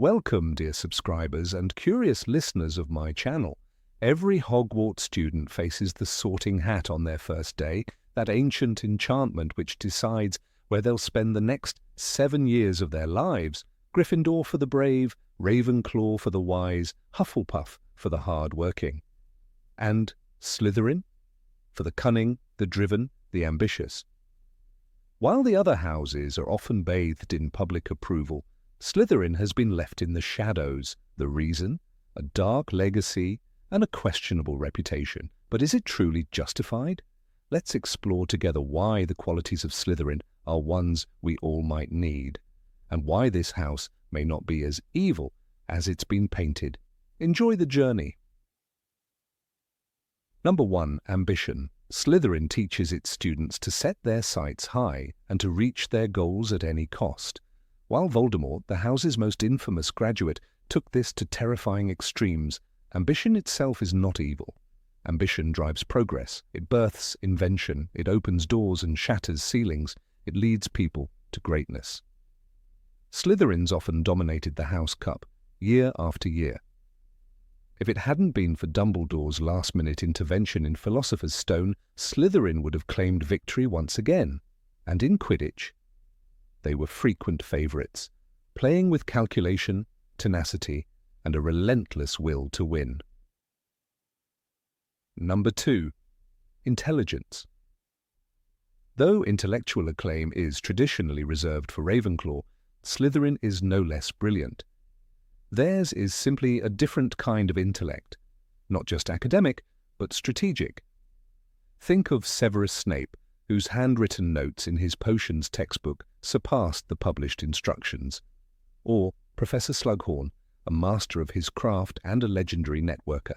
Welcome, dear subscribers and curious listeners of my channel. Every Hogwarts student faces the sorting hat on their first day, that ancient enchantment which decides where they'll spend the next 7 years of their lives. Gryffindor for the brave, Ravenclaw for the wise, Hufflepuff for the hard-working. And Slytherin for the cunning, the driven, the ambitious. While the other houses are often bathed in public approval, Slytherin has been left in the shadows. The reason? A dark legacy and a questionable reputation. But is it truly justified? Let's explore together why the qualities of Slytherin are ones we all might need, and why this house may not be as evil as it's been painted. Enjoy the journey. Number 1. Ambition. Slytherin teaches its students to set their sights high and to reach their goals at any cost. While Voldemort, the house's most infamous graduate, took this to terrifying extremes, ambition itself is not evil. Ambition drives progress. It births invention. It opens doors and shatters ceilings. It leads people to greatness. Slytherins often dominated the House Cup, year after year. If it hadn't been for Dumbledore's last-minute intervention in Philosopher's Stone, Slytherin would have claimed victory once again. And in Quidditch, they were frequent favourites, playing with calculation, tenacity, and a relentless will to win. Number 2. Intelligence. Though intellectual acclaim is traditionally reserved for Ravenclaw, Slytherin is no less brilliant. Theirs is simply a different kind of intellect, not just academic, but strategic. Think of Severus Snape, whose handwritten notes in his potions textbook surpassed the published instructions, or Professor Slughorn, a master of his craft and a legendary networker.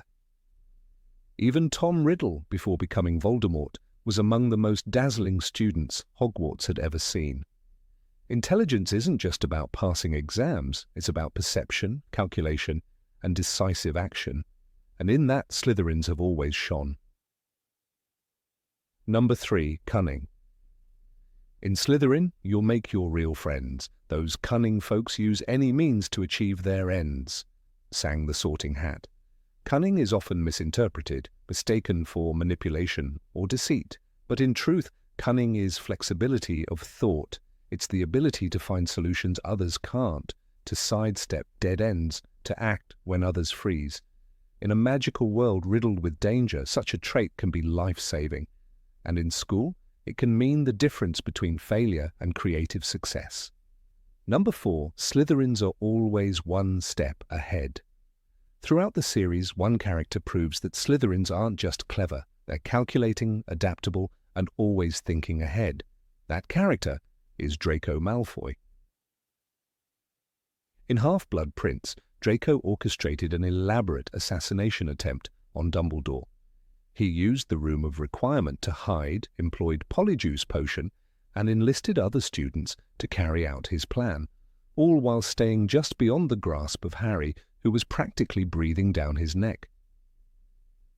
Even Tom Riddle, before becoming Voldemort, was among the most dazzling students Hogwarts had ever seen. Intelligence isn't just about passing exams, it's about perception, calculation, and decisive action, and in that Slytherins have always shone. Number 3. Cunning. In Slytherin, you'll make your real friends. Those cunning folks use any means to achieve their ends, sang the Sorting Hat. Cunning is often misinterpreted, mistaken for manipulation or deceit, but in truth, cunning is flexibility of thought. It's the ability to find solutions others can't, to sidestep dead ends, to act when others freeze. In a magical world riddled with danger, such a trait can be life-saving. And in school, it can mean the difference between failure and creative success. Number 4. Slytherins are always one step ahead. Throughout the series, one character proves that Slytherins aren't just clever, they're calculating, adaptable, and always thinking ahead. That character is Draco Malfoy. In Half-Blood Prince, Draco orchestrated an elaborate assassination attempt on Dumbledore. He used the Room of Requirement to hide, employed Polyjuice Potion, and enlisted other students to carry out his plan, all while staying just beyond the grasp of Harry, who was practically breathing down his neck.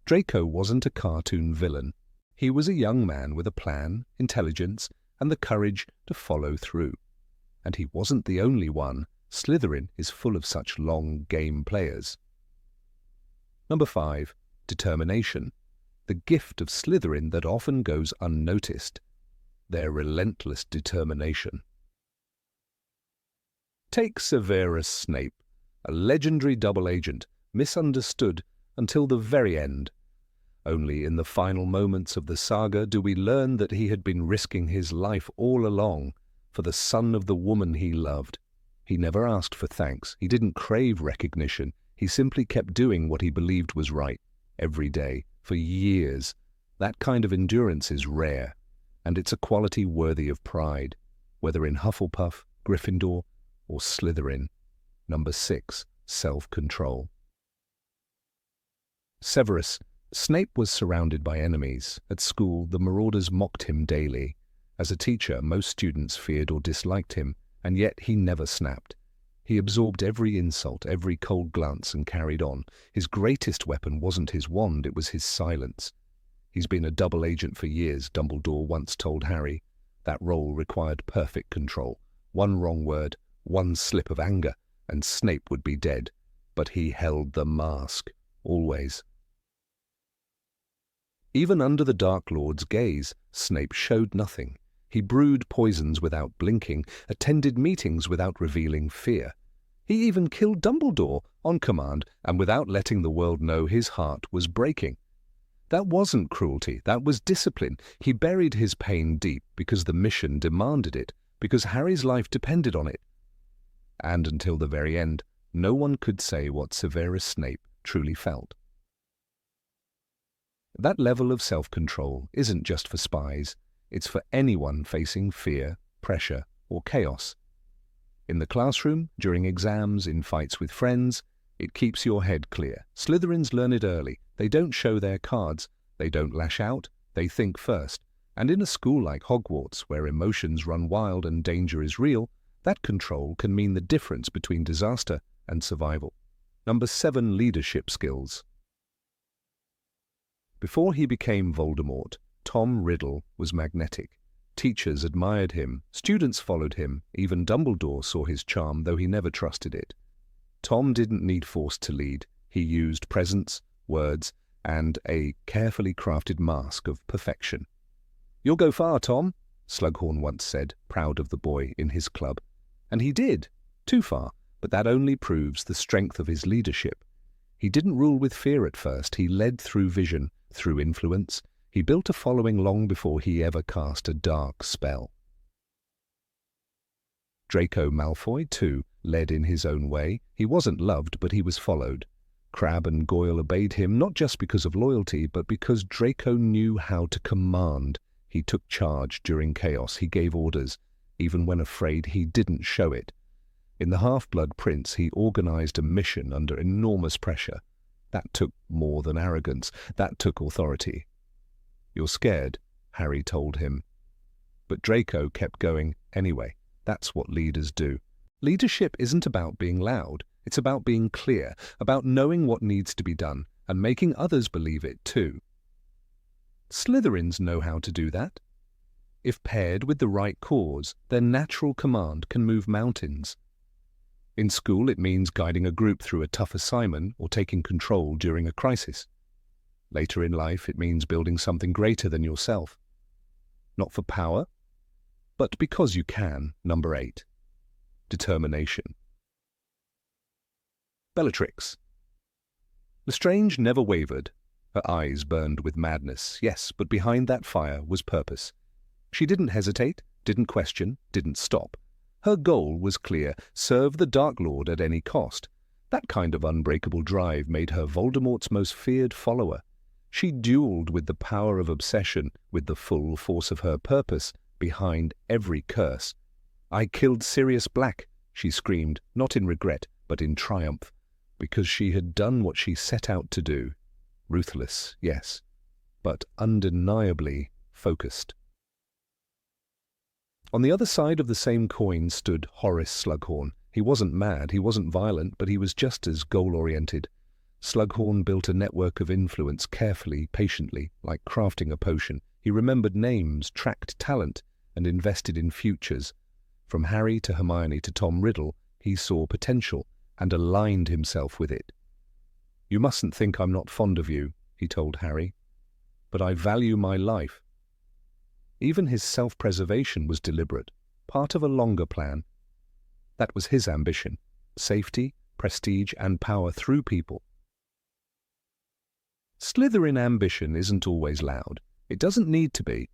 Draco wasn't a cartoon villain. He was a young man with a plan, intelligence, and the courage to follow through. And he wasn't the only one. Slytherin is full of such long game players. Number 5. Determination. The gift of Slytherin that often goes unnoticed. Their relentless determination. Take Severus Snape, a legendary double agent, misunderstood until the very end. Only in the final moments of the saga do we learn that he had been risking his life all along for the son of the woman he loved. He never asked for thanks. He didn't crave recognition. He simply kept doing what he believed was right, every day, for years. That kind of endurance is rare, and it's a quality worthy of pride, whether in Hufflepuff, Gryffindor, or Slytherin. Number 6. Self-control. Severus. Snape was surrounded by enemies. At school, the marauders mocked him daily. As a teacher, most students feared or disliked him, and yet he never snapped. He absorbed every insult, every cold glance, and carried on. His greatest weapon wasn't his wand, it was his silence. He's been a double agent for years, Dumbledore once told Harry. That role required perfect control. One wrong word, one slip of anger, and Snape would be dead. But he held the mask, always. Even under the Dark Lord's gaze, Snape showed nothing. He brewed poisons without blinking, attended meetings without revealing fear. He even killed Dumbledore on command and without letting the world know his heart was breaking. That wasn't cruelty, that was discipline. He buried his pain deep because the mission demanded it, because Harry's life depended on it. And until the very end, no one could say what Severus Snape truly felt. That level of self-control isn't just for spies, it's for anyone facing fear, pressure, or chaos. In the classroom, during exams, in fights with friends, it keeps your head clear. Slytherins learn it early. They don't show their cards. They don't lash out. They think first. And in a school like Hogwarts, where emotions run wild and danger is real, that control can mean the difference between disaster and survival. Number 7, leadership skills. Before he became Voldemort, Tom Riddle was magnetic. Teachers admired him, students followed him, even Dumbledore saw his charm, though he never trusted it. Tom didn't need force to lead. He used presence, words, and a carefully crafted mask of perfection. "You'll go far, Tom," Slughorn once said, proud of the boy in his club. And he did, too far, but that only proves the strength of his leadership. He didn't rule with fear at first. He led through vision, through influence. He built a following long before he ever cast a dark spell. Draco Malfoy, too, led in his own way. He wasn't loved, but he was followed. Crabbe and Goyle obeyed him, not just because of loyalty, but because Draco knew how to command. He took charge during chaos. He gave orders. Even when afraid, he didn't show it. In The Half-Blood Prince, he organized a mission under enormous pressure. That took more than arrogance. That took authority. "You're scared," Harry told him. But Draco kept going anyway. That's what leaders do. Leadership isn't about being loud. It's about being clear, about knowing what needs to be done, and making others believe it too. Slytherins know how to do that. If paired with the right cause, their natural command can move mountains. In school, it means guiding a group through a tough assignment or taking control during a crisis. Later in life, it means building something greater than yourself. Not for power, but because you can. Number 8. Determination. Bellatrix. Lestrange never wavered. Her eyes burned with madness, yes, but behind that fire was purpose. She didn't hesitate, didn't question, didn't stop. Her goal was clear: serve the Dark Lord at any cost. That kind of unbreakable drive made her Voldemort's most feared follower. She dueled with the power of obsession, with the full force of her purpose behind every curse. "I killed Sirius Black," she screamed, not in regret, but in triumph, because she had done what she set out to do. Ruthless, yes, but undeniably focused. On the other side of the same coin stood Horace Slughorn. He wasn't mad, he wasn't violent, but he was just as goal-oriented. Slughorn built a network of influence carefully, patiently, like crafting a potion. He remembered names, tracked talent, and invested in futures. From Harry to Hermione to Tom Riddle, he saw potential and aligned himself with it. "You mustn't think I'm not fond of you," he told Harry, "but I value my life." Even his self-preservation was deliberate, part of a longer plan. That was his ambition: safety, prestige, and power through people. Slytherin ambition isn't always loud. It doesn't need to be.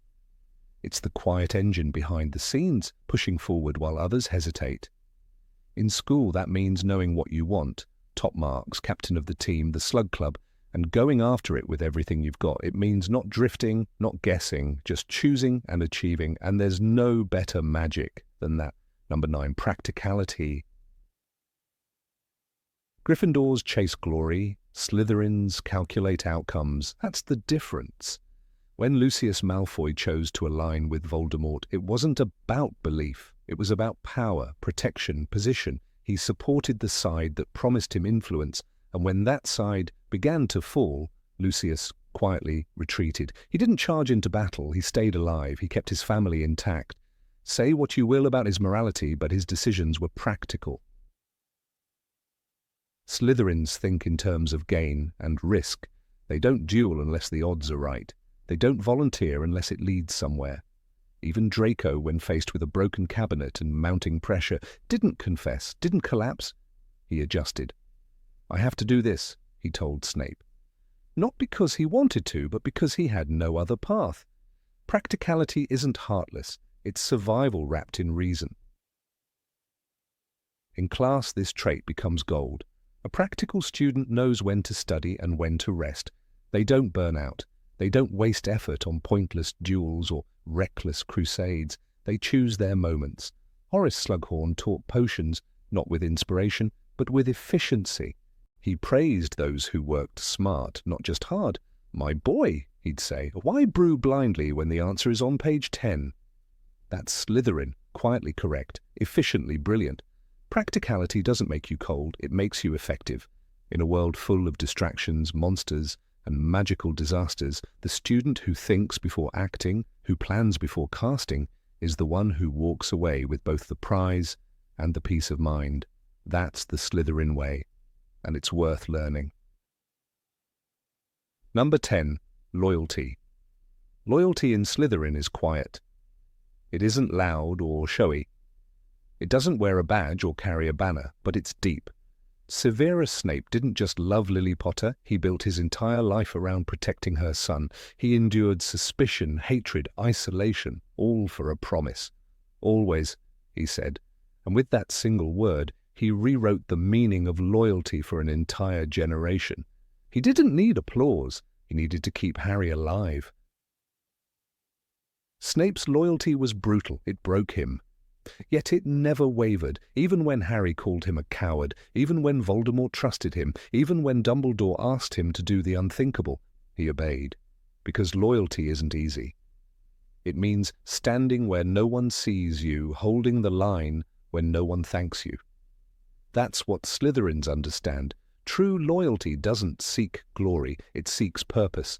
It's the quiet engine behind the scenes, pushing forward while others hesitate. In school, that means knowing what you want: top marks, captain of the team, the slug club, and going after it with everything you've got. It means not drifting, not guessing, just choosing and achieving, and there's no better magic than that. Number 9, practicality. Gryffindors chase glory, Slytherins calculate outcomes. That's the difference. When Lucius Malfoy chose to align with Voldemort, it wasn't about belief. It was about power, protection, position. He supported the side that promised him influence, and when that side began to fall, Lucius quietly retreated. He didn't charge into battle. He stayed alive. He kept his family intact. Say what you will about his morality, but his decisions were practical. Slytherins think in terms of gain and risk. They don't duel unless the odds are right. They don't volunteer unless it leads somewhere. Even Draco, when faced with a broken cabinet and mounting pressure, didn't confess, didn't collapse. He adjusted. "I have to do this," he told Snape. Not because he wanted to, but because he had no other path. Practicality isn't heartless. It's survival wrapped in reason. In class, this trait becomes gold. A practical student knows when to study and when to rest. They don't burn out. They don't waste effort on pointless duels or reckless crusades. They choose their moments. Horace Slughorn taught potions, not with inspiration, but with efficiency. He praised those who worked smart, not just hard. "My boy," he'd say, "why brew blindly when the answer is on page 10? That's Slytherin, quietly correct, efficiently brilliant. Practicality doesn't make you cold, it makes you effective. In a world full of distractions, monsters, and magical disasters, the student who thinks before acting, who plans before casting, is the one who walks away with both the prize and the peace of mind. That's the Slytherin way, and it's worth learning. Number 10. Loyalty. Loyalty in Slytherin is quiet. It isn't loud or showy. It doesn't wear a badge or carry a banner, but it's deep. Severus Snape didn't just love Lily Potter, he built his entire life around protecting her son. He endured suspicion, hatred, isolation, all for a promise. "Always," he said, and with that single word, he rewrote the meaning of loyalty for an entire generation. He didn't need applause, he needed to keep Harry alive. Snape's loyalty was brutal, it broke him. Yet it never wavered, even when Harry called him a coward, even when Voldemort trusted him, even when Dumbledore asked him to do the unthinkable. He obeyed, because loyalty isn't easy. It means standing where no one sees you, holding the line when no one thanks you. That's what Slytherins understand. True loyalty doesn't seek glory, it seeks purpose.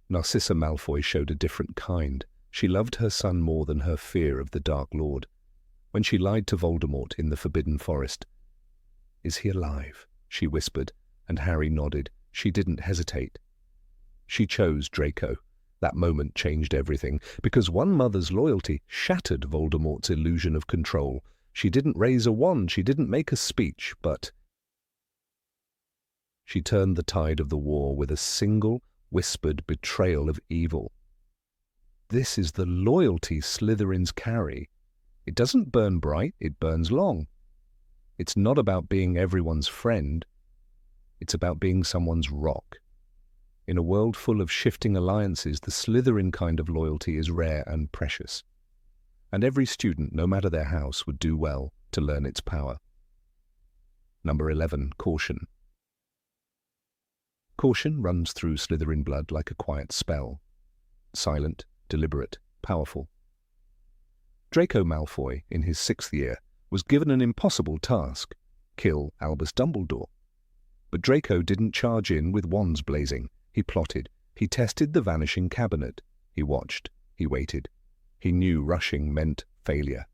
Narcissa Malfoy showed a different kind. She loved her son more than her fear of the Dark Lord. When she lied to Voldemort in the Forbidden Forest, "Is he alive?" she whispered, and Harry nodded. She didn't hesitate. She chose Draco. That moment changed everything, because one mother's loyalty shattered Voldemort's illusion of control. She didn't raise a wand, she didn't make a speech, but she turned the tide of the war with a single, whispered betrayal of evil. This is the loyalty Slytherins carry. It doesn't burn bright, it burns long. It's not about being everyone's friend. It's about being someone's rock. In a world full of shifting alliances, the Slytherin kind of loyalty is rare and precious. And every student, no matter their house, would do well to learn its power. Number 11. Caution. Caution runs through Slytherin blood like a quiet spell. Silent, deliberate, powerful. Draco Malfoy, in his 6th year, was given an impossible task: kill Albus Dumbledore. But Draco didn't charge in with wands blazing. He plotted. He tested the vanishing cabinet. He watched. He waited. He knew rushing meant failure.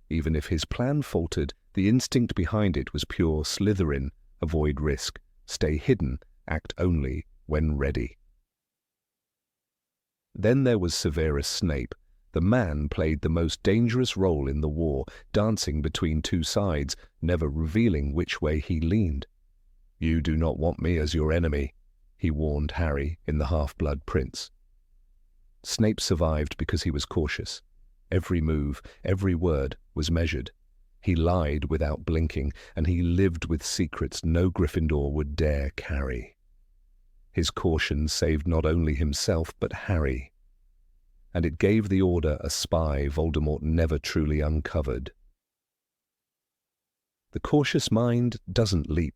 Even if his plan faltered, the instinct behind it was pure Slytherin: avoid risk, stay hidden, act only when ready. Then there was Severus Snape. The man played the most dangerous role in the war, dancing between two sides, never revealing which way he leaned. "You do not want me as your enemy," he warned Harry in The Half-Blood Prince. Snape survived because he was cautious. Every move, every word was measured. He lied without blinking, and he lived with secrets no Gryffindor would dare carry. His caution saved not only himself, but Harry. And it gave the Order a spy Voldemort never truly uncovered. The cautious mind doesn't leap.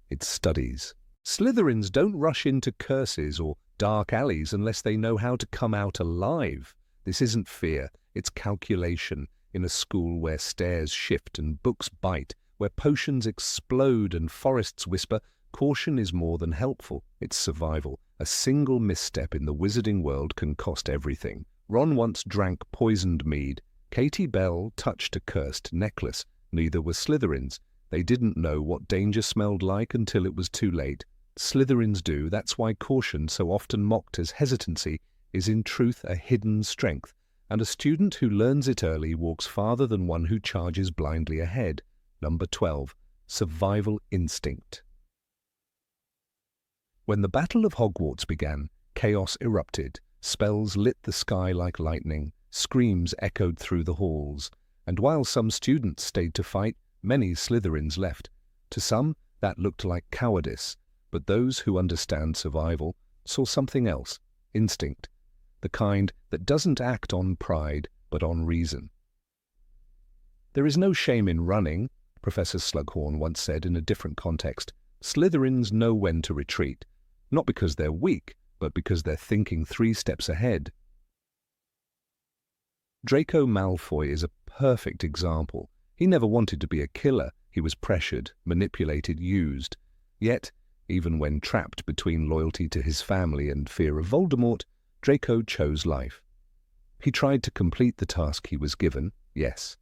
It studies. Slytherins don't rush into curses or dark alleys unless they know how to come out alive. This isn't fear, it's calculation. In a school where stairs shift and books bite, where potions explode and forests whisper, caution is more than helpful, it's survival. A single misstep in the wizarding world can cost everything. Ron once drank poisoned mead. Katie Bell touched a cursed necklace. Neither were Slytherins. They didn't know what danger smelled like until it was too late. Slytherins do. That's why caution, so often mocked as hesitancy, is in truth a hidden strength, and a student who learns it early walks farther than one who charges blindly ahead. Number 12. Survival instinct. When the Battle of Hogwarts began, chaos erupted. Spells lit the sky like lightning. Screams echoed through the halls. And while some students stayed to fight, many Slytherins left. To some, that looked like cowardice, but those who understand survival saw something else, instinct, the kind that doesn't act on pride, but on reason. There is no shame in running, Professor Slughorn once said in a different context. Slytherins know when to retreat, not because they're weak, but because they're thinking 3 steps ahead. Draco Malfoy is a perfect example. He never wanted to be a killer. He was pressured, manipulated, used. Yet, even when trapped between loyalty to his family and fear of Voldemort, Draco chose life. He tried to complete the task he was given, yes.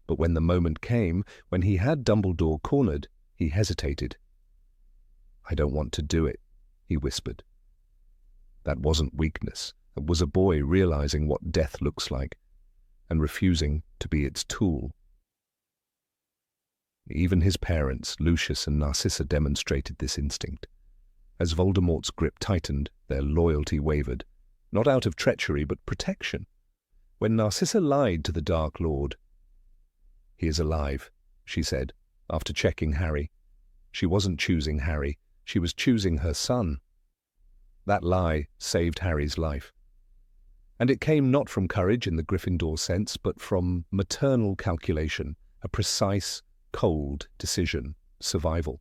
But when the moment came, when he had Dumbledore cornered, he hesitated. "I don't want to do it," he whispered. That wasn't weakness. It was a boy realizing what death looks like and refusing to be its tool. Even his parents, Lucius and Narcissa, demonstrated this instinct. As Voldemort's grip tightened, their loyalty wavered, not out of treachery but protection. When Narcissa lied to the Dark Lord, "He is alive," she said, after checking Harry. She wasn't choosing Harry, she was choosing her son. That lie saved Harry's life. And it came not from courage in the Gryffindor sense, but from maternal calculation, a precise, cold decision, survival.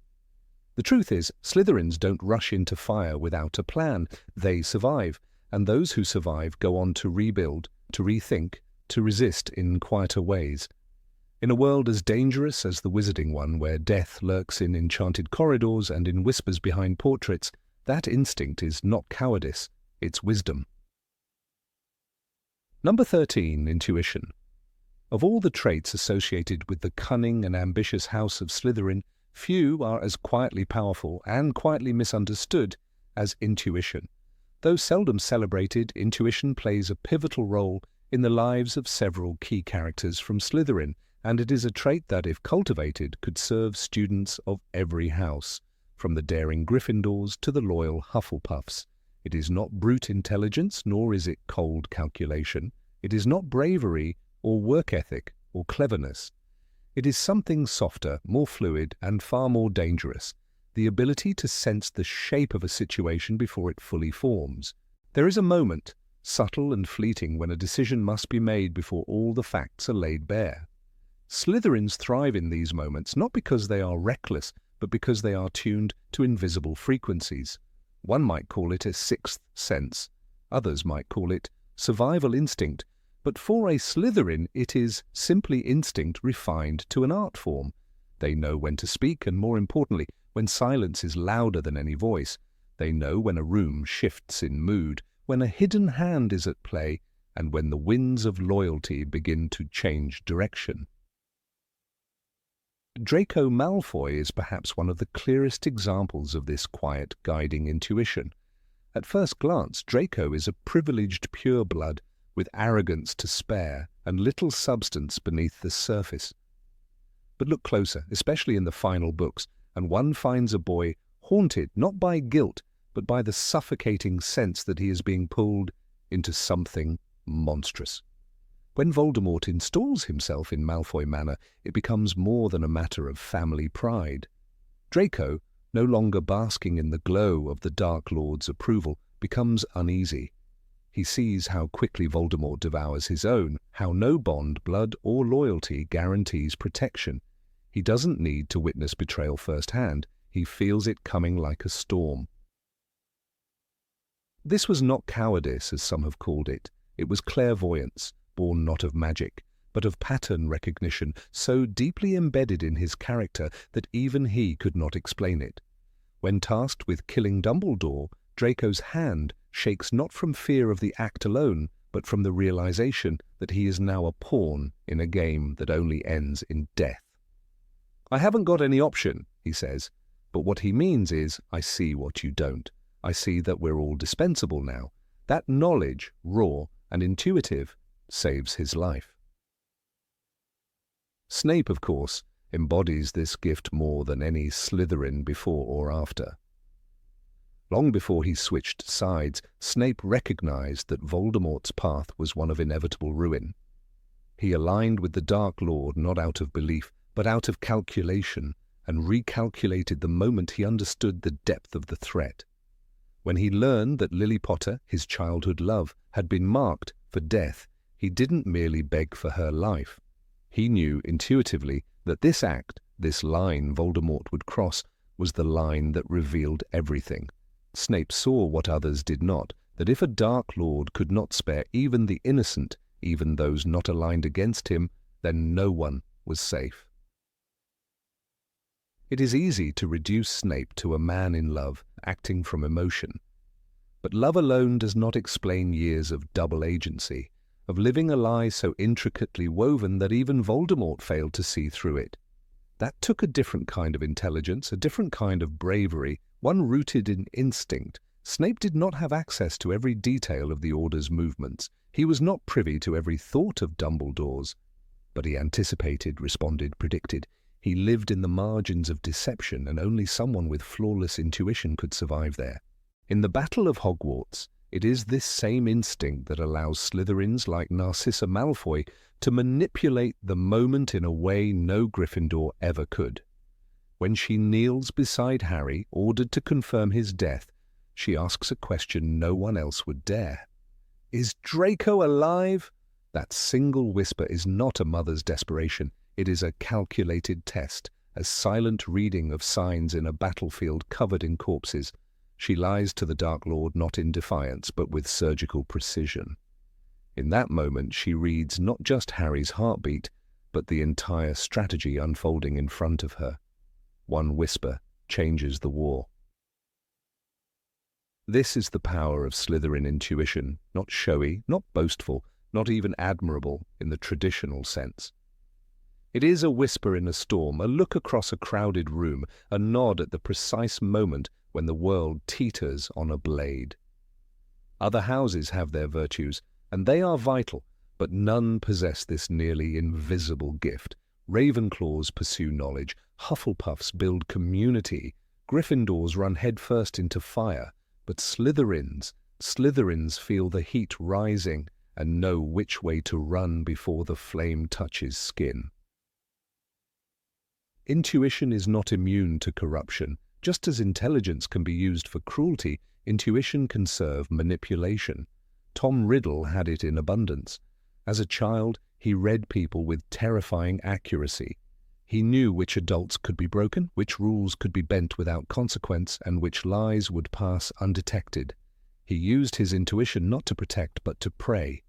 The truth is, Slytherins don't rush into fire without a plan. They survive, and those who survive go on to rebuild, to rethink, to resist in quieter ways. In a world as dangerous as the Wizarding one, where death lurks in enchanted corridors and in whispers behind portraits, that instinct is not cowardice, it's wisdom. Number 13, intuition. Of all the traits associated with the cunning and ambitious house of Slytherin, few are as quietly powerful and quietly misunderstood as intuition. Though seldom celebrated, intuition plays a pivotal role in the lives of several key characters from Slytherin, and it is a trait that, if cultivated, could serve students of every house, from the daring Gryffindors to the loyal Hufflepuffs. It is not brute intelligence, nor is it cold calculation. It is not bravery or work ethic or cleverness. It is something softer, more fluid, and far more dangerous, the ability to sense the shape of a situation before it fully forms. There is a moment, subtle and fleeting, when a decision must be made before all the facts are laid bare. Slytherins thrive in these moments, not because they are reckless, but because they are tuned to invisible frequencies. One might call it a sixth sense. Others might call it survival instinct. But for a Slytherin, it is simply instinct refined to an art form. They know when to speak, and more importantly, when silence is louder than any voice. They know when a room shifts in mood, when a hidden hand is at play, and when the winds of loyalty begin to change direction. Draco Malfoy is perhaps one of the clearest examples of this quiet, guiding intuition. At first glance, Draco is a privileged pureblood with arrogance to spare and little substance beneath the surface. But look closer, especially in the final books, and one finds a boy haunted not by guilt, but by the suffocating sense that he is being pulled into something monstrous. When Voldemort installs himself in Malfoy Manor, it becomes more than a matter of family pride. Draco, no longer basking in the glow of the Dark Lord's approval, becomes uneasy. He sees how quickly Voldemort devours his own, how no bond, blood, or loyalty guarantees protection. He doesn't need to witness betrayal firsthand. He feels it coming like a storm. This was not cowardice, as some have called it. It was clairvoyance, born not of magic, but of pattern recognition, so deeply embedded in his character that even he could not explain it. When tasked with killing Dumbledore, Draco's hand shakes not from fear of the act alone, but from the realization that he is now a pawn in a game that only ends in death. "I haven't got any option," he says, but what he means is, "I see what you don't. I see that we're all dispensable now." That knowledge, raw and intuitive, saves his life. Snape, of course, embodies this gift more than any Slytherin before or after. Long before he switched sides, Snape recognized that Voldemort's path was one of inevitable ruin. He aligned with the Dark Lord not out of belief, but out of calculation, and recalculated the moment he understood the depth of the threat. When he learned that Lily Potter, his childhood love, had been marked for death, he didn't merely beg for her life. He knew intuitively that this act, this line Voldemort would cross, was the line that revealed everything. Snape saw what others did not, that if a Dark Lord could not spare even the innocent, even those not aligned against him, then no one was safe. It is easy to reduce Snape to a man in love, acting from emotion. But love alone does not explain years of double agency, of living a lie so intricately woven that even Voldemort failed to see through it. That took a different kind of intelligence, a different kind of bravery, one rooted in instinct. Snape did not have access to every detail of the Order's movements. He was not privy to every thought of Dumbledore's. But he anticipated, responded, predicted. He lived in the margins of deception, and only someone with flawless intuition could survive there. In the Battle of Hogwarts, it is this same instinct that allows Slytherins like Narcissa Malfoy to manipulate the moment in a way no Gryffindor ever could. When she kneels beside Harry, ordered to confirm his death, she asks a question no one else would dare. "Is Draco alive?" That single whisper is not a mother's desperation. It is a calculated test, a silent reading of signs in a battlefield covered in corpses. She lies to the Dark Lord not in defiance, but with surgical precision. In that moment, she reads not just Harry's heartbeat, but the entire strategy unfolding in front of her. One whisper changes the war. This is the power of Slytherin intuition, not showy, not boastful, not even admirable in the traditional sense. It is a whisper in a storm, a look across a crowded room, a nod at the precise moment when the world teeters on a blade. Other houses have their virtues, and they are vital, but none possess this nearly invisible gift. Ravenclaws pursue knowledge, Hufflepuffs build community, Gryffindors run headfirst into fire, but Slytherins feel the heat rising and know which way to run before the flame touches skin. Intuition is not immune to corruption. Just as intelligence can be used for cruelty, intuition can serve manipulation. Tom Riddle had it in abundance. As a child, he read people with terrifying accuracy. He knew which adults could be broken, which rules could be bent without consequence, and which lies would pass undetected. He used his intuition not to protect but to prey.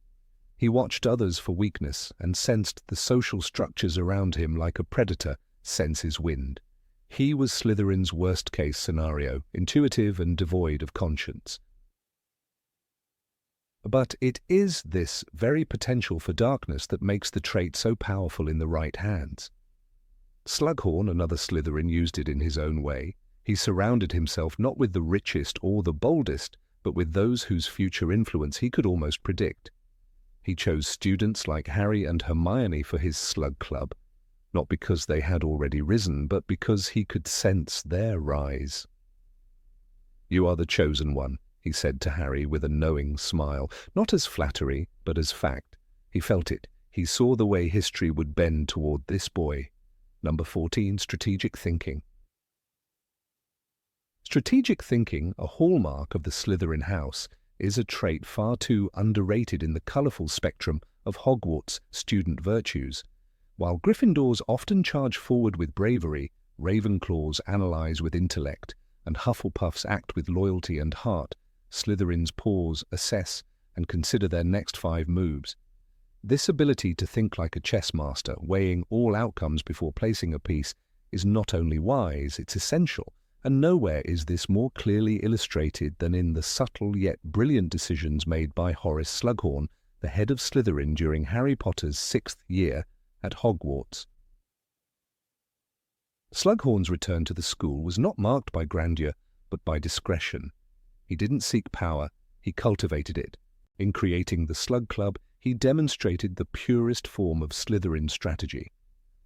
He watched others for weakness and sensed the social structures around him like a predator senses wind. He was Slytherin's worst-case scenario, intuitive and devoid of conscience. But it is this very potential for darkness that makes the trait so powerful in the right hands. Slughorn, another Slytherin, used it in his own way. He surrounded himself not with the richest or the boldest, but with those whose future influence he could almost predict. He chose students like Harry and Hermione for his Slug Club, not because they had already risen, but because he could sense their rise. "You are the chosen one," he said to Harry with a knowing smile, not as flattery, but as fact. He felt it. He saw the way history would bend toward this boy. Number 14, strategic thinking. Strategic thinking, a hallmark of the Slytherin house, is a trait far too underrated in the colourful spectrum of Hogwarts student virtues. While Gryffindors often charge forward with bravery, Ravenclaws analyse with intellect, and Hufflepuffs act with loyalty and heart, Slytherins pause, assess, and consider their next 5 moves. This ability to think like a chess master, weighing all outcomes before placing a piece, is not only wise, it's essential, and nowhere is this more clearly illustrated than in the subtle yet brilliant decisions made by Horace Slughorn, the head of Slytherin during Harry Potter's 6th year at Hogwarts. Slughorn's return to the school was not marked by grandeur, but by discretion. He didn't seek power, he cultivated it. In creating the Slug Club, he demonstrated the purest form of Slytherin strategy.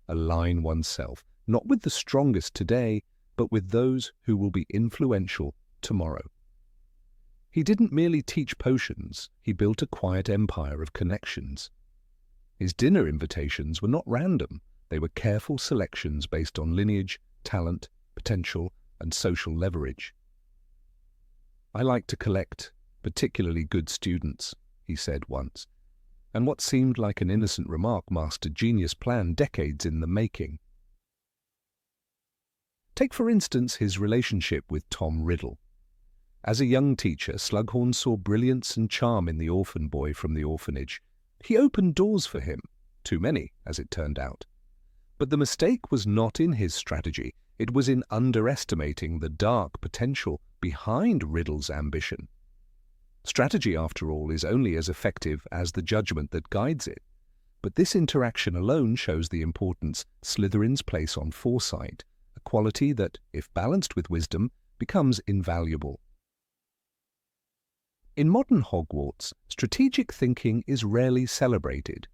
Align oneself, not with the strongest today, but with those who will be influential tomorrow. He didn't merely teach potions, he built a quiet empire of connections. His dinner invitations were not random, they were careful selections based on lineage, talent, potential, and social leverage. "I like to collect particularly good students," he said once, and what seemed like an innocent remark masked a genius plan decades in the making. Take, for instance, his relationship with Tom Riddle. As a young teacher, Slughorn saw brilliance and charm in the orphan boy from the orphanage. He opened doors for him, too many, as it turned out. But the mistake was not in his strategy, it was in underestimating the dark potential behind Riddle's ambition. Strategy, after all, is only as effective as the judgment that guides it. But this interaction alone shows the importance Slytherin's place on foresight, a quality that, if balanced with wisdom, becomes invaluable. In modern Hogwarts, strategic thinking is rarely celebrated.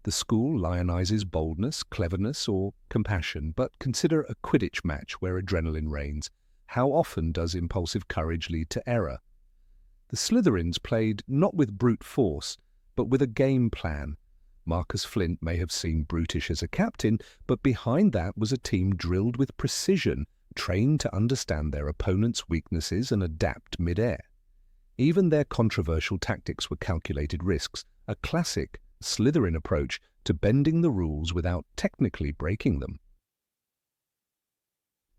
The school lionizes boldness, cleverness, or compassion, but consider a Quidditch match where adrenaline reigns. How often does impulsive courage lead to error? The Slytherins played not with brute force, but with a game plan. Marcus Flint may have seemed brutish as a captain, but behind that was a team drilled with precision, trained to understand their opponent's weaknesses and adapt mid-air. Even their controversial tactics were calculated risks, a classic Slytherin approach to bending the rules without technically breaking them.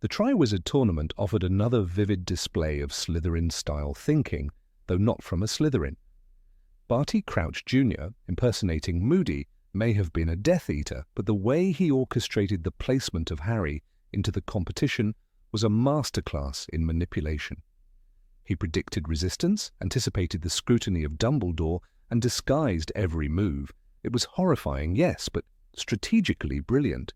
The Triwizard Tournament offered another vivid display of Slytherin-style thinking, though not from a Slytherin. Barty Crouch Jr., impersonating Moody, may have been a Death Eater, but the way he orchestrated the placement of Harry into the competition was a masterclass in manipulation. He predicted resistance, anticipated the scrutiny of Dumbledore, and disguised every move. It was horrifying, yes, but strategically brilliant.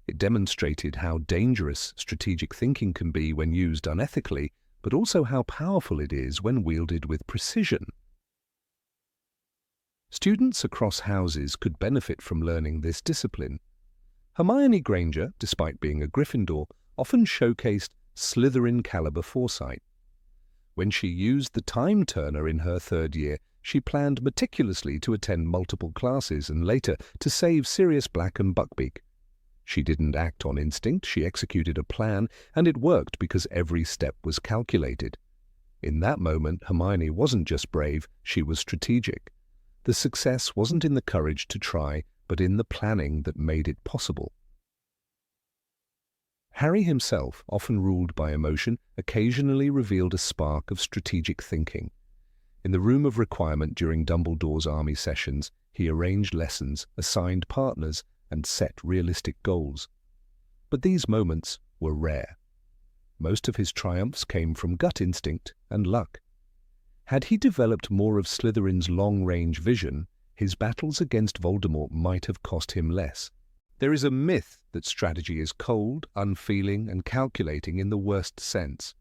It demonstrated how dangerous strategic thinking can be when used unethically, but also how powerful it is when wielded with precision. Students across houses could benefit from learning this discipline. Hermione Granger, despite being a Gryffindor, often showcased Slytherin-caliber foresight. When she used the time turner in her third year, she planned meticulously to attend multiple classes and later to save Sirius Black and Buckbeak. She didn't act on instinct, she executed a plan, and it worked because every step was calculated. In that moment, Hermione wasn't just brave, she was strategic. The success wasn't in the courage to try, but in the planning that made it possible. Harry himself, often ruled by emotion, occasionally revealed a spark of strategic thinking. In the room of requirement during Dumbledore's army sessions, he arranged lessons, assigned partners, and set realistic goals. But these moments were rare. Most of his triumphs came from gut instinct and luck. Had he developed more of Slytherin's long-range vision, his battles against Voldemort might have cost him less. There is a myth that strategy is cold, unfeeling, and calculating in the worst sense.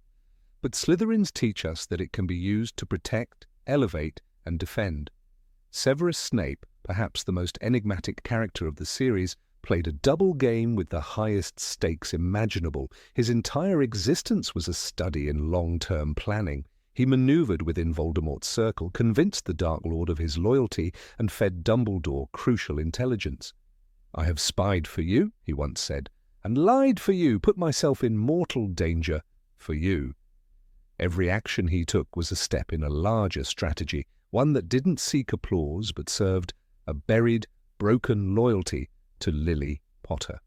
But Slytherins teach us that it can be used to protect, elevate, and defend. Severus Snape, perhaps the most enigmatic character of the series, played a double game with the highest stakes imaginable. His entire existence was a study in long-term planning. He maneuvered within Voldemort's circle, convinced the Dark Lord of his loyalty, and fed Dumbledore crucial intelligence. "I have spied for you," he once said, "and lied for you, put myself in mortal danger for you." Every action he took was a step in a larger strategy, one that didn't seek applause but served a buried, broken loyalty to Lily Potter.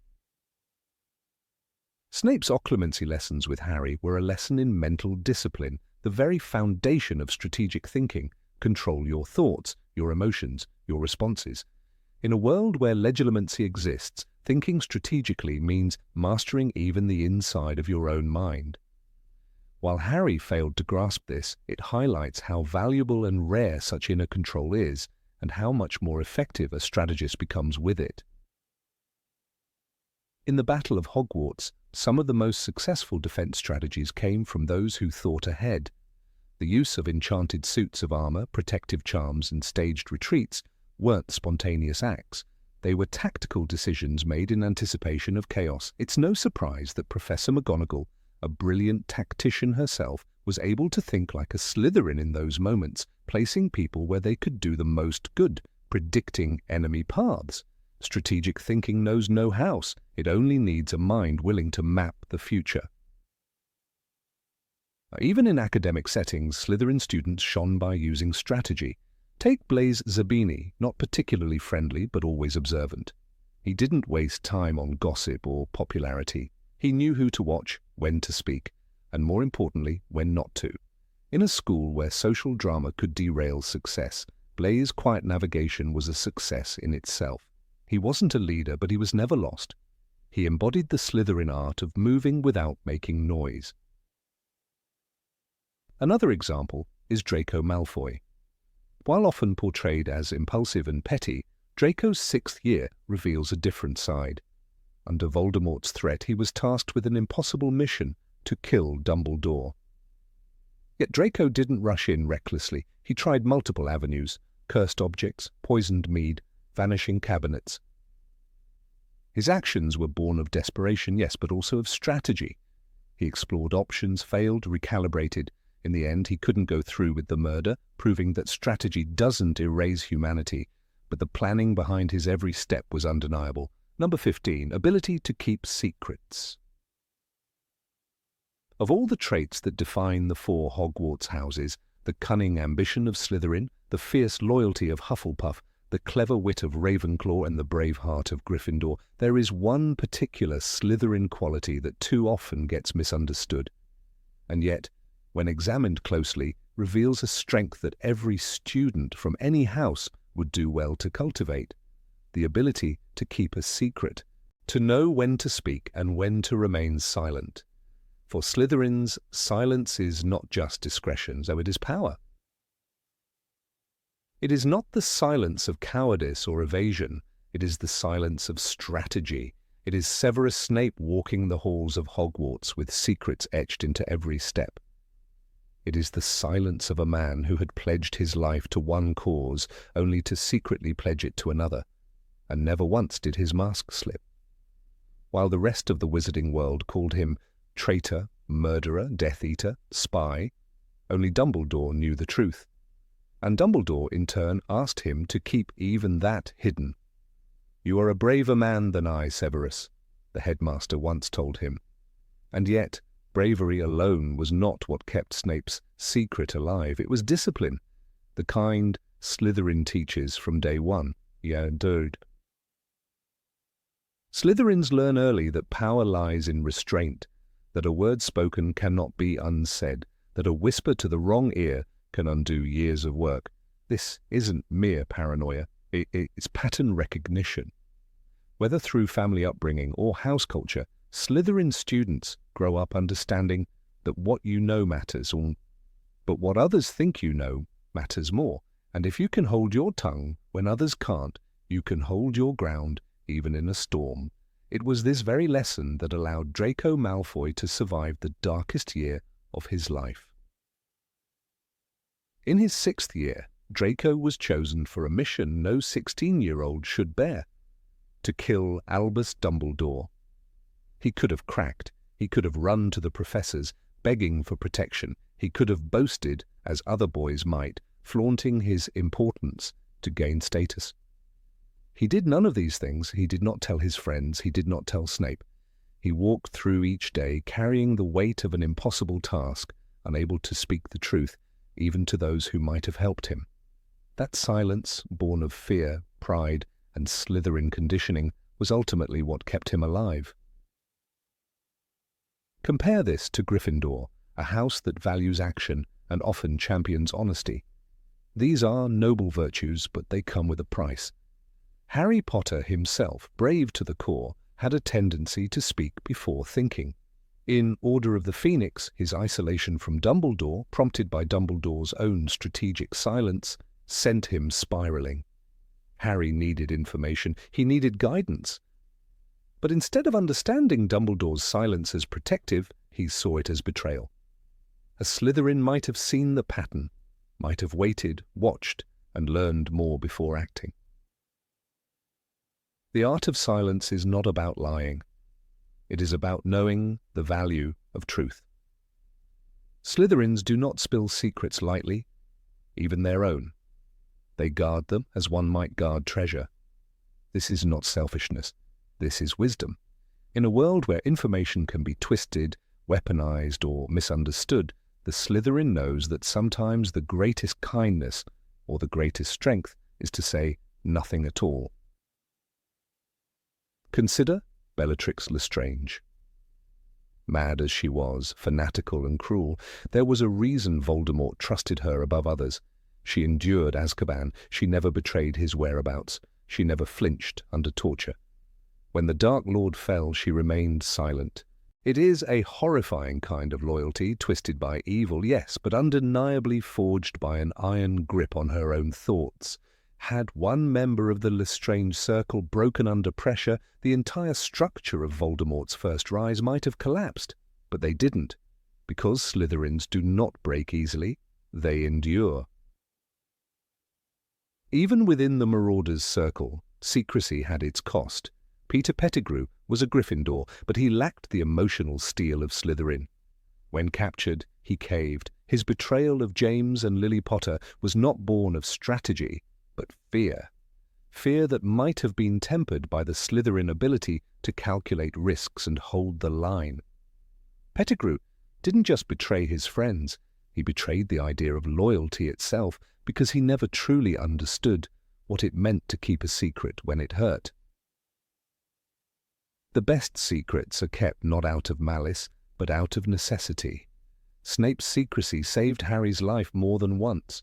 Snape's occlumency lessons with Harry were a lesson in mental discipline, the very foundation of strategic thinking. Control your thoughts, your emotions, your responses. In a world where legilimency exists, thinking strategically means mastering even the inside of your own mind. While Harry failed to grasp this, it highlights how valuable and rare such inner control is, and how much more effective a strategist becomes with it. In the Battle of Hogwarts, Some of the most successful defense strategies came from those who thought ahead. The use of enchanted suits of armor, protective charms, and staged retreats weren't spontaneous acts. They were tactical decisions made in anticipation of chaos. It's no surprise that Professor McGonagall, a brilliant tactician herself, was able to think like a Slytherin in those moments, placing people where they could do the most good, predicting enemy paths. Strategic thinking knows no house. It only needs a mind willing to map the future. Even in academic settings, Slytherin students shone by using strategy. Take Blaise Zabini, not particularly friendly but always observant. He didn't waste time on gossip or popularity. He knew who to watch, when to speak, and more importantly, when not to. In a school where social drama could derail success, Blaise's quiet navigation was a success in itself. He wasn't a leader, but he was never lost. He embodied the Slytherin art of moving without making noise. Another example is Draco Malfoy. While often portrayed as impulsive and petty, Draco's 6th year reveals a different side. Under Voldemort's threat, he was tasked with an impossible mission to kill Dumbledore. Yet Draco didn't rush in recklessly. He tried multiple avenues: cursed objects, poisoned mead, vanishing cabinets. His actions were born of desperation, yes, but also of strategy. He explored options, failed, recalibrated. In the end, he couldn't go through with the murder, proving that strategy doesn't erase humanity, but the planning behind his every step was undeniable. Number 15, ability to keep secrets. Of all the traits that define the 4 Hogwarts houses, the cunning ambition of Slytherin, the fierce loyalty of Hufflepuff, the clever wit of Ravenclaw, and the brave heart of Gryffindor, there is one particular Slytherin quality that too often gets misunderstood, and yet, when examined closely, reveals a strength that every student from any house would do well to cultivate: the ability to keep a secret, to know when to speak and when to remain silent. For Slytherins, silence is not just discretion, though it is power. It is not the silence of cowardice or evasion, it is the silence of strategy. It is Severus Snape walking the halls of Hogwarts with secrets etched into every step. It is the silence of a man who had pledged his life to one cause, only to secretly pledge it to another, and never once did his mask slip. While the rest of the wizarding world called him traitor, murderer, Death Eater, spy, only Dumbledore knew the truth. And Dumbledore, in turn, asked him to keep even that hidden. "You are a braver man than I, Severus," the headmaster once told him. And yet, bravery alone was not what kept Snape's secret alive. It was discipline, the kind Slytherin teaches from day one. Untold. Slytherins learn early that power lies in restraint, that a word spoken cannot be unsaid, that a whisper to the wrong ear can undo years of work. This isn't mere paranoia, it's pattern recognition. Whether through family upbringing or house culture, Slytherin students grow up understanding that what you know matters, but what others think you know matters more. And if you can hold your tongue when others can't, you can hold your ground even in a storm. It was this very lesson that allowed Draco Malfoy to survive the darkest year of his life. In his 6th year, Draco was chosen for a mission no 16-year-old should bear: to kill Albus Dumbledore. He could have cracked, he could have run to the professors, begging for protection, he could have boasted, as other boys might, flaunting his importance to gain status. He did none of these things. He did not tell his friends, he did not tell Snape. He walked through each day carrying the weight of an impossible task, unable to speak the truth, even to those who might have helped him. That silence, born of fear, pride, and Slytherin conditioning, was ultimately what kept him alive. Compare this to Gryffindor, a house that values action and often champions honesty. These are noble virtues, but they come with a price. Harry Potter himself, brave to the core, had a tendency to speak before thinking. In Order of the Phoenix, his isolation from Dumbledore, prompted by Dumbledore's own strategic silence, sent him spiraling. Harry needed information, he needed guidance. But instead of understanding Dumbledore's silence as protective, he saw it as betrayal. A Slytherin might have seen the pattern, might have waited, watched, and learned more before acting. The art of silence is not about lying. It is about knowing the value of truth. Slytherins do not spill secrets lightly, even their own. They guard them as one might guard treasure. This is not selfishness. This is wisdom. In a world where information can be twisted, weaponized, or misunderstood, the Slytherin knows that sometimes the greatest kindness or the greatest strength is to say nothing at all. Consider Bellatrix Lestrange. Mad as she was, fanatical and cruel, there was a reason Voldemort trusted her above others. She endured Azkaban. She never betrayed his whereabouts. She never flinched under torture. When the Dark Lord fell, she remained silent. It is a horrifying kind of loyalty, twisted by evil, yes, but undeniably forged by an iron grip on her own thoughts. Had one member of the Lestrange circle broken under pressure, the entire structure of Voldemort's first rise might have collapsed. But they didn't. Because Slytherins do not break easily, they endure. Even within the Marauders' circle, secrecy had its cost. Peter Pettigrew was a Gryffindor, but he lacked the emotional steel of Slytherin. When captured, he caved. His betrayal of James and Lily Potter was not born of strategy, but fear. Fear that might have been tempered by the Slytherin ability to calculate risks and hold the line. Pettigrew didn't just betray his friends, he betrayed the idea of loyalty itself because he never truly understood what it meant to keep a secret when it hurt. The best secrets are kept not out of malice, but out of necessity. Snape's secrecy saved Harry's life more than once.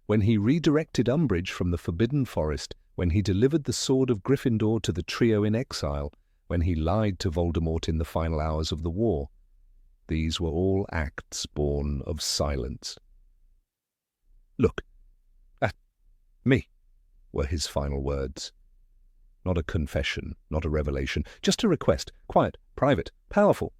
When he redirected Umbridge from the Forbidden Forest, when he delivered the Sword of Gryffindor to the trio in exile, when he lied to Voldemort in the final hours of the war. These were all acts born of silence. "Look at me," were his final words. Not a confession, not a revelation, just a request, quiet, private, powerful.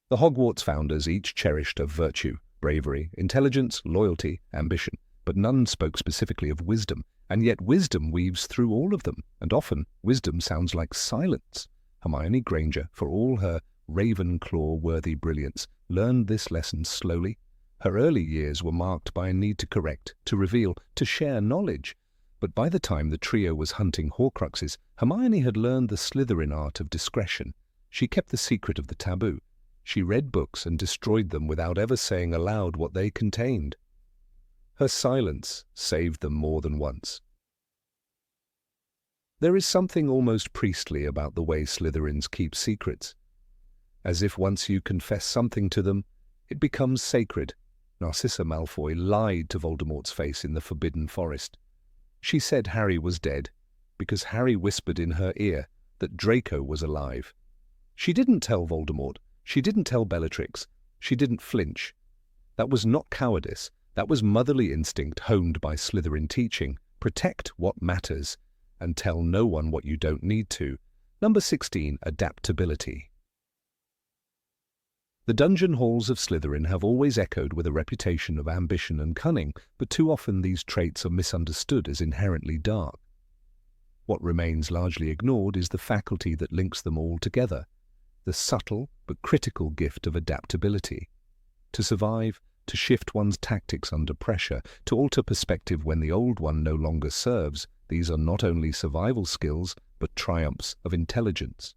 The Hogwarts founders each cherished a virtue, bravery, intelligence, loyalty, ambition, but none spoke specifically of wisdom, and yet wisdom weaves through all of them, and often wisdom sounds like silence. Hermione Granger, for all her Ravenclaw-worthy brilliance, learned this lesson slowly. Her early years were marked by a need to correct, to reveal, to share knowledge. But by the time the trio was hunting Horcruxes, Hermione had learned the Slytherin art of discretion. She kept the secret of the taboo. She read books and destroyed them without ever saying aloud what they contained. Her silence saved them more than once. There is something almost priestly about the way Slytherins keep secrets. As if once you confess something to them, it becomes sacred. Narcissa Malfoy lied to Voldemort's face in the Forbidden Forest. She said Harry was dead, because Harry whispered in her ear that Draco was alive. She didn't tell Voldemort. She didn't tell Bellatrix. She didn't flinch. That was not cowardice. That was motherly instinct honed by Slytherin teaching. Protect what matters, and tell no one what you don't need to. Number 16, adaptability. The dungeon halls of Slytherin have always echoed with a reputation of ambition and cunning, but too often these traits are misunderstood as inherently dark. What remains largely ignored is the faculty that links them all together, the subtle but critical gift of adaptability. To survive, to shift one's tactics under pressure, to alter perspective when the old one no longer serves, these are not only survival skills, but triumphs of intelligence.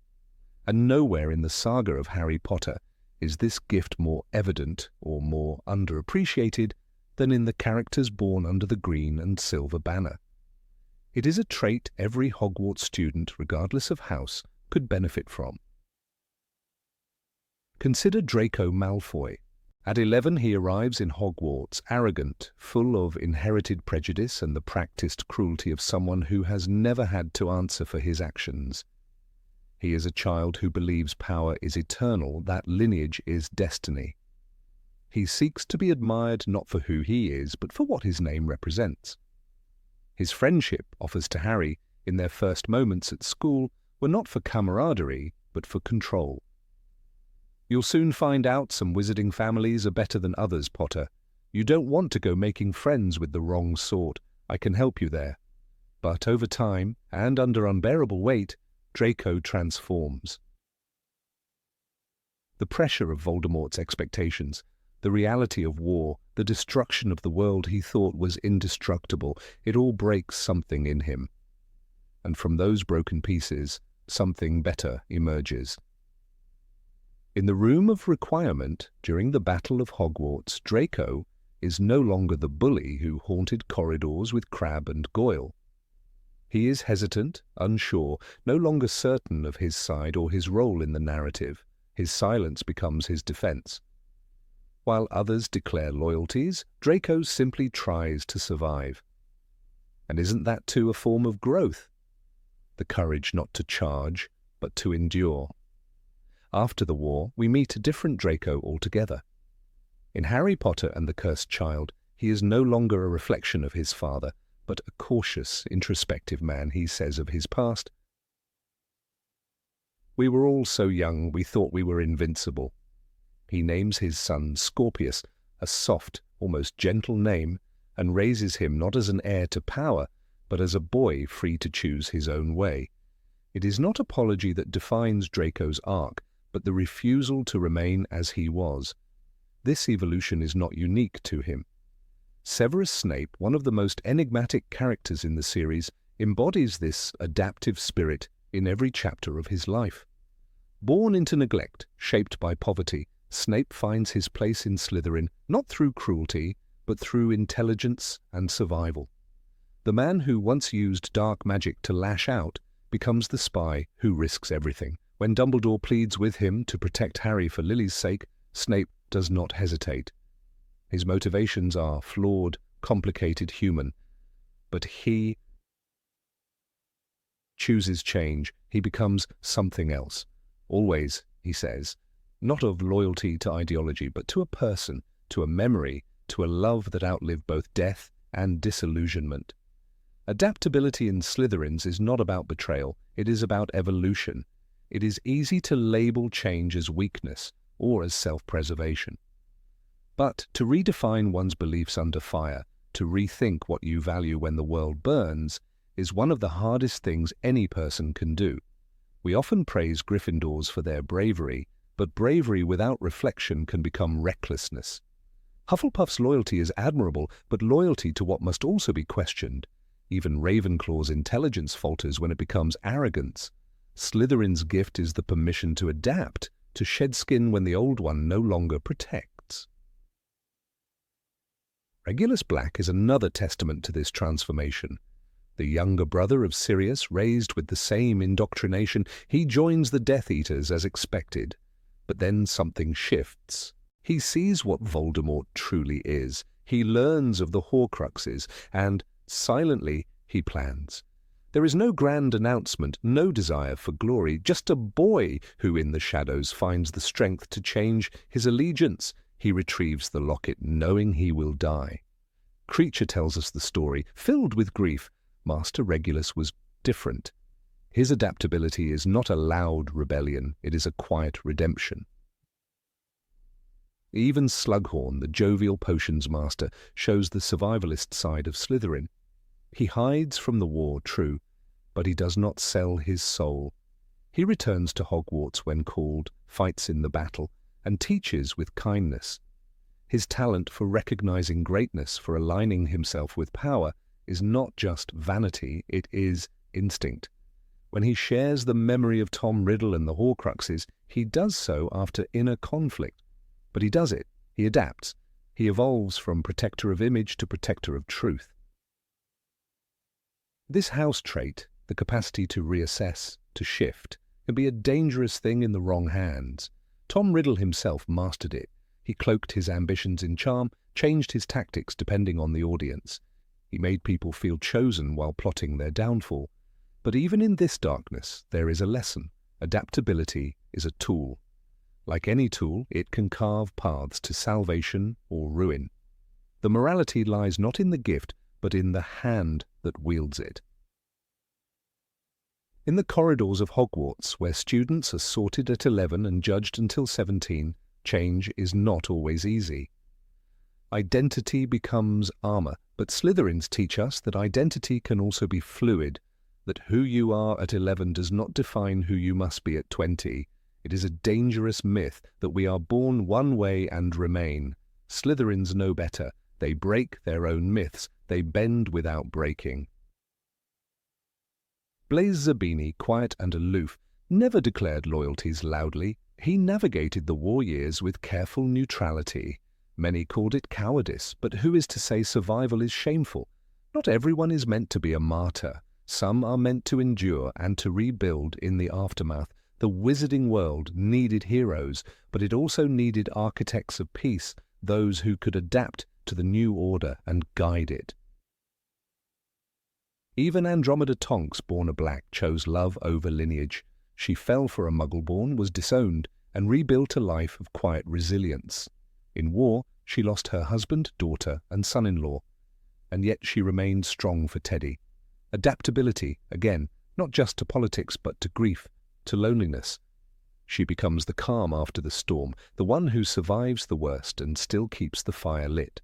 And nowhere in the saga of Harry Potter is this gift more evident or more underappreciated than in the characters born under the green and silver banner. It is a trait every Hogwarts student, regardless of house, could benefit from. Consider Draco Malfoy. At 11 he arrives in Hogwarts, arrogant, full of inherited prejudice and the practiced cruelty of someone who has never had to answer for his actions. He is a child who believes power is eternal, that lineage is destiny. He seeks to be admired not for who he is, but for what his name represents. His friendship offers to Harry, in their first moments at school, were not for camaraderie, but for control. You'll soon find out some wizarding families are better than others, Potter. You don't want to go making friends with the wrong sort. I can help you there. But over time, and under unbearable weight, Draco transforms. The pressure of Voldemort's expectations, the reality of war, the destruction of the world he thought was indestructible, it all breaks something in him. And from those broken pieces, something better emerges. In the room of requirement, during the Battle of Hogwarts, Draco is no longer the bully who haunted corridors with Crabbe and Goyle. He is hesitant, unsure, no longer certain of his side or his role in the narrative. His silence becomes his defense. While others declare loyalties, Draco simply tries to survive. And isn't that too a form of growth? The courage not to charge, but to endure. After the war, we meet a different Draco altogether. In Harry Potter and the Cursed Child, he is no longer a reflection of his father, but a cautious, introspective man. He says of his past, "We were all so young we thought we were invincible." He names his son Scorpius, a soft, almost gentle name, and raises him not as an heir to power, but as a boy free to choose his own way. It is not apology that defines Draco's arc, but the refusal to remain as he was. This evolution is not unique to him. Severus Snape, one of the most enigmatic characters in the series, embodies this adaptive spirit in every chapter of his life. Born into neglect, shaped by poverty, Snape finds his place in Slytherin not through cruelty, but through intelligence and survival. The man who once used dark magic to lash out becomes the spy who risks everything. When Dumbledore pleads with him to protect Harry for Lily's sake, Snape does not hesitate. His motivations are flawed, complicated, human. But he chooses change. He becomes something else. Always, he says, not of loyalty to ideology, but to a person, to a memory, to a love that outlived both death and disillusionment. Adaptability in Slytherins is not about betrayal, it is about evolution. It is easy to label change as weakness or as self-preservation. But to redefine one's beliefs under fire, to rethink what you value when the world burns, is one of the hardest things any person can do. We often praise Gryffindors for their bravery, but bravery without reflection can become recklessness. Hufflepuff's loyalty is admirable, but loyalty to what must also be questioned. Even Ravenclaw's intelligence falters when it becomes arrogance. Slytherin's gift is the permission to adapt, to shed skin when the old one no longer protects. Regulus Black is another testament to this transformation. The younger brother of Sirius, raised with the same indoctrination, he joins the Death Eaters as expected. But then something shifts. He sees what Voldemort truly is. He learns of the Horcruxes, and, silently, he plans. There is no grand announcement, no desire for glory, just a boy who in the shadows finds the strength to change his allegiance. He retrieves the locket, knowing he will die. Creature tells us the story, filled with grief. Master Regulus was different. His adaptability is not a loud rebellion, it is a quiet redemption. Even Slughorn, the jovial potions master, shows the survivalist side of Slytherin. He hides from the war, true, but he does not sell his soul. He returns to Hogwarts when called, fights in the battle, and teaches with kindness. His talent for recognizing greatness, for aligning himself with power, is not just vanity, it is instinct. When he shares the memory of Tom Riddle and the Horcruxes, he does so after inner conflict. But he does it, he adapts, he evolves from protector of image to protector of truth. This house trait, the capacity to reassess, to shift, can be a dangerous thing in the wrong hands. Tom Riddle himself mastered it. He cloaked his ambitions in charm, changed his tactics depending on the audience. He made people feel chosen while plotting their downfall. But even in this darkness, there is a lesson. Adaptability is a tool. Like any tool, it can carve paths to salvation or ruin. The morality lies not in the gift, but in the hand that wields it. In the corridors of Hogwarts, where students are sorted at 11 and judged until 17, change is not always easy. Identity becomes armor, but Slytherins teach us that identity can also be fluid, that who you are at 11 does not define who you must be at 20. It is a dangerous myth that we are born one way and remain. Slytherins know better. They break their own myths. They bend without breaking. Blaise Zabini, quiet and aloof, never declared loyalties loudly. He navigated the war years with careful neutrality. Many called it cowardice, but who is to say survival is shameful? Not everyone is meant to be a martyr. Some are meant to endure and to rebuild in the aftermath. The wizarding world needed heroes, but it also needed architects of peace, those who could adapt to the new order and guide it. Even Andromeda Tonks, born a black, chose love over lineage. She fell for a Muggle-born, was disowned, and rebuilt a life of quiet resilience. In war, she lost her husband, daughter, and son-in-law, and yet she remained strong for Teddy. Adaptability, again, not just to politics but to grief, to loneliness. She becomes the calm after the storm, the one who survives the worst and still keeps the fire lit.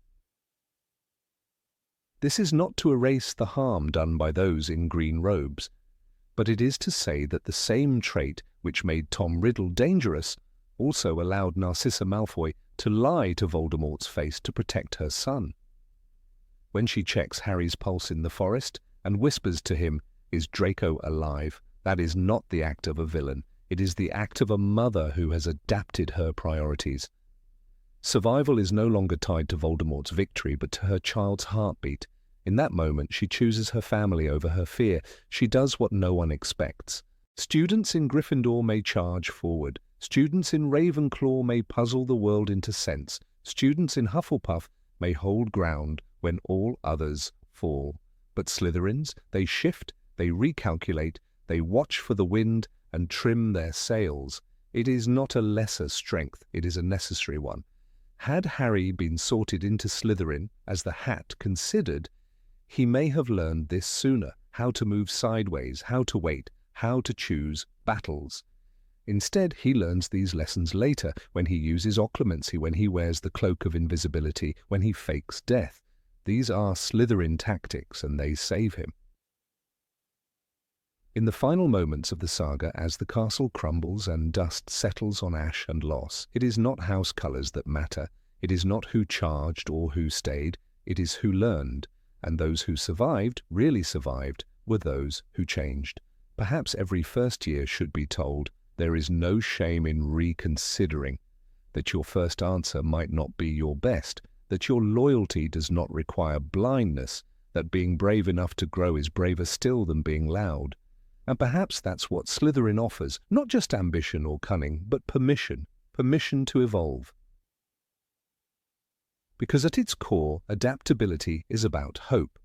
This is not to erase the harm done by those in green robes, but it is to say that the same trait which made Tom Riddle dangerous also allowed Narcissa Malfoy to lie to Voldemort's face to protect her son. When she checks Harry's pulse in the forest and whispers to him, "Is Draco alive?" that is not the act of a villain. It is the act of a mother who has adapted her priorities. Survival is no longer tied to Voldemort's victory, but to her child's heartbeat. In that moment, she chooses her family over her fear. She does what no one expects. Students in Gryffindor may charge forward. Students in Ravenclaw may puzzle the world into sense. Students in Hufflepuff may hold ground when all others fall. But Slytherins, they shift, they recalculate, they watch for the wind and trim their sails. It is not a lesser strength, it is a necessary one. Had Harry been sorted into Slytherin, as the Hat considered, he may have learned this sooner, how to move sideways, how to wait, how to choose battles. Instead, he learns these lessons later, when he uses occlumency, when he wears the cloak of invisibility, when he fakes death. These are Slytherin tactics, and they save him. In the final moments of the saga, as the castle crumbles and dust settles on ash and loss, it is not house colours that matter. It is not who charged or who stayed. It is who learned, and those who survived, really survived, were those who changed. Perhaps every first year should be told, there is no shame in reconsidering, that your first answer might not be your best, that your loyalty does not require blindness, that being brave enough to grow is braver still than being loud. And perhaps that's what Slytherin offers, not just ambition or cunning, but permission to evolve. Because at its core, adaptability is about hope.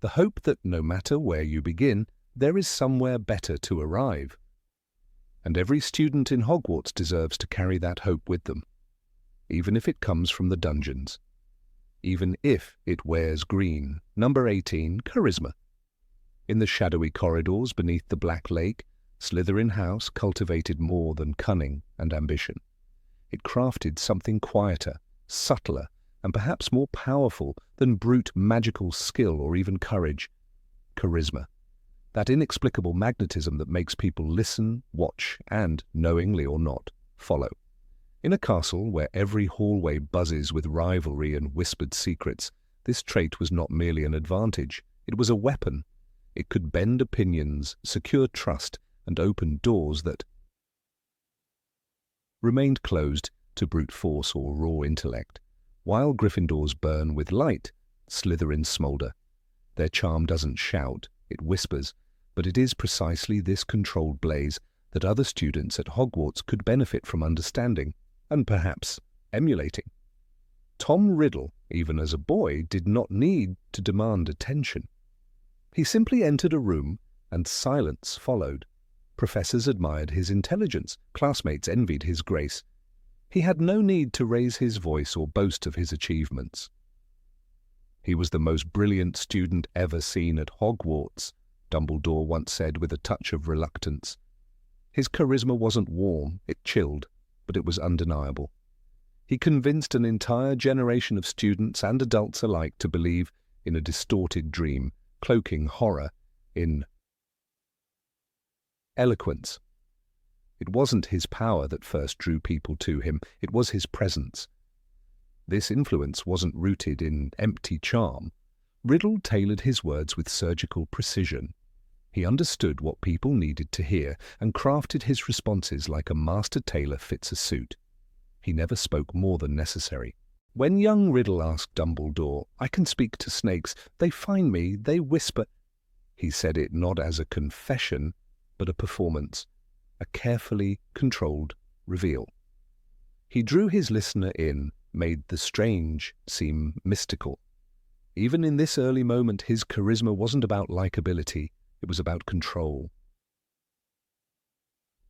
The hope that no matter where you begin, there is somewhere better to arrive. And every student in Hogwarts deserves to carry that hope with them, even if it comes from the dungeons, even if it wears green. Number 18, Charisma. In the shadowy corridors beneath the Black Lake, Slytherin House cultivated more than cunning and ambition. It crafted something quieter, subtler, and perhaps more powerful than brute magical skill or even courage. Charisma. That inexplicable magnetism that makes people listen, watch, and, knowingly or not, follow. In a castle where every hallway buzzes with rivalry and whispered secrets, this trait was not merely an advantage, it was a weapon. It could bend opinions, secure trust, and open doors that remained closed to brute force or raw intellect. While Gryffindors burn with light, Slytherins smoulder. Their charm doesn't shout, it whispers, but it is precisely this controlled blaze that other students at Hogwarts could benefit from understanding, and perhaps emulating. Tom Riddle, even as a boy, did not need to demand attention. He simply entered a room, and silence followed. Professors admired his intelligence, classmates envied his grace. He had no need to raise his voice or boast of his achievements. He was the most brilliant student ever seen at Hogwarts, Dumbledore once said with a touch of reluctance. His charisma wasn't warm, it chilled, but it was undeniable. He convinced an entire generation of students and adults alike to believe in a distorted dream, cloaking horror in eloquence. It wasn't his power that first drew people to him, it was his presence. This influence wasn't rooted in empty charm. Riddle tailored his words with surgical precision. He understood what people needed to hear and crafted his responses like a master tailor fits a suit. He never spoke more than necessary. When young Riddle asked Dumbledore, "I can speak to snakes, they find me, they whisper," he said it not as a confession, but a performance, a carefully controlled reveal. He drew his listener in, made the strange seem mystical. Even in this early moment, his charisma wasn't about likability, it was about control.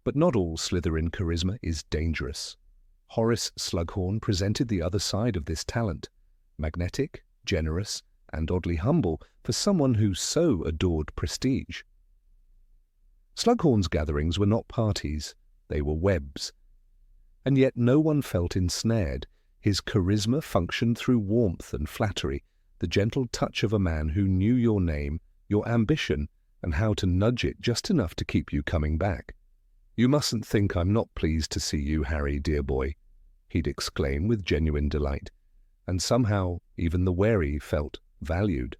But not all Slytherin charisma is dangerous. Horace Slughorn presented the other side of this talent, magnetic, generous, and oddly humble for someone who so adored prestige. Slughorn's gatherings were not parties, they were webs. And yet no one felt ensnared. His charisma functioned through warmth and flattery, the gentle touch of a man who knew your name, your ambition, and how to nudge it just enough to keep you coming back. "You mustn't think I'm not pleased to see you, Harry, dear boy," he'd exclaim with genuine delight, and somehow even the wary felt valued.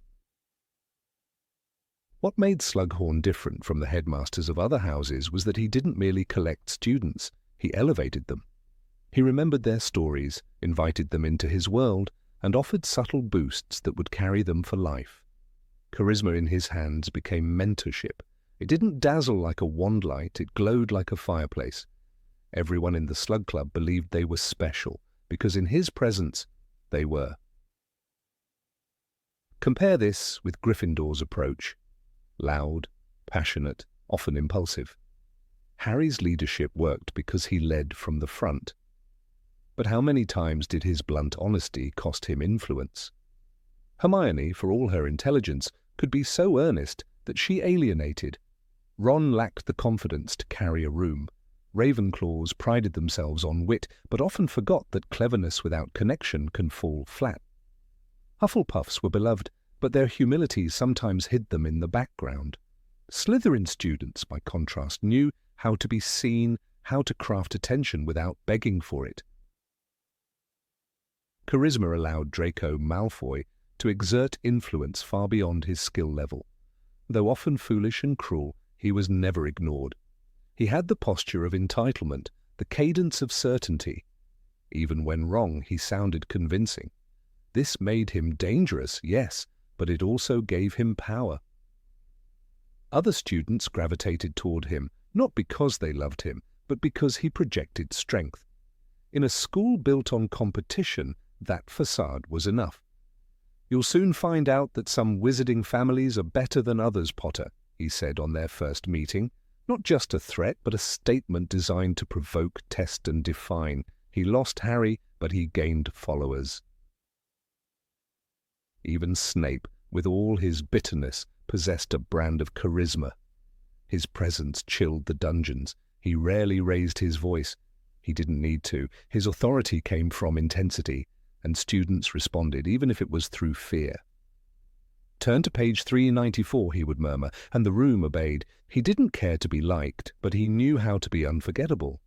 What made Slughorn different from the headmasters of other houses was that he didn't merely collect students, he elevated them. He remembered their stories, invited them into his world, and offered subtle boosts that would carry them for life. Charisma in his hands became mentorship. It didn't dazzle like a wand light, it glowed like a fireplace. Everyone in the Slug Club believed they were special, because in his presence, they were. Compare this with Gryffindor's approach. Loud, passionate, often impulsive. Harry's leadership worked because he led from the front. But how many times did his blunt honesty cost him influence? Hermione, for all her intelligence, could be so earnest that she alienated. Ron lacked the confidence to carry a room. Ravenclaws prided themselves on wit, but often forgot that cleverness without connection can fall flat. Hufflepuffs were beloved, but their humility sometimes hid them in the background. Slytherin students, by contrast, knew how to be seen, how to craft attention without begging for it. Charisma allowed Draco Malfoy to exert influence far beyond his skill level. Though often foolish and cruel, he was never ignored. He had the posture of entitlement, the cadence of certainty. Even when wrong, he sounded convincing. This made him dangerous, yes, but it also gave him power. Other students gravitated toward him, not because they loved him, but because he projected strength. In a school built on competition, that facade was enough. "You'll soon find out that some wizarding families are better than others, Potter," he said on their first meeting. Not just a threat, but a statement designed to provoke, test, and define. He lost Harry, but he gained followers. Even Snape, with all his bitterness, possessed a brand of charisma. His presence chilled the dungeons. He rarely raised his voice. He didn't need to. His authority came from intensity, and students responded, even if it was through fear. "Turn to page 394, he would murmur, and the room obeyed. He didn't care to be liked, but he knew how to be unforgettable.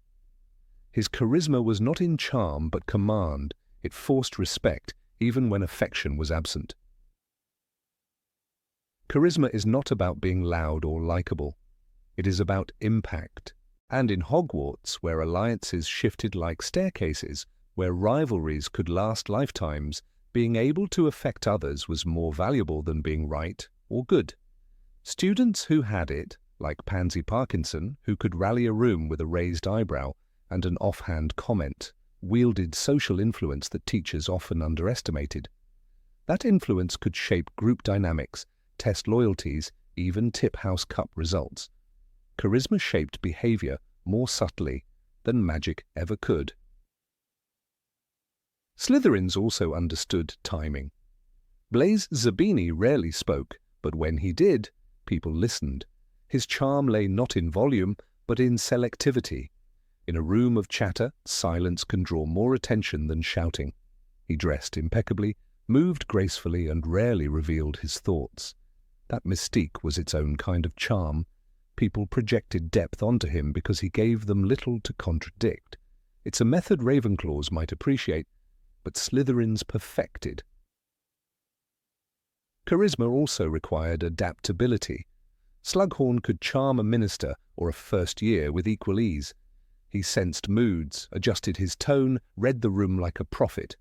His charisma was not in charm, but command. It forced respect, even when affection was absent. Charisma is not about being loud or likable. It is about impact. And in Hogwarts, where alliances shifted like staircases, where rivalries could last lifetimes, being able to affect others was more valuable than being right or good. Students who had it, like Pansy Parkinson, who could rally a room with a raised eyebrow and an offhand comment, wielded social influence that teachers often underestimated. That influence could shape group dynamics, test loyalties, even tip House Cup results. Charisma shaped behavior more subtly than magic ever could. Slytherins also understood timing. Blaise Zabini rarely spoke, but when he did, People listened. His charm lay not in volume, but in selectivity. In a room of chatter, silence can draw more attention than shouting. He dressed impeccably, moved gracefully, and rarely revealed his thoughts. That mystique was its own kind of charm. People projected depth onto him because he gave them little to contradict. It's a method Ravenclaws might appreciate, but Slytherins perfected. Charisma also required adaptability. Slughorn could charm a minister or a first year with equal ease. He sensed moods, adjusted his tone, read the room like a prophet.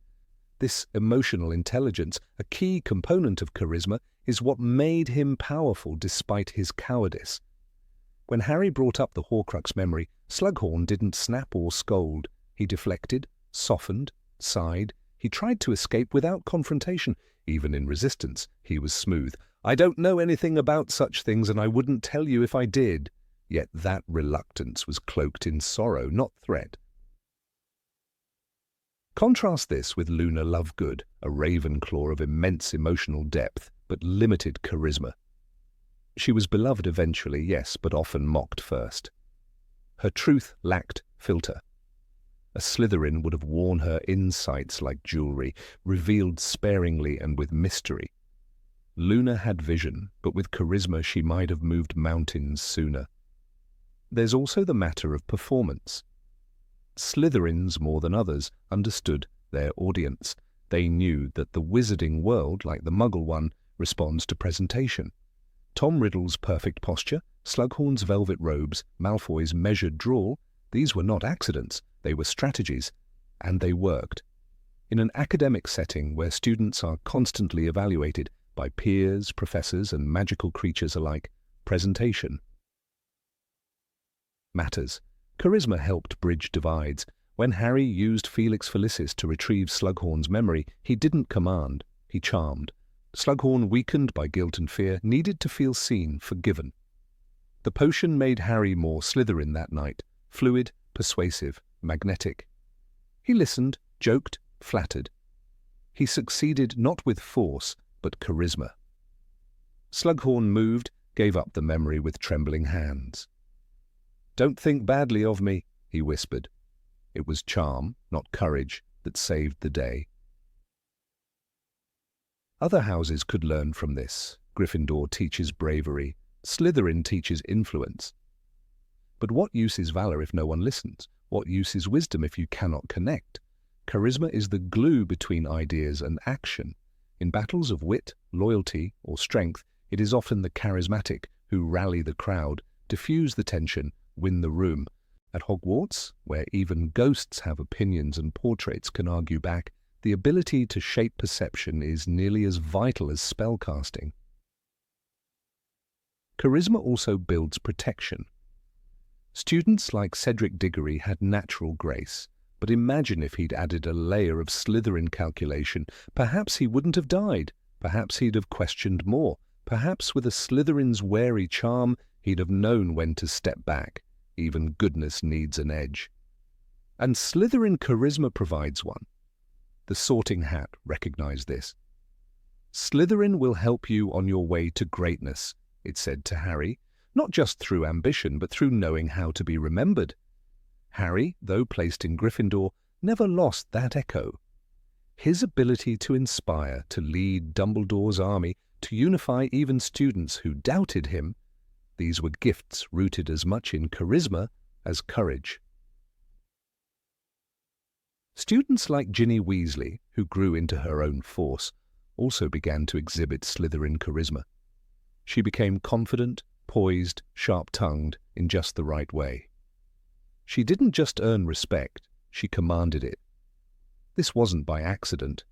This emotional intelligence, a key component of charisma, is what made him powerful despite his cowardice. When Harry brought up the Horcrux memory, Slughorn didn't snap or scold. He deflected, softened, sighed. He tried to escape without confrontation. Even in resistance, he was smooth. "I don't know anything about such things, and I wouldn't tell you if I did." Yet that reluctance was cloaked in sorrow, not threat. Contrast this with Luna Lovegood, a Ravenclaw of immense emotional depth, but limited charisma. She was beloved eventually, yes, but often mocked first. Her truth lacked filter. A Slytherin would have worn her insights like jewelry, revealed sparingly and with mystery. Luna had vision, but with charisma she might have moved mountains sooner. There's also the matter of performance. Slytherins, more than others, understood their audience. They knew that the wizarding world, like the Muggle one, responds to presentation. Tom Riddle's perfect posture, Slughorn's velvet robes, Malfoy's measured drawl, these were not accidents, they were strategies, and they worked. In an academic setting where students are constantly evaluated by peers, professors, and magical creatures alike, presentation matters. Charisma helped bridge divides. When Harry used Felix Felicis to retrieve Slughorn's memory, he didn't command, he charmed. Slughorn, weakened by guilt and fear, needed to feel seen, forgiven. The potion made Harry more Slytherin that night, fluid, persuasive, magnetic. He listened, joked, flattered. He succeeded not with force, but charisma. Slughorn moved, gave up the memory with trembling hands. "Don't think badly of me," he whispered. It was charm, not courage, that saved the day. Other houses could learn from this. Gryffindor teaches bravery. Slytherin teaches influence. But what use is valor if no one listens? What use is wisdom if you cannot connect? Charisma is the glue between ideas and action. In battles of wit, loyalty, or strength, it is often the charismatic who rally the crowd, diffuse the tension, win the room. At Hogwarts, where even ghosts have opinions and portraits can argue back, the ability to shape perception is nearly as vital as spellcasting. Charisma also builds protection. Students like Cedric Diggory had natural grace, but imagine if he'd added a layer of Slytherin calculation. Perhaps he wouldn't have died. Perhaps he'd have questioned more. Perhaps with a Slytherin's wary charm, he'd have known when to step back. Even goodness needs an edge. And Slytherin charisma provides one. The Sorting Hat recognized this. "Slytherin will help you on your way to greatness," it said to Harry, not just through ambition, but through knowing how to be remembered. Harry, though placed in Gryffindor, never lost that echo. His ability to inspire, to lead Dumbledore's army, to unify even students who doubted him, these were gifts rooted as much in charisma as courage. Students like Ginny Weasley, who grew into her own force, also began to exhibit Slytherin charisma. She became confident, poised, sharp-tongued in just the right way. She didn't just earn respect, she commanded it. This wasn't by accident.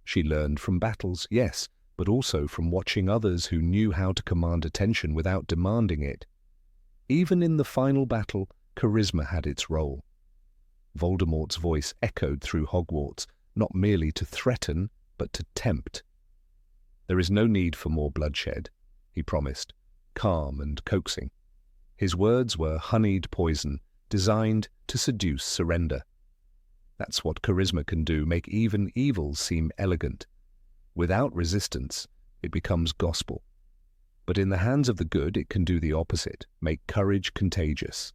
She learned from battles, yes, but also from watching others who knew how to command attention without demanding it. Even in the final battle, charisma had its role. Voldemort's voice echoed through Hogwarts, not merely to threaten, but to tempt. "There is no need for more bloodshed," he promised, calm and coaxing. His words were honeyed poison, designed to seduce surrender. That's what charisma can do, make even evil seem elegant. Without resistance, it becomes gospel. But in the hands of the good, it can do the opposite, make courage contagious.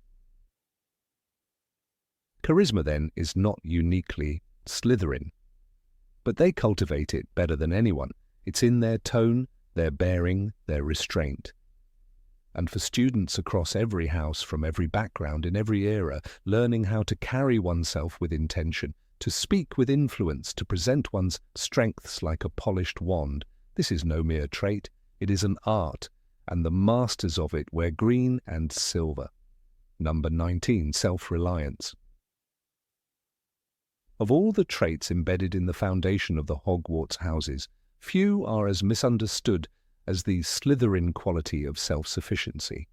Charisma, then, is not uniquely Slytherin, but they cultivate it better than anyone. It's in their tone, their bearing, their restraint. And for students across every house, from every background, in every era, learning how to carry oneself with intention, to speak with influence, to present one's strengths like a polished wand, this is no mere trait, it is an art, and the masters of it wear green and silver. Number 19, self-reliance. Of all the traits embedded in the foundation of the Hogwarts houses, few are as misunderstood as the Slytherin quality of self-sufficiency.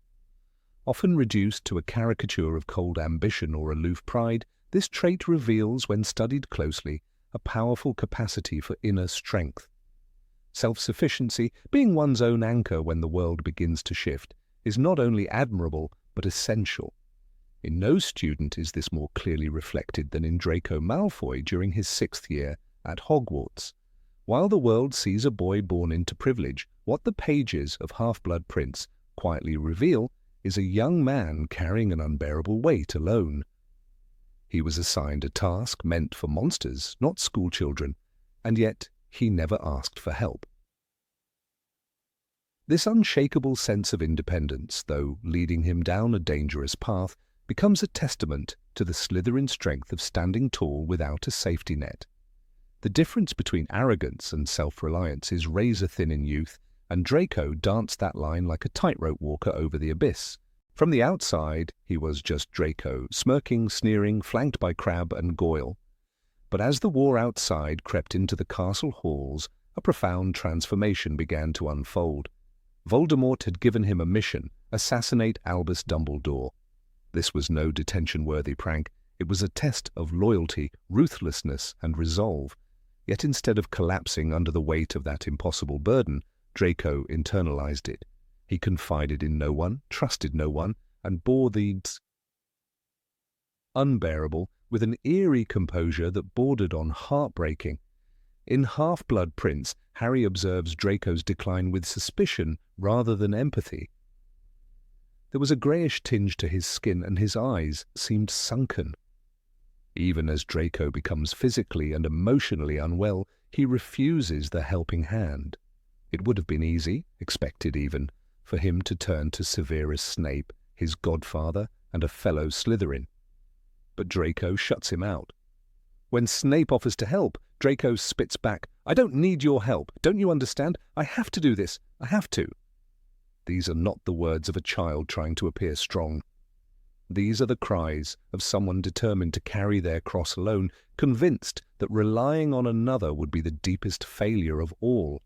Often reduced to a caricature of cold ambition or aloof pride, this trait reveals, when studied closely, a powerful capacity for inner strength. Self-sufficiency, being one's own anchor when the world begins to shift, is not only admirable but essential. In no student is this more clearly reflected than in Draco Malfoy during his 6th year at Hogwarts. While the world sees a boy born into privilege, what the pages of Half-Blood Prince quietly reveal is a young man carrying an unbearable weight alone. He was assigned a task meant for monsters, not schoolchildren, and yet he never asked for help. This unshakable sense of independence, though leading him down a dangerous path, becomes a testament to the Slytherin strength of standing tall without a safety net. The difference between arrogance and self-reliance is razor-thin in youth, and Draco danced that line like a tightrope walker over the abyss. From the outside, he was just Draco, smirking, sneering, flanked by Crabbe and Goyle. But as the war outside crept into the castle halls, a profound transformation began to unfold. Voldemort had given him a mission: assassinate Albus Dumbledore. This was no detention-worthy prank. It was a test of loyalty, ruthlessness, and resolve. Yet instead of collapsing under the weight of that impossible burden, Draco internalized it. He confided in no one, trusted no one, and bore the unbearable with an eerie composure that bordered on heartbreaking. In Half-Blood Prince, Harry observes Draco's decline with suspicion rather than empathy. There was a greyish tinge to his skin, and his eyes seemed sunken. Even as Draco becomes physically and emotionally unwell, he refuses the helping hand. It would have been easy, expected even, for him to turn to Severus Snape, his godfather and a fellow Slytherin. But Draco shuts him out. When Snape offers to help, Draco spits back, "I don't need your help. Don't you understand? I have to do this. I have to." These are not the words of a child trying to appear strong. These are the cries of someone determined to carry their cross alone, convinced that relying on another would be the deepest failure of all.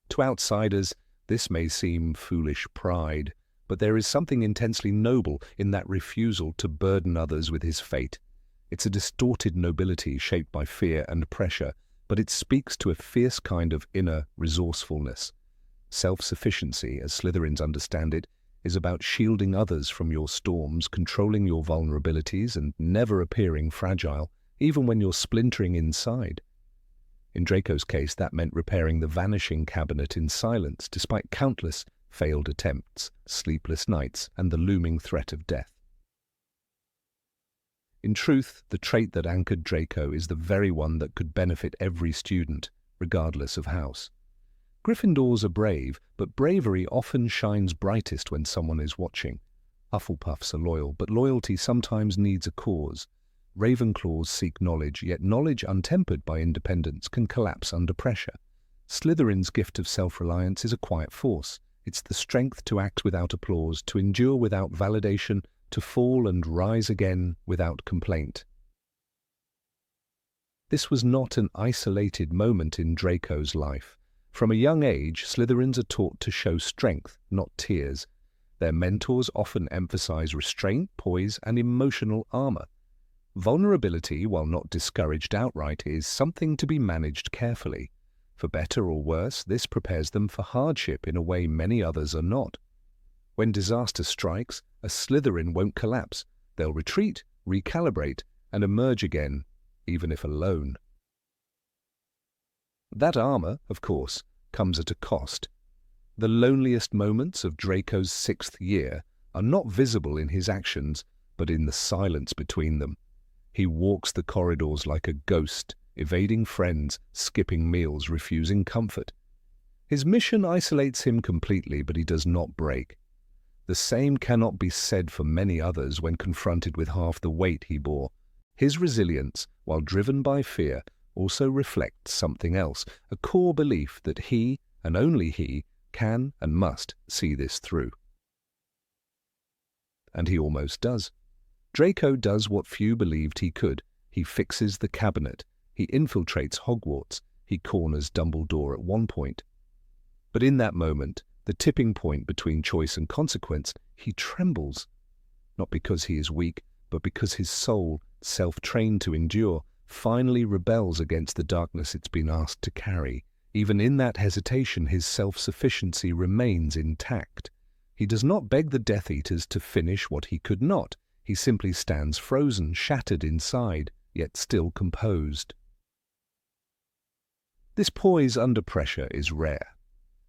To outsiders, this may seem foolish pride, but there is something intensely noble in that refusal to burden others with his fate. It's a distorted nobility shaped by fear and pressure, but it speaks to a fierce kind of inner resourcefulness. Self-sufficiency, as Slytherins understand it, is about shielding others from your storms, controlling your vulnerabilities, and never appearing fragile, even when you're splintering inside. In Draco's case, that meant repairing the vanishing cabinet in silence, despite countless failed attempts, sleepless nights, and the looming threat of death. In truth, the trait that anchored Draco is the very one that could benefit every student, regardless of house. Gryffindors are brave, but bravery often shines brightest when someone is watching. Hufflepuffs are loyal, but loyalty sometimes needs a cause. Ravenclaws seek knowledge, yet knowledge untempered by independence can collapse under pressure. Slytherin's gift of self-reliance is a quiet force. It's the strength to act without applause, to endure without validation, to fall and rise again without complaint. This was not an isolated moment in Draco's life. From a young age, Slytherins are taught to show strength, not tears. Their mentors often emphasize restraint, poise, and emotional armor. Vulnerability, while not discouraged outright, is something to be managed carefully. For better or worse, this prepares them for hardship in a way many others are not. When disaster strikes, a Slytherin won't collapse. They'll retreat, recalibrate, and emerge again, even if alone. That armor, of course, comes at a cost. The loneliest moments of Draco's 6th year are not visible in his actions, but in the silence between them. He walks the corridors like a ghost, evading friends, skipping meals, refusing comfort. His mission isolates him completely, but he does not break. The same cannot be said for many others when confronted with half the weight he bore. His resilience, while driven by fear, also reflects something else, a core belief that he, and only he, can and must see this through. And he almost does. Draco does what few believed he could. He fixes the cabinet. He infiltrates Hogwarts. He corners Dumbledore at one point. But in that moment, the tipping point between choice and consequence, he trembles. Not because he is weak, but because his soul, self-trained to endure, finally rebels against the darkness it's been asked to carry. Even in that hesitation, his self-sufficiency remains intact. He does not beg the Death Eaters to finish what he could not. He simply stands frozen, shattered inside, yet still composed. This poise under pressure is rare,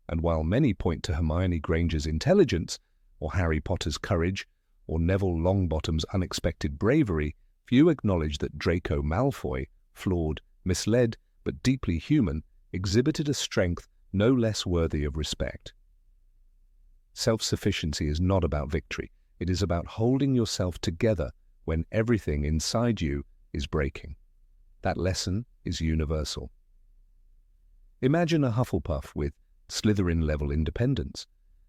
and while many point to Hermione Granger's intelligence, or Harry Potter's courage, or Neville Longbottom's unexpected bravery, few acknowledge that Draco Malfoy, flawed, misled, but deeply human, exhibited a strength no less worthy of respect. Self-sufficiency is not about victory. It is about holding yourself together when everything inside you is breaking. That lesson is universal. Imagine a Hufflepuff with Slytherin-level independence.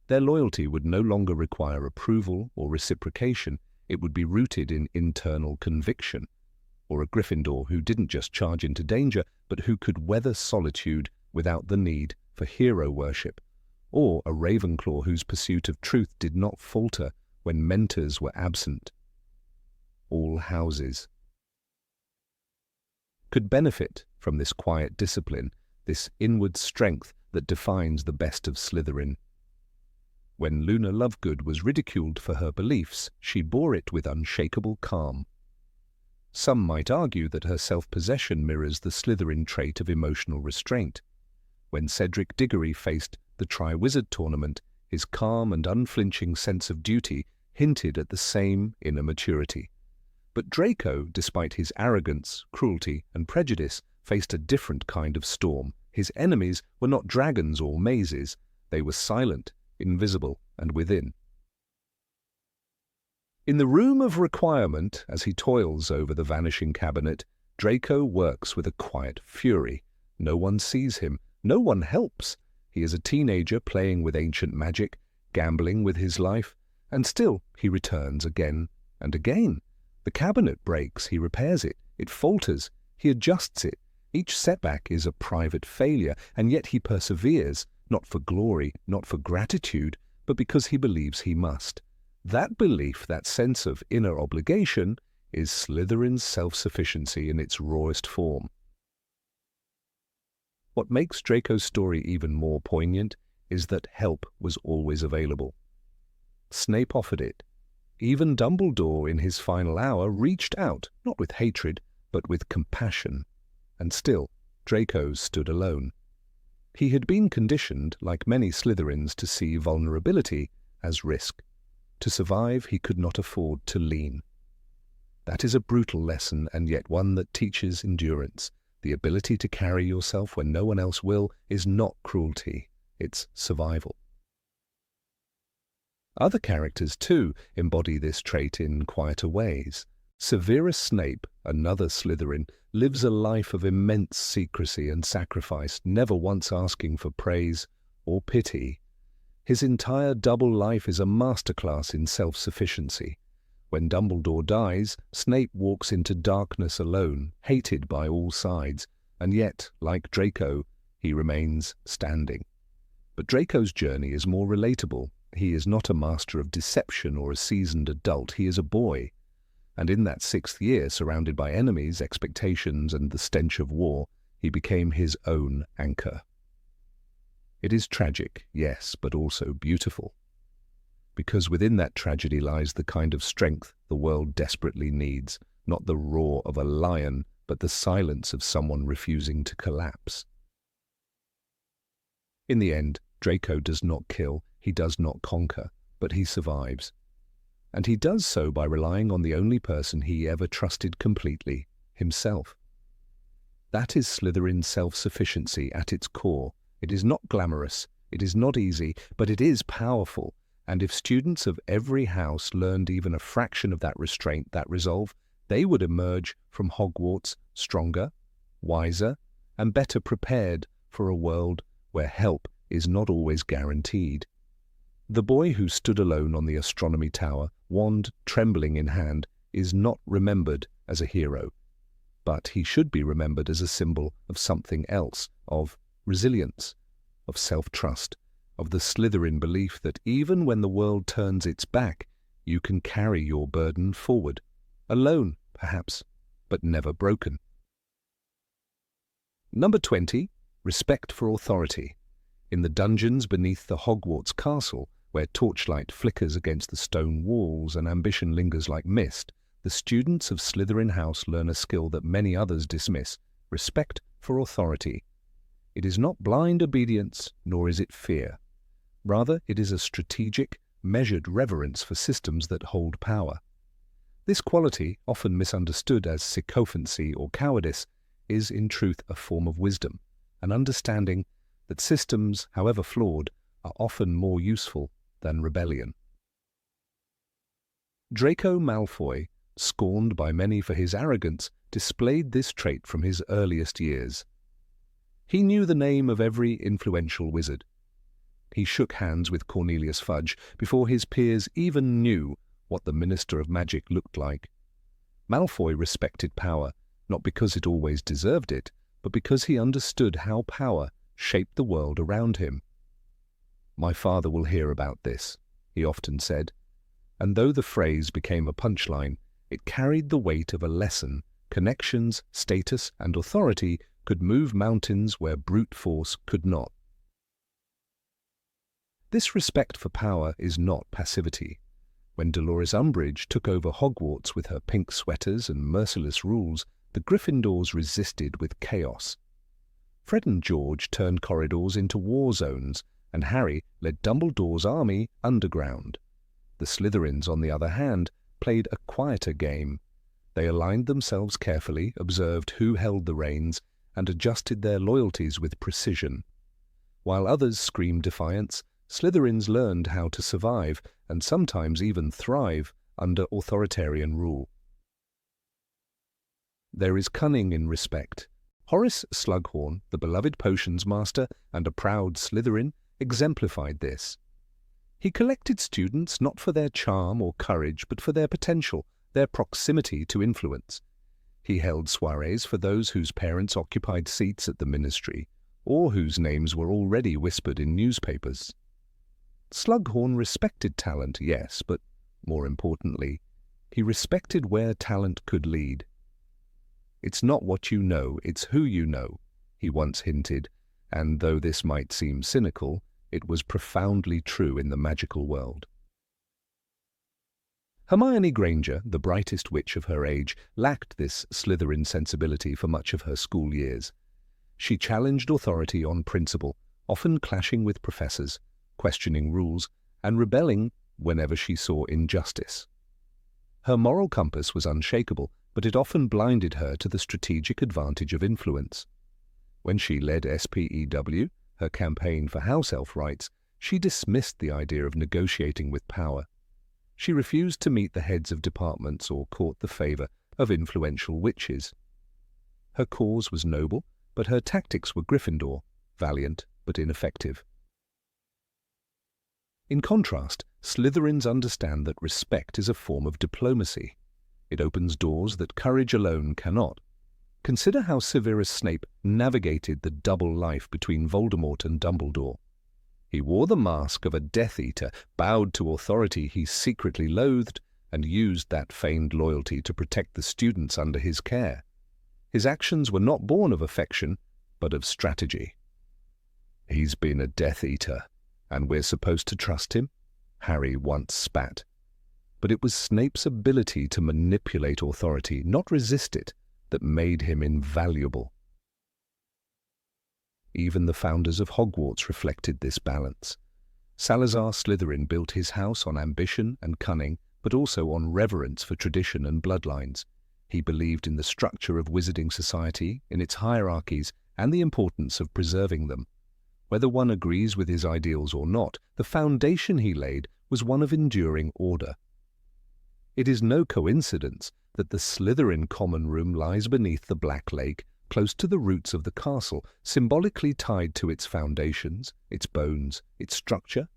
Their loyalty would no longer require approval or reciprocation. It would be rooted in internal conviction. Or a Gryffindor who didn't just charge into danger, but who could weather solitude without the need for hero worship. Or a Ravenclaw whose pursuit of truth did not falter when mentors were absent. All houses could benefit from this quiet discipline, this inward strength that defines the best of Slytherin. When Luna Lovegood was ridiculed for her beliefs, she bore it with unshakable calm. Some might argue that her self-possession mirrors the Slytherin trait of emotional restraint. When Cedric Diggory faced the Triwizard Tournament, his calm and unflinching sense of duty hinted at the same inner maturity. But Draco, despite his arrogance, cruelty, and prejudice, faced a different kind of storm. His enemies were not dragons or mazes. They were silent, invisible, and within. In the room of requirement, as he toils over the vanishing cabinet, Draco works with a quiet fury. No one sees him. No one helps. He is a teenager playing with ancient magic, gambling with his life, and still he returns again and again. The cabinet breaks, he repairs it. It falters, he adjusts it. Each setback is a private failure, and yet he perseveres, not for glory, not for gratitude, but because he believes he must. That belief, that sense of inner obligation, is Slytherin's self-sufficiency in its rawest form. What makes Draco's story even more poignant is that help was always available. Snape offered it. Even Dumbledore, in his final hour, reached out, not with hatred, but with compassion. And still, Draco stood alone. He had been conditioned, like many Slytherins, to see vulnerability as risk. To survive, he could not afford to lean. That is a brutal lesson, and yet one that teaches endurance. The ability to carry yourself when no one else will is not cruelty, it's survival. Other characters, too, embody this trait in quieter ways. Severus Snape, another Slytherin, lives a life of immense secrecy and sacrifice, never once asking for praise or pity. His entire double life is a masterclass in self-sufficiency. When Dumbledore dies, Snape walks into darkness alone, hated by all sides, and yet, like Draco, he remains standing. But Draco's journey is more relatable. He is not a master of deception or a seasoned adult. He is a boy. And in that 6th year, surrounded by enemies, expectations, and the stench of war, he became his own anchor. It is tragic, yes, but also beautiful. Because within that tragedy lies the kind of strength the world desperately needs, not the roar of a lion, but the silence of someone refusing to collapse. In the end, Draco does not kill, he does not conquer, but he survives. And he does so by relying on the only person he ever trusted completely, himself. That is Slytherin's self-sufficiency at its core. It is not glamorous, it is not easy, but it is powerful. And if students of every house learned even a fraction of that restraint, that resolve, they would emerge from Hogwarts stronger, wiser, and better prepared for a world where help is not always guaranteed. The boy who stood alone on the astronomy tower, wand trembling in hand, is not remembered as a hero, but he should be remembered as a symbol of something else, of resilience, of self-trust, of the Slytherin belief that even when the world turns its back, you can carry your burden forward, alone, perhaps, but never broken. Number 20, respect for authority. In the dungeons beneath the Hogwarts castle, where torchlight flickers against the stone walls and ambition lingers like mist, the students of Slytherin House learn a skill that many others dismiss: respect for authority. It is not blind obedience, nor is it fear. Rather, it is a strategic, measured reverence for systems that hold power. This quality, often misunderstood as sycophancy or cowardice, is in truth a form of wisdom, an understanding that systems, however flawed, are often more useful than rebellion. Draco Malfoy, scorned by many for his arrogance, displayed this trait from his earliest years. He knew the name of every influential wizard. He shook hands with Cornelius Fudge before his peers even knew what the Minister of Magic looked like. Malfoy respected power, not because it always deserved it, but because he understood how power shaped the world around him. "My father will hear about this," he often said, and though the phrase became a punchline, it carried the weight of a lesson. Connections, status, and authority could move mountains where brute force could not. This respect for power is not passivity. When Dolores Umbridge took over Hogwarts with her pink sweaters and merciless rules, the Gryffindors resisted with chaos. Fred and George turned corridors into war zones, and Harry led Dumbledore's army underground. The Slytherins, on the other hand, played a quieter game. They aligned themselves carefully, observed who held the reins, and adjusted their loyalties with precision. While others screamed defiance, Slytherins learned how to survive, and sometimes even thrive, under authoritarian rule. There is cunning in respect. Horace Slughorn, the beloved potions master and a proud Slytherin, exemplified this. He collected students not for their charm or courage, but for their potential, their proximity to influence. He held soirees for those whose parents occupied seats at the ministry, or whose names were already whispered in newspapers. Slughorn respected talent, yes, but more importantly, he respected where talent could lead. "It's not what you know, it's who you know," he once hinted, and though this might seem cynical, it was profoundly true in the magical world. Hermione Granger, the brightest witch of her age, lacked this Slytherin sensibility for much of her school years. She challenged authority on principle, often clashing with professors, questioning rules, and rebelling whenever she saw injustice. Her moral compass was unshakable, but it often blinded her to the strategic advantage of influence. When she led SPEW, her campaign for house elf rights, she dismissed the idea of negotiating with power. She refused to meet the heads of departments or court the favor of influential witches. Her cause was noble, but her tactics were Gryffindor, valiant but ineffective. In contrast, Slytherins understand that respect is a form of diplomacy. It opens doors that courage alone cannot. Consider how Severus Snape navigated the double life between Voldemort and Dumbledore. He wore the mask of a Death Eater, bowed to authority he secretly loathed, and used that feigned loyalty to protect the students under his care. His actions were not born of affection, but of strategy. "He's been a Death Eater, and we're supposed to trust him?" Harry once spat. But it was Snape's ability to manipulate authority, not resist it, that made him invaluable. Even the founders of Hogwarts reflected this balance. Salazar Slytherin built his house on ambition and cunning, but also on reverence for tradition and bloodlines. He believed in the structure of wizarding society, in its hierarchies, and the importance of preserving them. Whether one agrees with his ideals or not, the foundation he laid was one of enduring order. It is no coincidence that the Slytherin common room lies beneath the Black Lake, close to the roots of the castle, symbolically tied to its foundations, its bones, its structure.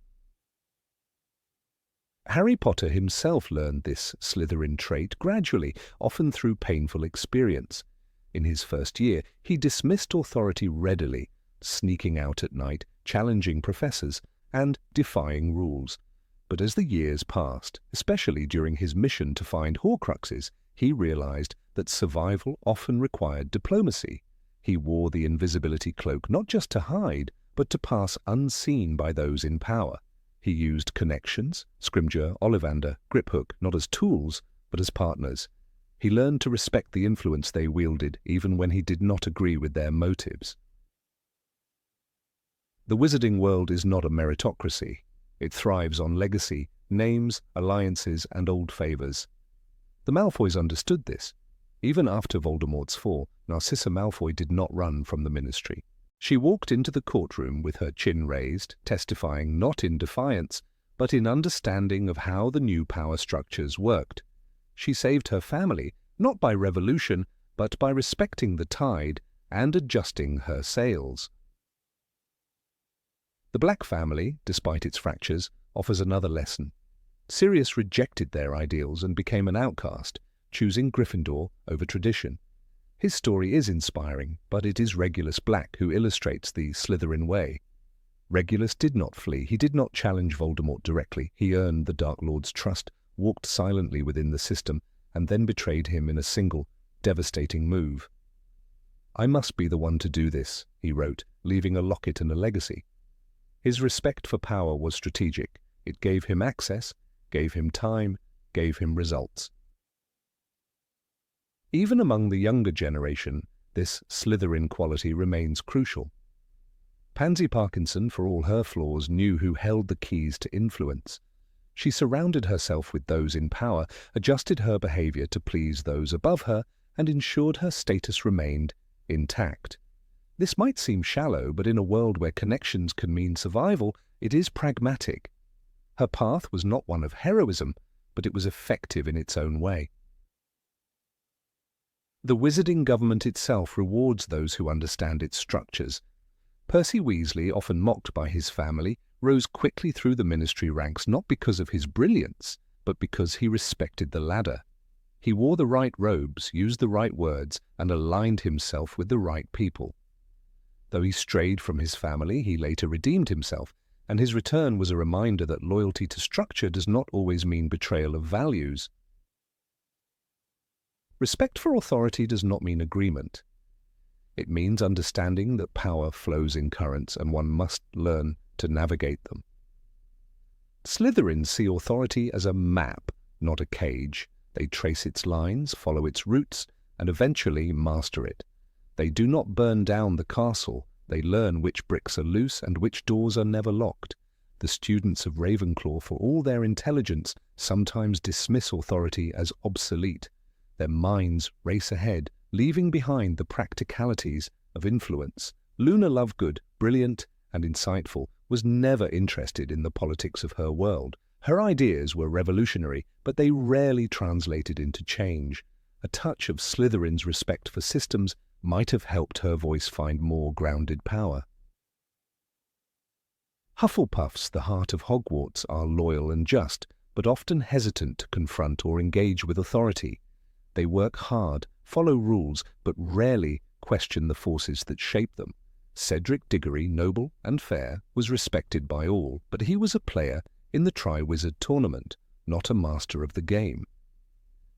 Harry Potter himself learned this Slytherin trait gradually, often through painful experience. In his first year, he dismissed authority readily, sneaking out at night, challenging professors, and defying rules. But as the years passed, especially during his mission to find Horcruxes, he realized that survival often required diplomacy. He wore the invisibility cloak not just to hide, but to pass unseen by those in power. He used connections, Scrimgeour, Ollivander, Griphook, not as tools, but as partners. He learned to respect the influence they wielded, even when he did not agree with their motives. The wizarding world is not a meritocracy. It thrives on legacy, names, alliances, and old favors. The Malfoys understood this. Even after Voldemort's fall, Narcissa Malfoy did not run from the ministry. She walked into the courtroom with her chin raised, testifying not in defiance, but in understanding of how the new power structures worked. She saved her family, not by revolution, but by respecting the tide and adjusting her sails. The Black family, despite its fractures, offers another lesson. Sirius rejected their ideals and became an outcast, choosing Gryffindor over tradition. His story is inspiring, but it is Regulus Black who illustrates the Slytherin way. Regulus did not flee. He did not challenge Voldemort directly. He earned the Dark Lord's trust, walked silently within the system, and then betrayed him in a single, devastating move. "I must be the one to do this," he wrote, leaving a locket and a legacy. His respect for power was strategic. It gave him access, gave him time, gave him results. Even among the younger generation, this Slytherin quality remains crucial. Pansy Parkinson, for all her flaws, knew who held the keys to influence. She surrounded herself with those in power, adjusted her behavior to please those above her, and ensured her status remained intact. This might seem shallow, but in a world where connections can mean survival, it is pragmatic. Her path was not one of heroism, but it was effective in its own way. The wizarding government itself rewards those who understand its structures. Percy Weasley, often mocked by his family, rose quickly through the ministry ranks not because of his brilliance, but because he respected the ladder. He wore the right robes, used the right words, and aligned himself with the right people. Though he strayed from his family, he later redeemed himself, and his return was a reminder that loyalty to structure does not always mean betrayal of values. Respect for authority does not mean agreement. It means understanding that power flows in currents and one must learn to navigate them. Slytherins see authority as a map, not a cage. They trace its lines, follow its routes, and eventually master it. They do not burn down the castle. They learn which bricks are loose and which doors are never locked. The students of Ravenclaw, for all their intelligence, sometimes dismiss authority as obsolete. Their minds race ahead, leaving behind the practicalities of influence. Luna Lovegood, brilliant and insightful, was never interested in the politics of her world. Her ideas were revolutionary, but they rarely translated into change. A touch of Slytherin's respect for systems might have helped her voice find more grounded power. Hufflepuffs, the heart of Hogwarts, are loyal and just, but often hesitant to confront or engage with authority. They work hard, follow rules, but rarely question the forces that shape them. Cedric Diggory, noble and fair, was respected by all, but he was a player in the Triwizard Tournament, not a master of the game.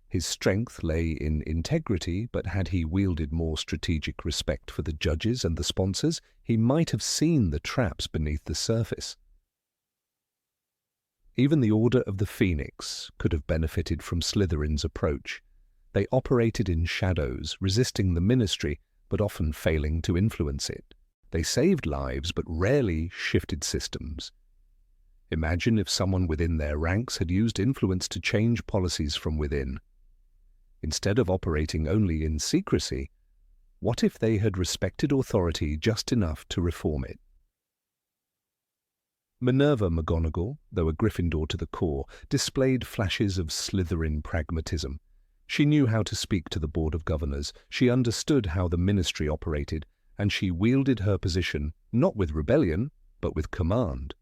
His strength lay in integrity, but had he wielded more strategic respect for the judges and the sponsors, he might have seen the traps beneath the surface. Even the Order of the Phoenix could have benefited from Slytherin's approach. They operated in shadows, resisting the ministry, but often failing to influence it. They saved lives but rarely shifted systems. Imagine if someone within their ranks had used influence to change policies from within. Instead of operating only in secrecy, what if they had respected authority just enough to reform it? Minerva McGonagall, though a Gryffindor to the core, displayed flashes of Slytherin pragmatism. She knew how to speak to the Board of Governors, she understood how the ministry operated, and she wielded her position not with rebellion, but with command.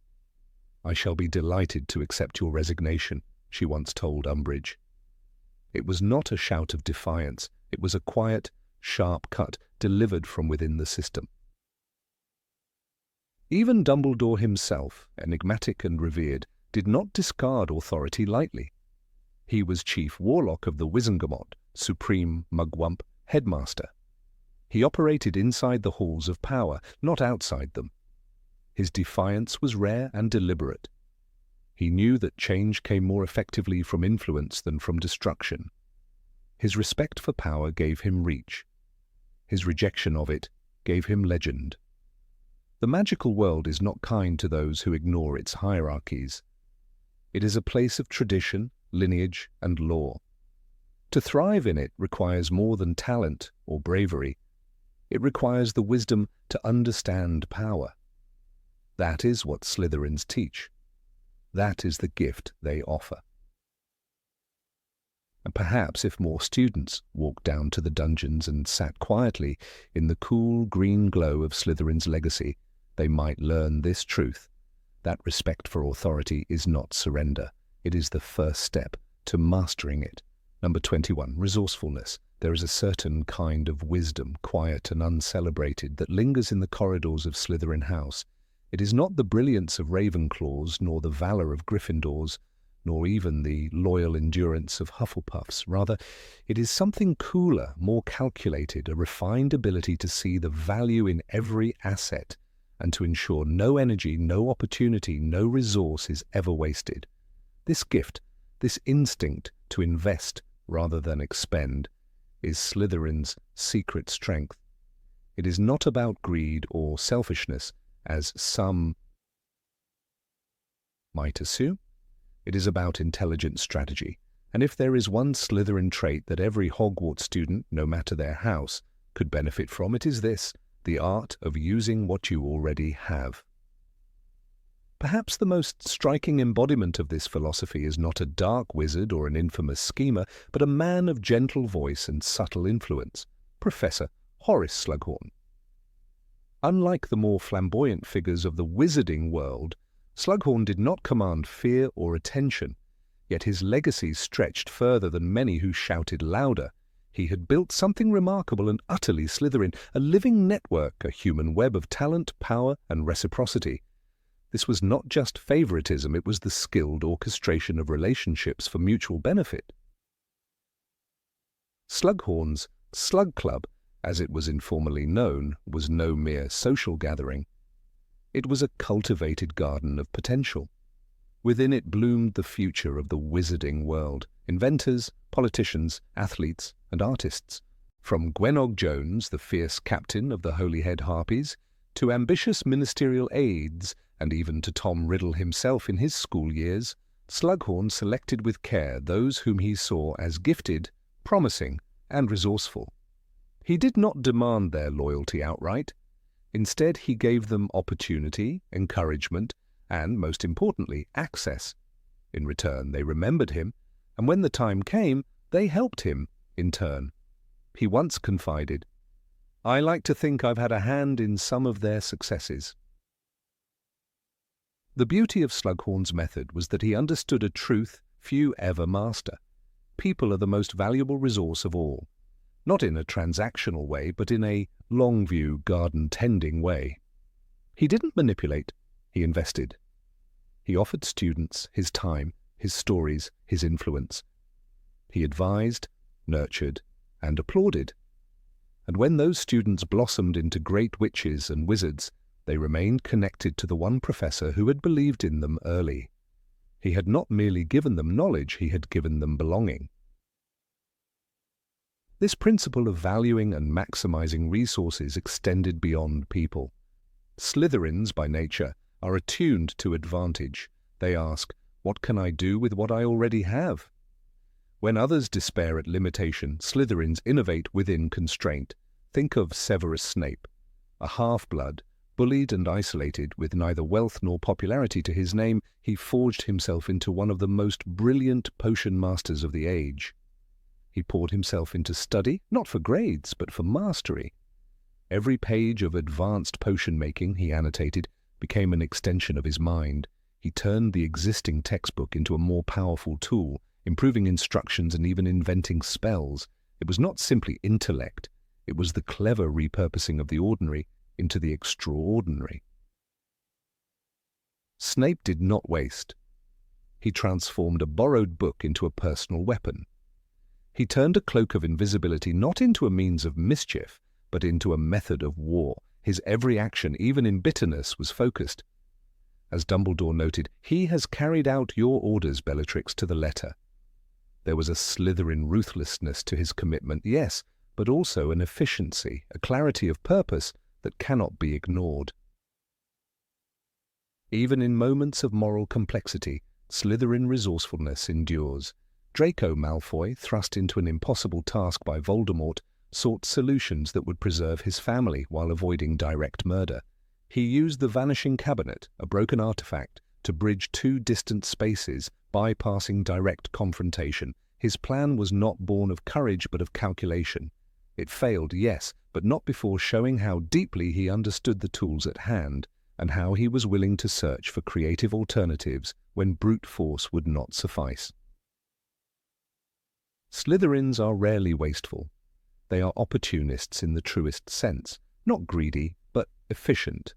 "I shall be delighted to accept your resignation," she once told Umbridge. It was not a shout of defiance, it was a quiet, sharp cut delivered from within the system. Even Dumbledore himself, enigmatic and revered, did not discard authority lightly. He was chief warlock of the Wizengamot, supreme mugwump headmaster. He operated inside the halls of power, not outside them. His defiance was rare and deliberate. He knew that change came more effectively from influence than from destruction. His respect for power gave him reach. His rejection of it gave him legend. The magical world is not kind to those who ignore its hierarchies. It is a place of tradition, lineage, and law. To thrive in it requires more than talent or bravery. It requires the wisdom to understand power. That is what Slytherins teach. That is the gift they offer. And perhaps if more students walked down to the dungeons and sat quietly in the cool green glow of Slytherin's legacy, they might learn this truth, that respect for authority is not surrender. It is the first step to mastering it. Number 21, resourcefulness. There is a certain kind of wisdom, quiet and uncelebrated, that lingers in the corridors of Slytherin House. It is not the brilliance of Ravenclaws, nor the valor of Gryffindors, nor even the loyal endurance of Hufflepuffs. Rather, it is something cooler, more calculated, a refined ability to see the value in every asset and to ensure no energy, no opportunity, no resource is ever wasted. This gift, this instinct to invest rather than expend, is Slytherin's secret strength. It is not about greed or selfishness, as some might assume. It is about intelligent strategy, and if there is one Slytherin trait that every Hogwarts student, no matter their house, could benefit from, it is this: the art of using what you already have. Perhaps the most striking embodiment of this philosophy is not a dark wizard or an infamous schemer, but a man of gentle voice and subtle influence, Professor Horace Slughorn. Unlike the more flamboyant figures of the wizarding world, Slughorn did not command fear or attention, yet his legacy stretched further than many who shouted louder. He had built something remarkable and utterly Slytherin, a living network, a human web of talent, power, and reciprocity. This was not just favoritism, it was the skilled orchestration of relationships for mutual benefit. Slughorn's Slug Club, as it was informally known, was no mere social gathering. It was a cultivated garden of potential. Within it bloomed the future of the wizarding world, inventors, politicians, athletes, and artists. From Gwenog Jones, the fierce captain of the Holyhead Harpies, to ambitious ministerial aides, and even to Tom Riddle himself in his school years, Slughorn selected with care those whom he saw as gifted, promising, and resourceful. He did not demand their loyalty outright. Instead, he gave them opportunity, encouragement, and, most importantly, access. In return, they remembered him, and when the time came, they helped him, in turn. He once confided, "I like to think I've had a hand in some of their successes." The beauty of Slughorn's method was that he understood a truth few ever master. People are the most valuable resource of all, not in a transactional way, but in a long-view, garden-tending way. He didn't manipulate, he invested. He offered students his time, his stories, his influence. He advised, nurtured, and applauded. And when those students blossomed into great witches and wizards, they remained connected to the one professor who had believed in them early. He had not merely given them knowledge, he had given them belonging. This principle of valuing and maximizing resources extended beyond people. Slytherins, by nature, are attuned to advantage. They ask, "What can I do with what I already have?" When others despair at limitation, Slytherins innovate within constraint. Think of Severus Snape, a half-blood, bullied and isolated, with neither wealth nor popularity to his name. He forged himself into one of the most brilliant potion masters of the age. He poured himself into study, not for grades, but for mastery. Every page of advanced potion-making, he annotated, became an extension of his mind. He turned the existing textbook into a more powerful tool, improving instructions and even inventing spells. It was not simply intellect, it was the clever repurposing of the ordinary into the extraordinary. Snape did not waste. He transformed a borrowed book into a personal weapon. He turned a cloak of invisibility not into a means of mischief, but into a method of war. His every action, even in bitterness, was focused. As Dumbledore noted, "He has carried out your orders, Bellatrix, to the letter." There was a Slytherin ruthlessness to his commitment, yes, but also an efficiency, a clarity of purpose that cannot be ignored. Even in moments of moral complexity, Slytherin resourcefulness endures. Draco Malfoy, thrust into an impossible task by Voldemort, sought solutions that would preserve his family while avoiding direct murder. He used the Vanishing Cabinet, a broken artifact, to bridge two distant spaces, bypassing direct confrontation. His plan was not born of courage but of calculation. It failed, yes, but not before showing how deeply he understood the tools at hand, and how he was willing to search for creative alternatives when brute force would not suffice. Slytherins are rarely wasteful. They are opportunists in the truest sense, not greedy, but efficient.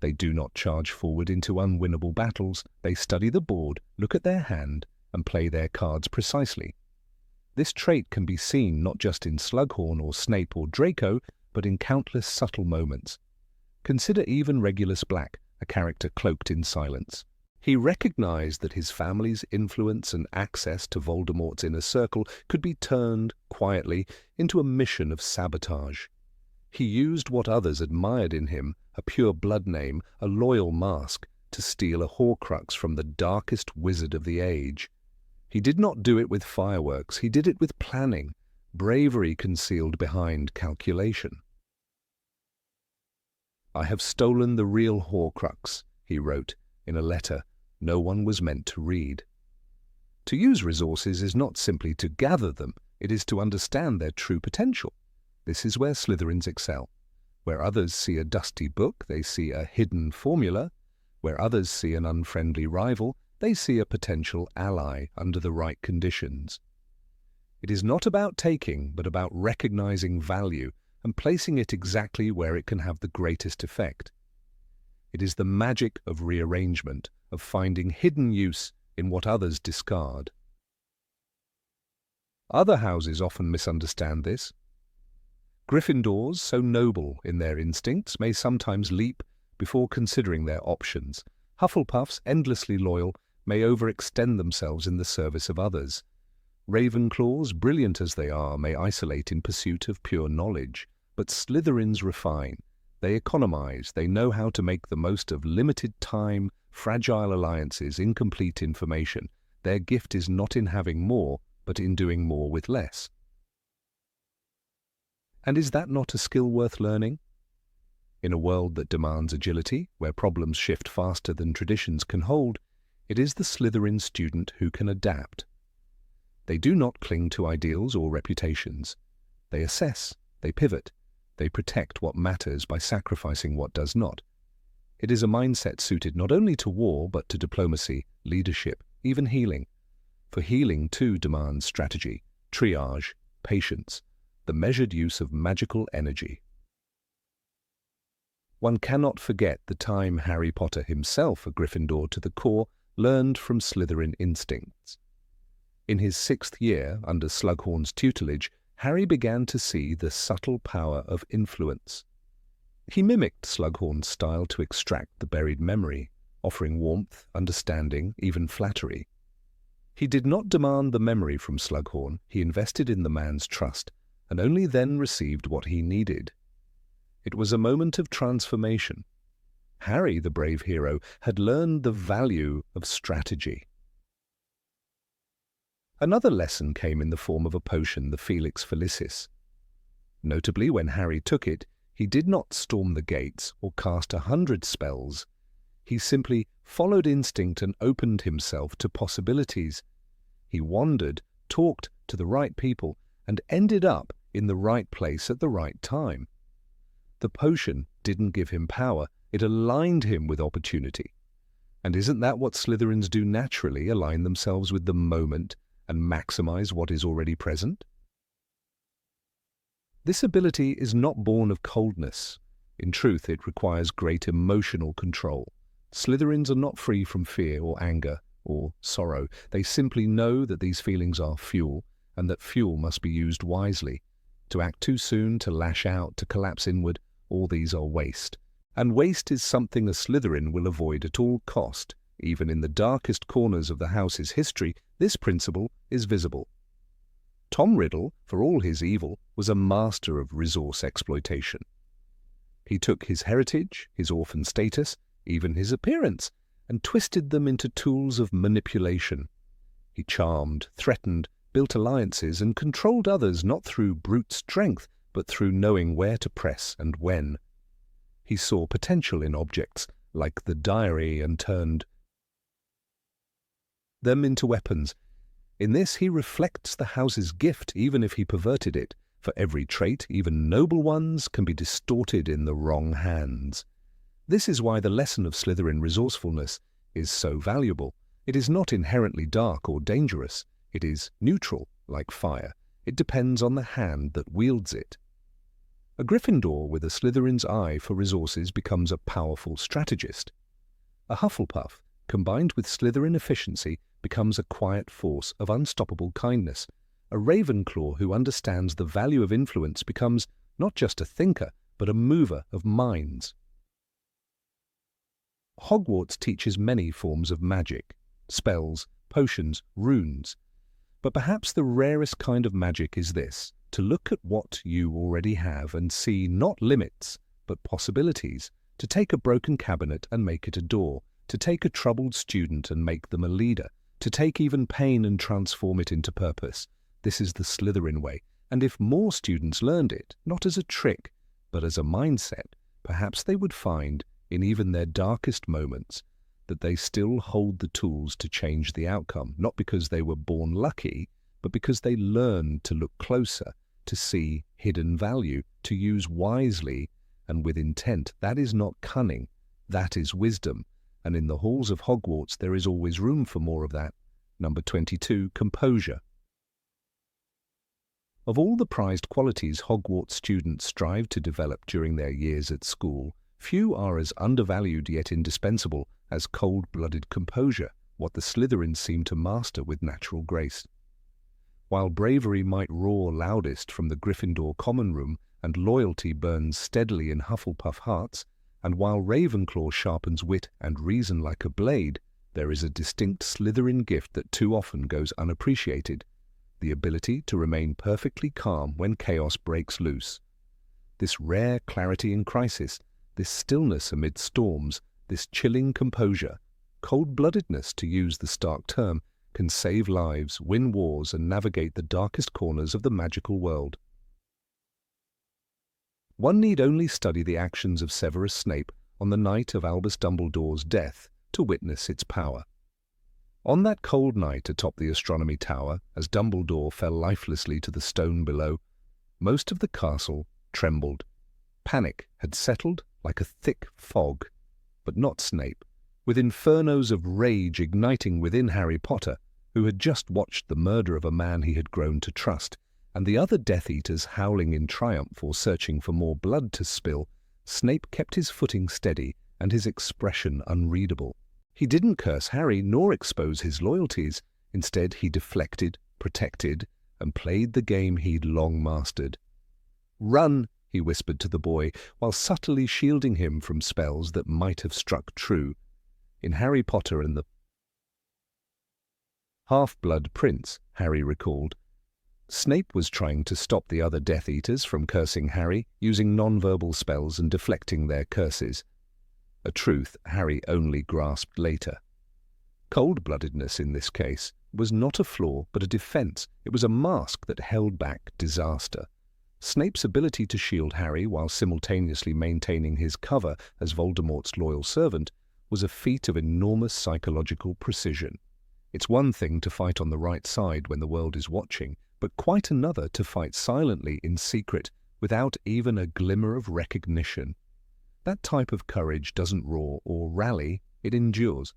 They do not charge forward into unwinnable battles. They study the board, look at their hand, and play their cards precisely. This trait can be seen not just in Slughorn or Snape or Draco, but in countless subtle moments. Consider even Regulus Black, a character cloaked in silence. He recognized that his family's influence and access to Voldemort's inner circle could be turned, quietly, into a mission of sabotage. He used what others admired in him, a pure blood name, a loyal mask, to steal a Horcrux from the darkest wizard of the age. He did not do it with fireworks, he did it with planning, bravery concealed behind calculation. "I have stolen the real Horcrux," he wrote in a letter no one was meant to read. To use resources is not simply to gather them, it is to understand their true potential. This is where Slytherins excel. Where others see a dusty book, they see a hidden formula. Where others see an unfriendly rival, they see a potential ally under the right conditions. It is not about taking, but about recognizing value and placing it exactly where it can have the greatest effect. It is the magic of rearrangement, of finding hidden use in what others discard. Other houses often misunderstand this. Gryffindors, so noble in their instincts, may sometimes leap before considering their options. Hufflepuffs, endlessly loyal, may overextend themselves in the service of others. Ravenclaws, brilliant as they are, may isolate in pursuit of pure knowledge. But Slytherins refine. They economize. They know how to make the most of limited time, fragile alliances, incomplete information. Their gift is not in having more, but in doing more with less. And is that not a skill worth learning? In a world that demands agility, where problems shift faster than traditions can hold, it is the Slytherin student who can adapt. They do not cling to ideals or reputations. They assess, they pivot, they protect what matters by sacrificing what does not. It is a mindset suited not only to war, but to diplomacy, leadership, even healing. For healing too demands strategy, triage, patience, the measured use of magical energy. One cannot forget the time Harry Potter himself, a Gryffindor to the core, learned from Slytherin instincts. In his 6th year, under Slughorn's tutelage, Harry began to see the subtle power of influence. He mimicked Slughorn's style to extract the buried memory, offering warmth, understanding, even flattery. He did not demand the memory from Slughorn, he invested in the man's trust, and only then received what he needed. It was a moment of transformation. Harry, the brave hero, had learned the value of strategy. Another lesson came in the form of a potion, the Felix Felicis. Notably, when Harry took it, he did not storm the gates or cast 100 spells. He simply followed instinct and opened himself to possibilities. He wandered, talked to the right people, and ended up in the right place at the right time. The potion didn't give him power, it aligned him with opportunity. And isn't that what Slytherins do naturally, align themselves with the moment and maximize what is already present? This ability is not born of coldness. In truth, it requires great emotional control. Slytherins are not free from fear or anger or sorrow. They simply know that these feelings are fuel, and that fuel must be used wisely. To act too soon, to lash out, to collapse inward, all these are waste. And waste is something a Slytherin will avoid at all cost. Even in the darkest corners of the house's history, this principle is visible. Tom Riddle, for all his evil, was a master of resource exploitation. He took his heritage, his orphan status, even his appearance, and twisted them into tools of manipulation. He charmed, threatened, built alliances, and controlled others not through brute strength, but through knowing where to press and when. He saw potential in objects, like the diary, and turned them into weapons. In this he reflects the house's gift, even if he perverted it, for every trait, even noble ones, can be distorted in the wrong hands. This is why the lesson of Slytherin resourcefulness is so valuable. It is not inherently dark or dangerous. It is neutral, like fire. It depends on the hand that wields it. A Gryffindor with a Slytherin's eye for resources becomes a powerful strategist. A Hufflepuff, combined with Slytherin efficiency, becomes a quiet force of unstoppable kindness. A Ravenclaw who understands the value of influence becomes not just a thinker, but a mover of minds. Hogwarts teaches many forms of magic, spells, potions, runes. But perhaps the rarest kind of magic is this, to look at what you already have and see not limits, but possibilities, to take a broken cabinet and make it a door, to take a troubled student and make them a leader, to take even pain and transform it into purpose. This is the Slytherin way, and if more students learned it, not as a trick, but as a mindset, perhaps they would find, in even their darkest moments, that they still hold the tools to change the outcome, not because they were born lucky, but because they learned to look closer, to see hidden value, to use wisely and with intent. That is not cunning, that is wisdom. And in the halls of Hogwarts there is always room for more of that. Number 22, composure. Of all the prized qualities Hogwarts students strive to develop during their years at school, few are as undervalued yet indispensable as cold-blooded composure, what the Slytherins seem to master with natural grace. While bravery might roar loudest from the Gryffindor common room and loyalty burns steadily in Hufflepuff hearts, and while Ravenclaw sharpens wit and reason like a blade, there is a distinct Slytherin gift that too often goes unappreciated, the ability to remain perfectly calm when chaos breaks loose. This rare clarity in crisis, this stillness amid storms, this chilling composure, cold-bloodedness to use the Stark term, can save lives, win wars, and navigate the darkest corners of the magical world. One need only study the actions of Severus Snape on the night of Albus Dumbledore's death to witness its power. On that cold night atop the astronomy tower, as Dumbledore fell lifelessly to the stone below, most of the castle trembled. Panic had settled like a thick fog, but not Snape, with infernos of rage igniting within Harry Potter, who had just watched the murder of a man he had grown to trust, and the other Death Eaters howling in triumph or searching for more blood to spill. Snape kept his footing steady and his expression unreadable. He didn't curse Harry nor expose his loyalties. Instead, he deflected, protected, and played the game he'd long mastered. "Run," he whispered to the boy, while subtly shielding him from spells that might have struck true. In Harry Potter and the Half-Blood Prince, Harry recalled, Snape was trying to stop the other Death Eaters from cursing Harry, using non-verbal spells and deflecting their curses. a truth Harry only grasped later. Cold-bloodedness in this case was not a flaw but a defense. It was a mask that held back disaster. Snape's ability to shield Harry while simultaneously maintaining his cover as Voldemort's loyal servant was a feat of enormous psychological precision. It's one thing to fight on the right side when the world is watching, but quite another to fight silently in secret without even a glimmer of recognition. That type of courage doesn't roar or rally, it endures.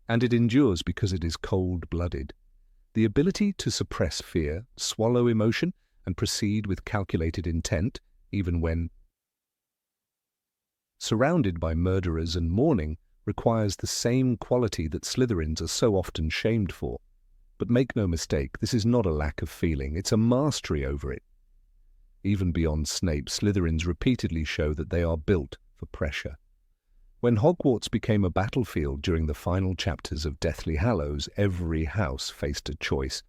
And it endures because it is cold-blooded. The ability to suppress fear, swallow emotion, and proceed with calculated intent, even when surrounded by murderers and mourning, requires the same quality that Slytherins are so often shamed for. But make no mistake, this is not a lack of feeling, it's a mastery over it. Even beyond Snape, Slytherins repeatedly show that they are built for pressure. When Hogwarts became a battlefield during the final chapters of Deathly Hallows, every house faced a choice,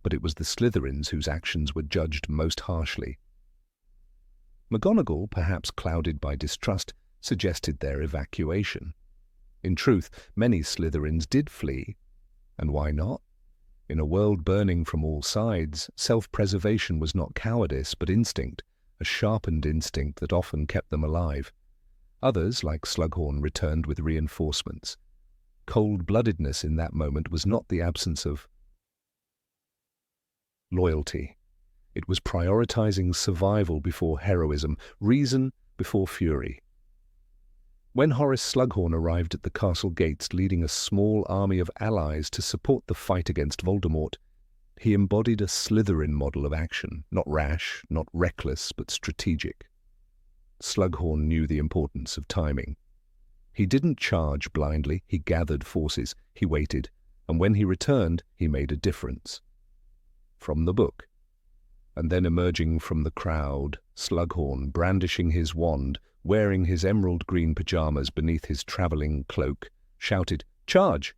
but it was the Slytherins whose actions were judged most harshly. McGonagall, perhaps clouded by distrust, suggested their evacuation. In truth, many Slytherins did flee. And why not? In a world burning from all sides, self-preservation was not cowardice but instinct, a sharpened instinct that often kept them alive. Others, like Slughorn, returned with reinforcements. Cold-bloodedness in that moment was not the absence of loyalty. It was prioritizing survival before heroism, reason before fury. When Horace Slughorn arrived at the castle gates leading a small army of allies to support the fight against Voldemort, he embodied a Slytherin model of action, not rash, not reckless, but strategic. Slughorn knew the importance of timing. He didn't charge blindly, he gathered forces, he waited, and when he returned, he made a difference. From the book. And then emerging from the crowd, Slughorn, brandishing his wand, wearing his emerald-green pajamas beneath his travelling cloak, shouted, "Charge!"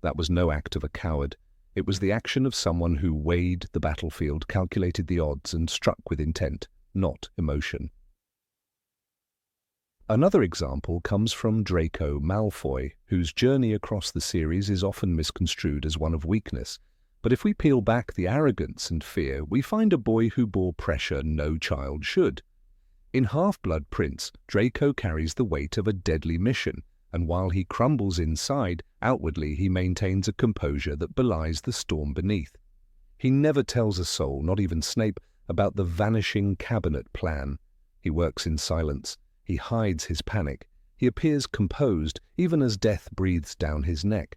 That was no act of a coward. It was the action of someone who weighed the battlefield, calculated the odds, and struck with intent, not emotion. Another example comes from Draco Malfoy, whose journey across the series is often misconstrued as one of weakness. But if we peel back the arrogance and fear, we find a boy who bore pressure no child should. In Half-Blood Prince, Draco carries the weight of a deadly mission, and while he crumbles inside, outwardly he maintains a composure that belies the storm beneath. He never tells a soul, not even Snape, about the vanishing cabinet plan. He works in silence. He hides his panic. He appears composed, even as death breathes down his neck.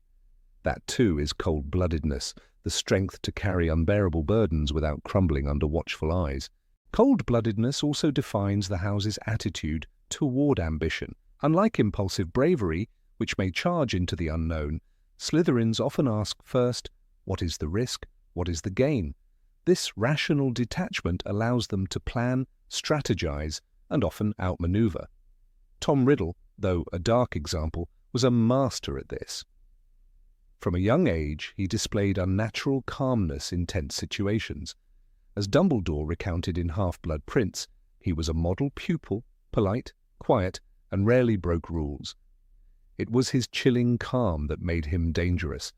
That too is cold-bloodedness, the strength to carry unbearable burdens without crumbling under watchful eyes. Cold-bloodedness also defines the house's attitude toward ambition. Unlike impulsive bravery, which may charge into the unknown, Slytherins often ask first, what is the risk? What is the gain? This rational detachment allows them to plan, strategize, and often outmaneuver. Tom Riddle, though a dark example, was a master at this. From a young age, he displayed unnatural calmness in tense situations. As Dumbledore recounted in Half-Blood Prince, he was a model pupil, polite, quiet, and rarely broke rules. It was his chilling calm that made him dangerous.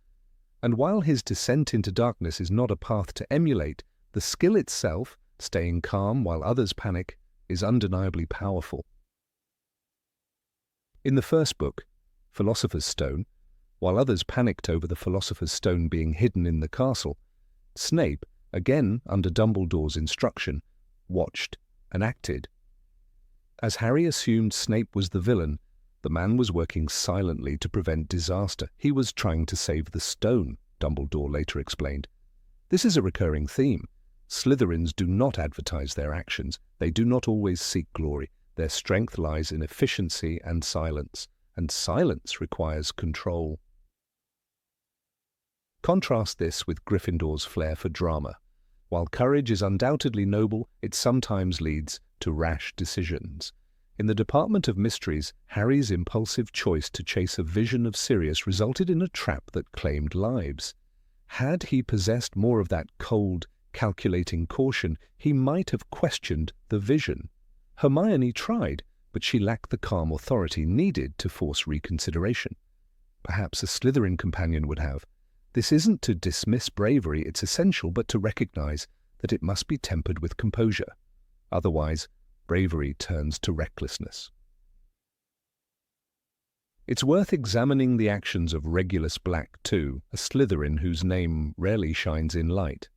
And while his descent into darkness is not a path to emulate, the skill itself, staying calm while others panic, is undeniably powerful. In the first book, Philosopher's Stone, while others panicked over the Philosopher's Stone being hidden in the castle, Snape, again under Dumbledore's instruction, watched and acted. As Harry assumed Snape was the villain, the man was working silently to prevent disaster. He was trying to save the stone, Dumbledore later explained. This is a recurring theme. Slytherins do not advertise their actions. They do not always seek glory. Their strength lies in efficiency and silence requires control. Contrast this with Gryffindor's flair for drama. While courage is undoubtedly noble, it sometimes leads to rash decisions. In the Department of Mysteries, Harry's impulsive choice to chase a vision of Sirius resulted in a trap that claimed lives. Had he possessed more of that cold, calculating caution, he might have questioned the vision. Hermione tried, but she lacked the calm authority needed to force reconsideration. Perhaps a Slytherin companion would have. This isn't to dismiss bravery, it's essential, but to recognize that it must be tempered with composure. Otherwise, bravery turns to recklessness. It's worth examining the actions of Regulus Black too, a Slytherin whose name rarely shines in light.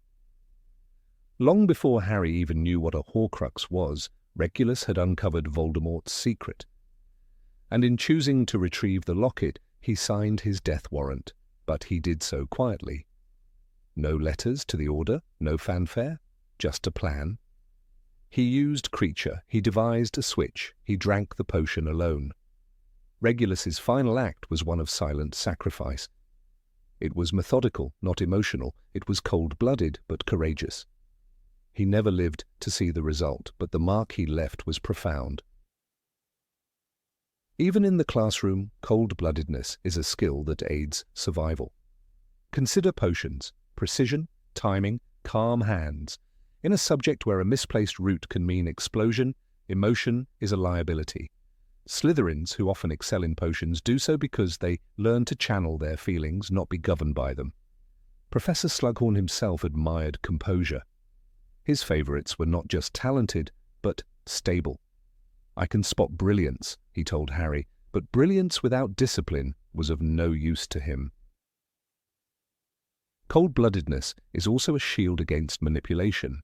Long before Harry even knew what a Horcrux was, Regulus had uncovered Voldemort's secret. And in choosing to retrieve the locket, he signed his death warrant, but he did so quietly. No letters to the Order, no fanfare, just a plan. He used creature, he devised a switch, he drank the potion alone. Regulus's final act was one of silent sacrifice. It was methodical, not emotional. It was cold-blooded, but courageous. He never lived to see the result, but the mark he left was profound. Even in the classroom, cold-bloodedness is a skill that aids survival. Consider potions, precision, timing, calm hands. In a subject where a misplaced root can mean explosion, emotion is a liability. Slytherins, who often excel in potions, do so because they learn to channel their feelings, not be governed by them. Professor Slughorn himself admired composure. His favourites were not just talented, but stable. "I can spot brilliance," he told Harry, but brilliance without discipline was of no use to him. Cold-bloodedness is also a shield against manipulation.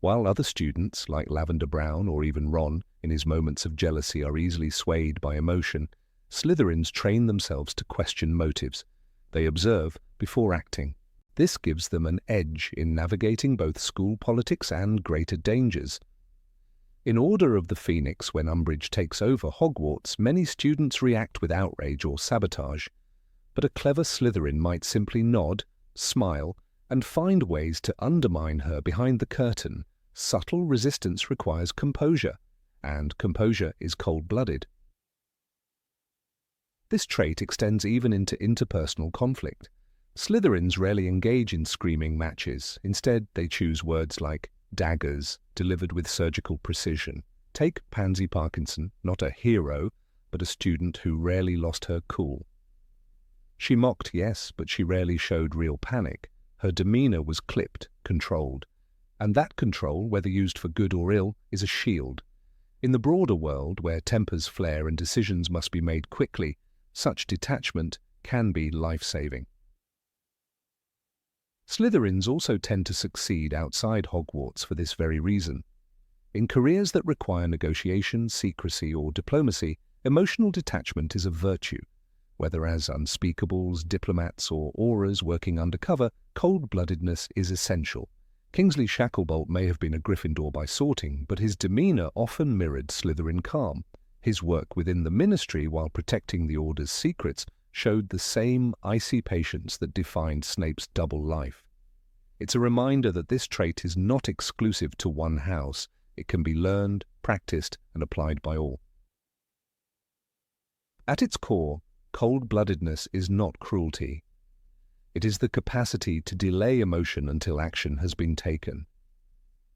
While other students, like Lavender Brown or even Ron, in his moments of jealousy are easily swayed by emotion, Slytherins train themselves to question motives. They observe before acting. This gives them an edge in navigating both school politics and greater dangers. In Order of the Phoenix, when Umbridge takes over Hogwarts, many students react with outrage or sabotage. But a clever Slytherin might simply nod, smile, and find ways to undermine her behind the curtain. Subtle resistance requires composure, and composure is cold-blooded. This trait extends even into interpersonal conflict. Slytherins rarely engage in screaming matches. Instead, they choose words like daggers, delivered with surgical precision. Take Pansy Parkinson, not a hero, but a student who rarely lost her cool. She mocked, yes, but she rarely showed real panic. Her demeanor was clipped, controlled. And that control, whether used for good or ill, is a shield. In the broader world, where tempers flare and decisions must be made quickly, such detachment can be life-saving. Slytherins also tend to succeed outside Hogwarts for this very reason. In careers that require negotiation, secrecy, or diplomacy, emotional detachment is a virtue. Whether as unspeakables, diplomats, or auras working undercover, cold-bloodedness is essential. Kingsley Shacklebolt may have been a Gryffindor by sorting, but his demeanor often mirrored Slytherin calm. His work within the Ministry while protecting the Order's secrets showed the same icy patience that defined Snape's double life. It's a reminder that this trait is not exclusive to one house. It can be learned, practiced, and applied by all. At its core, cold-bloodedness is not cruelty. It is the capacity to delay emotion until action has been taken.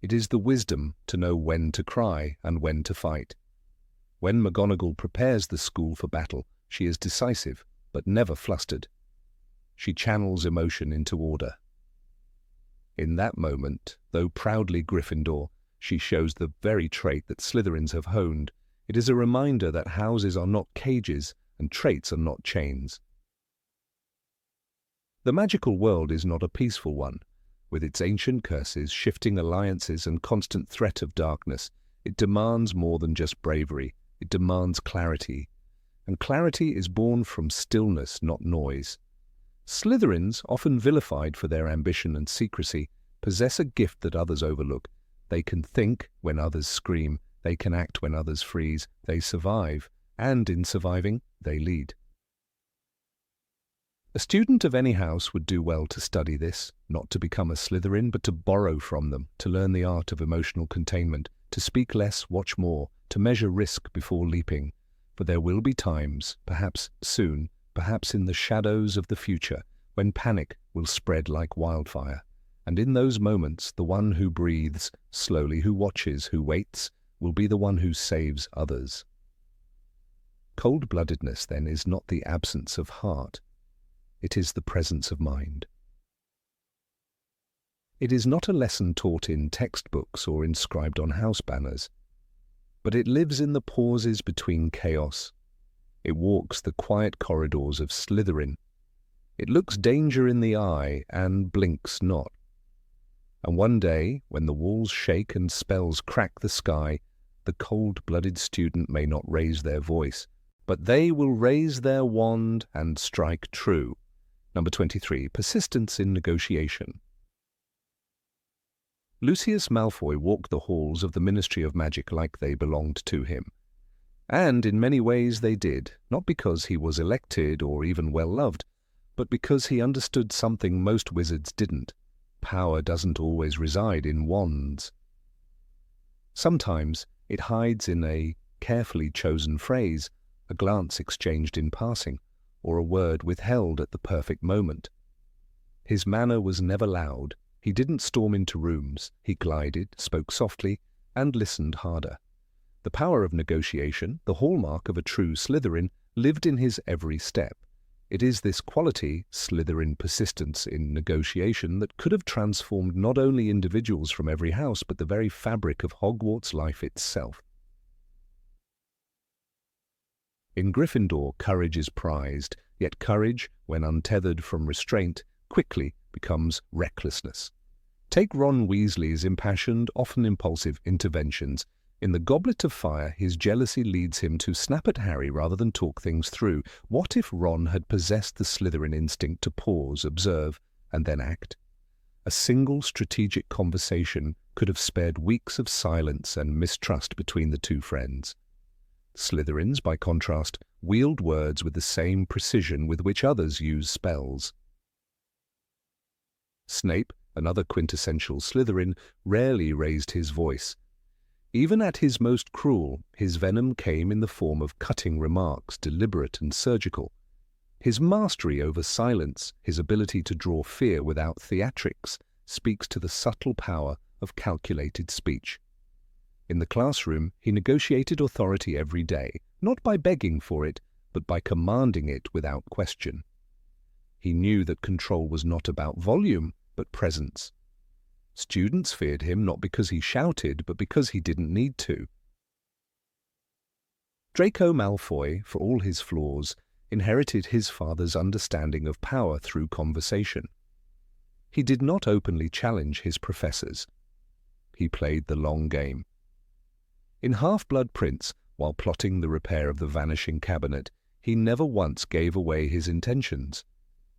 It is the wisdom to know when to cry and when to fight. When McGonagall prepares the school for battle, she is decisive, but never flustered. She channels emotion into order. In that moment, though proudly Gryffindor, she shows the very trait that Slytherins have honed. It is a reminder that houses are not cages and traits are not chains. The magical world is not a peaceful one. With its ancient curses, shifting alliances, and constant threat of darkness, it demands more than just bravery. It demands clarity. And clarity is born from stillness, not noise. Slytherins, often vilified for their ambition and secrecy, possess a gift that others overlook. They can think when others scream. They can act when others freeze. They survive. And in surviving, they lead. A student of any house would do well to study this, not to become a Slytherin, but to borrow from them, to learn the art of emotional containment, to speak less, watch more, to measure risk before leaping. For there will be times, perhaps soon, perhaps in the shadows of the future, when panic will spread like wildfire. And in those moments, the one who breathes slowly, who watches, who waits, will be the one who saves others. Cold-bloodedness, then, is not the absence of heart. It is the presence of mind. It is not a lesson taught in textbooks or inscribed on house banners, but it lives in the pauses between chaos. It walks the quiet corridors of Slytherin. It looks danger in the eye and blinks not. And one day, when the walls shake and spells crack the sky, the cold-blooded student may not raise their voice, but they will raise their wand and strike true. Number 23. Persistence in negotiation. Lucius Malfoy walked the halls of the Ministry of Magic like they belonged to him. And in many ways they did, not because he was elected or even well-loved, but because he understood something most wizards didn't. Power doesn't always reside in wands. Sometimes it hides in a carefully chosen phrase, a glance exchanged in passing, or a word withheld at the perfect moment. His manner was never loud. He didn't storm into rooms. He glided, spoke softly, and listened harder. The power of negotiation, the hallmark of a true Slytherin, lived in his every step. It is this quality, Slytherin persistence in negotiation, that could have transformed not only individuals from every house, but the very fabric of Hogwarts life itself. In Gryffindor, courage is prized, yet courage, when untethered from restraint, quickly becomes recklessness. Take Ron Weasley's impassioned, often impulsive interventions. In the Goblet of Fire, his jealousy leads him to snap at Harry rather than talk things through. What if Ron had possessed the Slytherin instinct to pause, observe, and then act? A single strategic conversation could have spared weeks of silence and mistrust between the two friends. Slytherins, by contrast, wield words with the same precision with which others use spells. Snape, another quintessential Slytherin, rarely raised his voice. Even at his most cruel, his venom came in the form of cutting remarks, deliberate and surgical. His mastery over silence, his ability to draw fear without theatrics, speaks to the subtle power of calculated speech. In the classroom, he negotiated authority every day, not by begging for it, but by commanding it without question. He knew that control was not about volume, but presence. Students feared him not because he shouted, but because he didn't need to. Draco Malfoy, for all his flaws, inherited his father's understanding of power through conversation. He did not openly challenge his professors. He played the long game. In Half-Blood Prince, while plotting the repair of the vanishing cabinet, he never once gave away his intentions.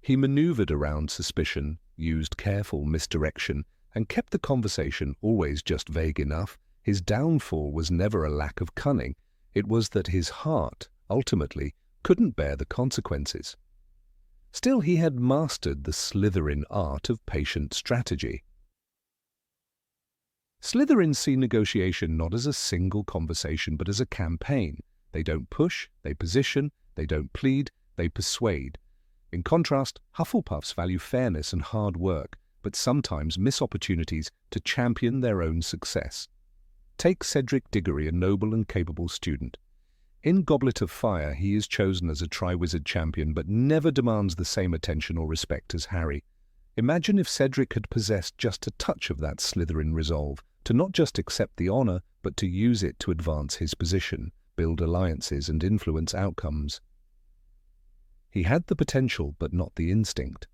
He maneuvered around suspicion, used careful misdirection, and kept the conversation always just vague enough. His downfall was never a lack of cunning. It was that his heart, ultimately, couldn't bear the consequences. Still, he had mastered the Slytherin art of patient strategy. Slytherins see negotiation not as a single conversation, but as a campaign. They don't push, they position, they don't plead, they persuade. In contrast, Hufflepuffs value fairness and hard work, but sometimes miss opportunities to champion their own success. Take Cedric Diggory, a noble and capable student. In Goblet of Fire, he is chosen as a Triwizard champion, but never demands the same attention or respect as Harry. Imagine if Cedric had possessed just a touch of that Slytherin resolve, to not just accept the honor, but to use it to advance his position, build alliances, and influence outcomes. He had the potential, but not the instinct.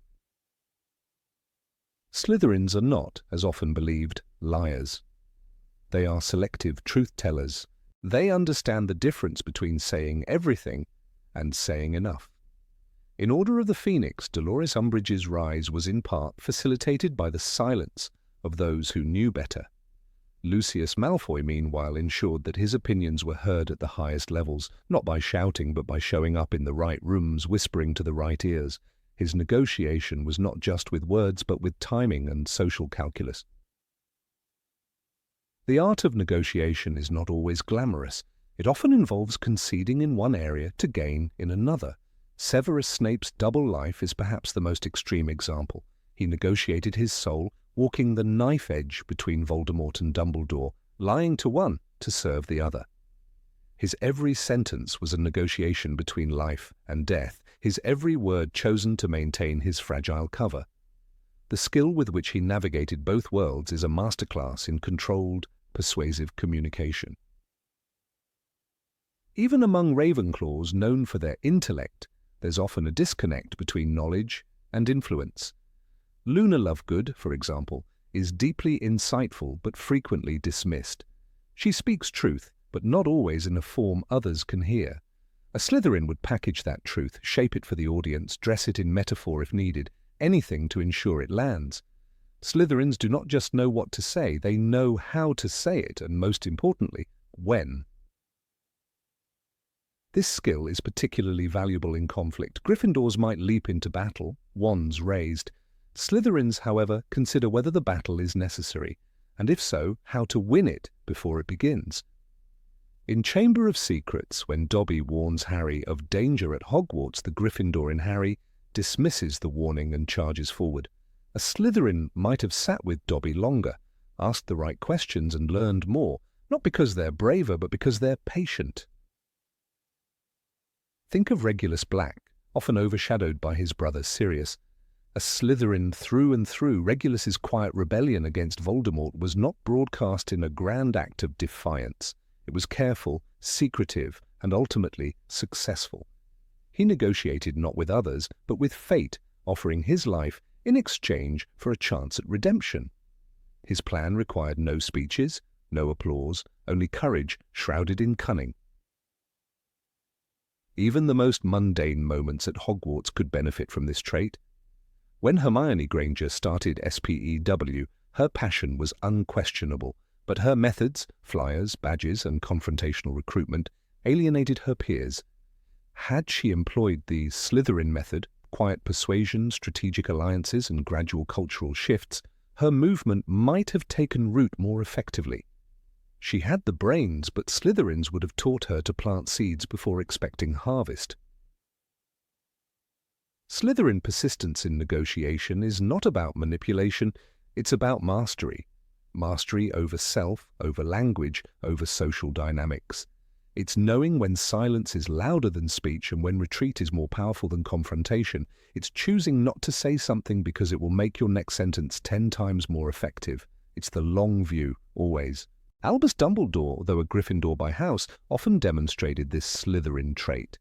Slytherins are not, as often believed, liars. They are selective truth-tellers. They understand the difference between saying everything and saying enough. In Order of the Phoenix, Dolores Umbridge's rise was in part facilitated by the silence of those who knew better. Lucius Malfoy, meanwhile, ensured that his opinions were heard at the highest levels, not by shouting but by showing up in the right rooms, whispering to the right ears. His negotiation was not just with words, but with timing and social calculus. The art of negotiation is not always glamorous. It often involves conceding in one area to gain in another. Severus Snape's double life is perhaps the most extreme example. He negotiated his soul, walking the knife edge between Voldemort and Dumbledore, lying to one to serve the other. His every sentence was a negotiation between life and death, his every word chosen to maintain his fragile cover. The skill with which he navigated both worlds is a masterclass in controlled, persuasive communication. Even among Ravenclaws known for their intellect, there's often a disconnect between knowledge and influence. Luna Lovegood, for example, is deeply insightful but frequently dismissed. She speaks truth, but not always in a form others can hear. A Slytherin would package that truth, shape it for the audience, dress it in metaphor if needed, anything to ensure it lands. Slytherins do not just know what to say, they know how to say it, and most importantly, when. This skill is particularly valuable in conflict. Gryffindors might leap into battle, wands raised. Slytherins, however, consider whether the battle is necessary, and if so, how to win it before it begins. In Chamber of Secrets, when Dobby warns Harry of danger at Hogwarts, the Gryffindor in Harry dismisses the warning and charges forward. A Slytherin might have sat with Dobby longer, asked the right questions and learned more, not because they're braver, but because they're patient. Think of Regulus Black, often overshadowed by his brother Sirius. A Slytherin through and through, Regulus's quiet rebellion against Voldemort was not broadcast in a grand act of defiance. It was careful, secretive, and ultimately successful. He negotiated not with others, but with fate, offering his life in exchange for a chance at redemption. His plan required no speeches, no applause, only courage shrouded in cunning. Even the most mundane moments at Hogwarts could benefit from this trait. When Hermione Granger started SPEW, her passion was unquestionable, but her methods, flyers, badges, and confrontational recruitment alienated her peers. Had she employed the Slytherin method, quiet persuasion, strategic alliances, and gradual cultural shifts, her movement might have taken root more effectively. She had the brains, but Slytherins would have taught her to plant seeds before expecting harvest. Slytherin persistence in negotiation is not about manipulation, it's about mastery. Mastery over self, over language, over social dynamics. It's knowing when silence is louder than speech and when retreat is more powerful than confrontation. It's choosing not to say something because it will make your next sentence 10 times more effective. It's the long view, always. Albus Dumbledore, though a Gryffindor by house, often demonstrated this Slytherin trait.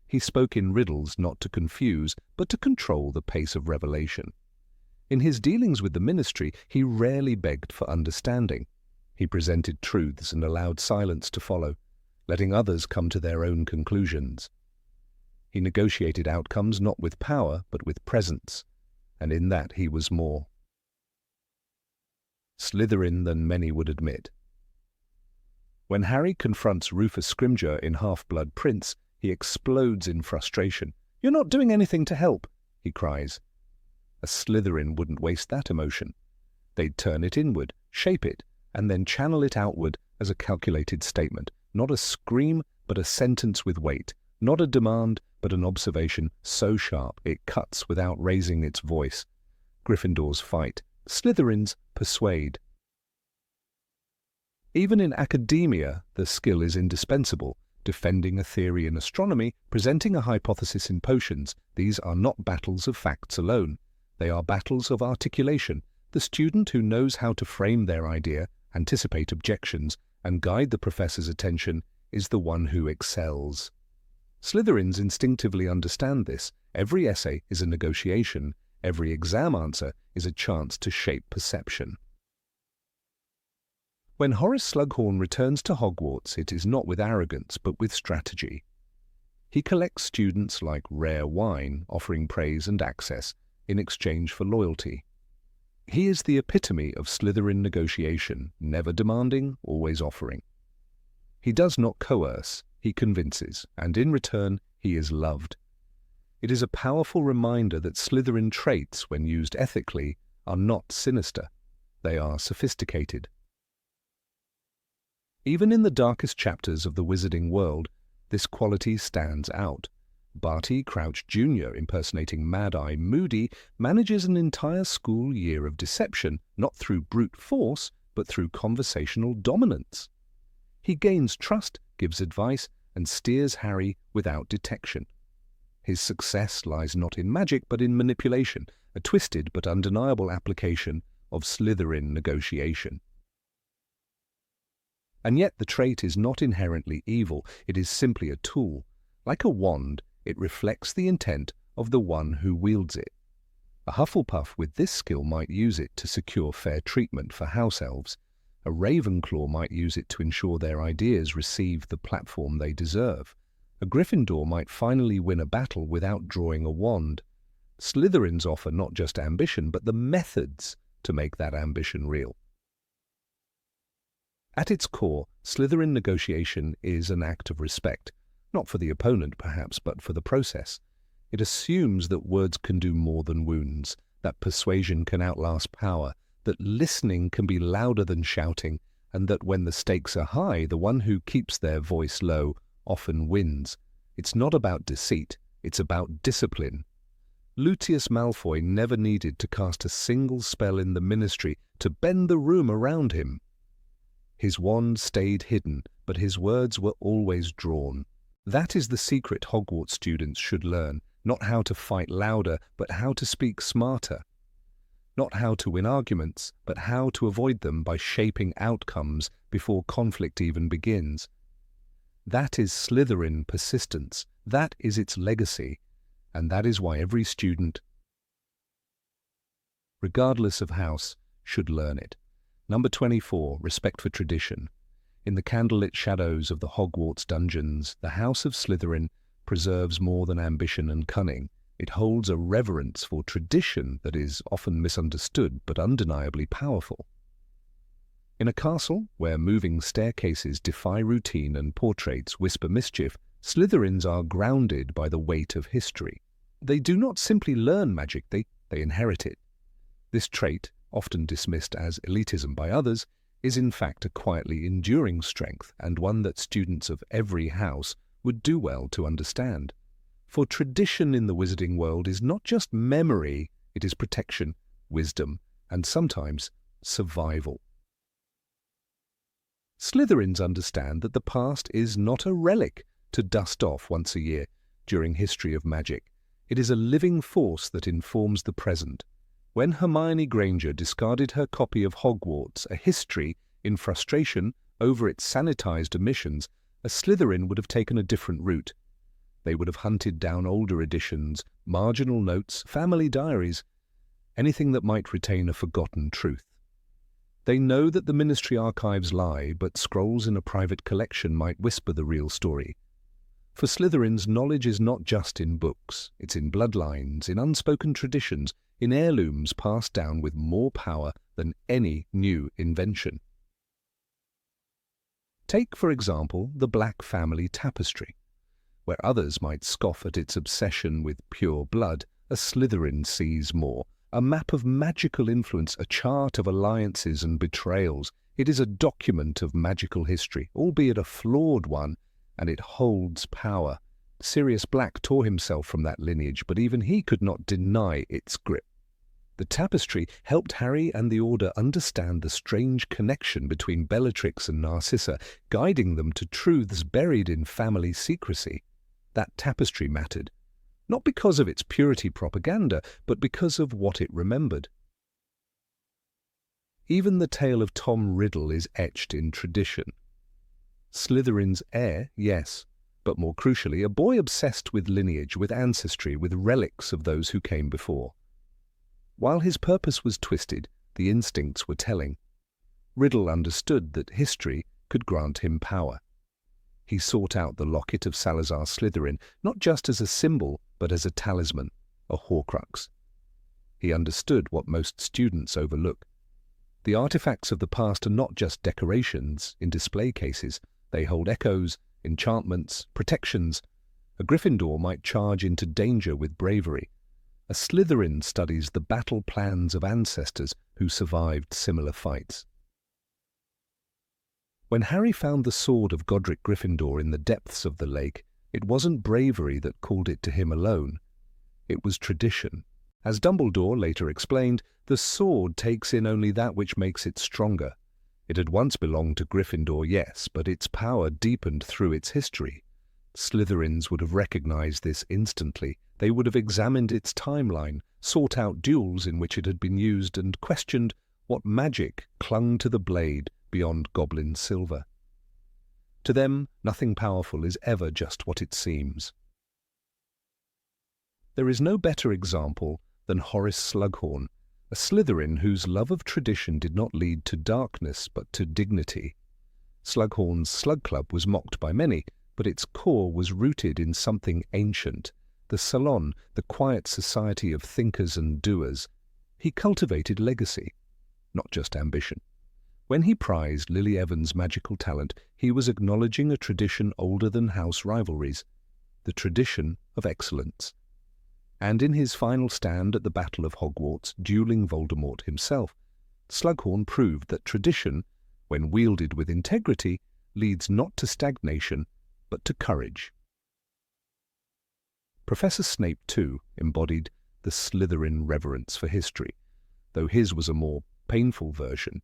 He spoke in riddles not to confuse, but to control the pace of revelation. In his dealings with the ministry, he rarely begged for understanding. He presented truths and allowed silence to follow, letting others come to their own conclusions. He negotiated outcomes not with power, but with presence, and in that he was more Slytherin than many would admit. When Harry confronts Rufus Scrimgeour in Half-Blood Prince, he explodes in frustration. "You're not doing anything to help," he cries. A Slytherin wouldn't waste that emotion. They'd turn it inward, shape it, and then channel it outward as a calculated statement. Not a scream, but a sentence with weight. Not a demand, but an observation so sharp it cuts without raising its voice. Gryffindors fight. Slytherins persuade. Even in academia, the skill is indispensable. Defending a theory in astronomy, presenting a hypothesis in potions, these are not battles of facts alone. They are battles of articulation. The student who knows how to frame their idea, anticipate objections, and guide the professor's attention is the one who excels. Slytherins instinctively understand this. Every essay is a negotiation. Every exam answer is a chance to shape perception. When Horace Slughorn returns to Hogwarts, it is not with arrogance, but with strategy. He collects students like rare wine, offering praise and access in exchange for loyalty. He is the epitome of Slytherin negotiation, never demanding, always offering. He does not coerce, he convinces, and in return he is loved. It is a powerful reminder that Slytherin traits, when used ethically, are not sinister. They are sophisticated. Even in the darkest chapters of the wizarding world, this quality stands out. Barty Crouch Jr., impersonating Mad-Eye Moody, manages an entire school year of deception, not through brute force, but through conversational dominance. He gains trust gives advice, and steers Harry without detection. His success lies not in magic but in manipulation, a twisted but undeniable application of Slytherin negotiation. And yet the trait is not inherently evil, it is simply a tool. Like a wand, it reflects the intent of the one who wields it. A Hufflepuff with this skill might use it to secure fair treatment for house elves. A Ravenclaw might use it to ensure their ideas receive the platform they deserve. A Gryffindor might finally win a battle without drawing a wand. Slytherins offer not just ambition, but the methods to make that ambition real. At its core, Slytherin negotiation is an act of respect, not for the opponent perhaps, but for the process. It assumes that words can do more than wounds, that persuasion can outlast power, that listening can be louder than shouting, and that when the stakes are high, the one who keeps their voice low often wins. It's not about deceit, it's about discipline. Lucius Malfoy never needed to cast a single spell in the Ministry to bend the room around him. His wand stayed hidden, but his words were always drawn. That is the secret Hogwarts students should learn, not how to fight louder, but how to speak smarter. Not how to win arguments, but how to avoid them by shaping outcomes before conflict even begins. That is Slytherin persistence, that is its legacy, and that is why every student, regardless of house, should learn it. Number 24, respect for tradition. In the candlelit shadows of the Hogwarts dungeons, the House of Slytherin preserves more than ambition and cunning. It holds a reverence for tradition that is often misunderstood but undeniably powerful. In a castle where moving staircases defy routine and portraits whisper mischief, Slytherins are grounded by the weight of history. They do not simply learn magic, they inherit it. This trait, often dismissed as elitism by others, is in fact a quietly enduring strength and one that students of every house would do well to understand. For tradition in the wizarding world is not just memory, it is protection, wisdom, and sometimes survival. Slytherins understand that the past is not a relic to dust off once a year during History of Magic. It is a living force that informs the present. When Hermione Granger discarded her copy of Hogwarts, a history, in frustration over its sanitized omissions, a Slytherin would have taken a different route. They would have hunted down older editions, marginal notes, family diaries, anything that might retain a forgotten truth. They know that the Ministry archives lie, but scrolls in a private collection might whisper the real story. For Slytherins, knowledge is not just in books, it's in bloodlines, in unspoken traditions, in heirlooms passed down with more power than any new invention. Take, for example, the Black family tapestry. Where others might scoff at its obsession with pure blood, a Slytherin sees more. A map of magical influence, a chart of alliances and betrayals. It is a document of magical history, albeit a flawed one, and it holds power. Sirius Black tore himself from that lineage, but even he could not deny its grip. The tapestry helped Harry and the Order understand the strange connection between Bellatrix and Narcissa, guiding them to truths buried in family secrecy. That tapestry mattered, not because of its purity propaganda, but because of what it remembered. Even the tale of Tom Riddle is etched in tradition. Slytherin's heir, yes, but more crucially, a boy obsessed with lineage, with ancestry, with relics of those who came before. While his purpose was twisted, the instincts were telling. Riddle understood that history could grant him power. He sought out the locket of Salazar Slytherin, not just as a symbol, but as a talisman, a Horcrux. He understood what most students overlook. The artifacts of the past are not just decorations in display cases. They hold echoes, enchantments, protections. A Gryffindor might charge into danger with bravery. A Slytherin studies the battle plans of ancestors who survived similar fights. When Harry found the sword of Godric Gryffindor in the depths of the lake, it wasn't bravery that called it to him alone. It was tradition. As Dumbledore later explained, the sword takes in only that which makes it stronger. It had once belonged to Gryffindor, yes, but its power deepened through its history. Slytherins would have recognized this instantly. They would have examined its timeline, sought out duels in which it had been used, and questioned what magic clung to the blade beyond goblin silver. To them, nothing powerful is ever just what it seems. There is no better example than Horace Slughorn, a Slytherin whose love of tradition did not lead to darkness but to dignity. Slughorn's Slug Club was mocked by many, but its core was rooted in something ancient. The salon, the quiet society of thinkers and doers. He cultivated legacy, not just ambition. When he prized Lily Evans' magical talent, he was acknowledging a tradition older than house rivalries, the tradition of excellence. And in his final stand at the Battle of Hogwarts, dueling Voldemort himself, Slughorn proved that tradition, when wielded with integrity, leads not to stagnation, but to courage. Professor Snape, too, embodied the Slytherin reverence for history, though his was a more painful version.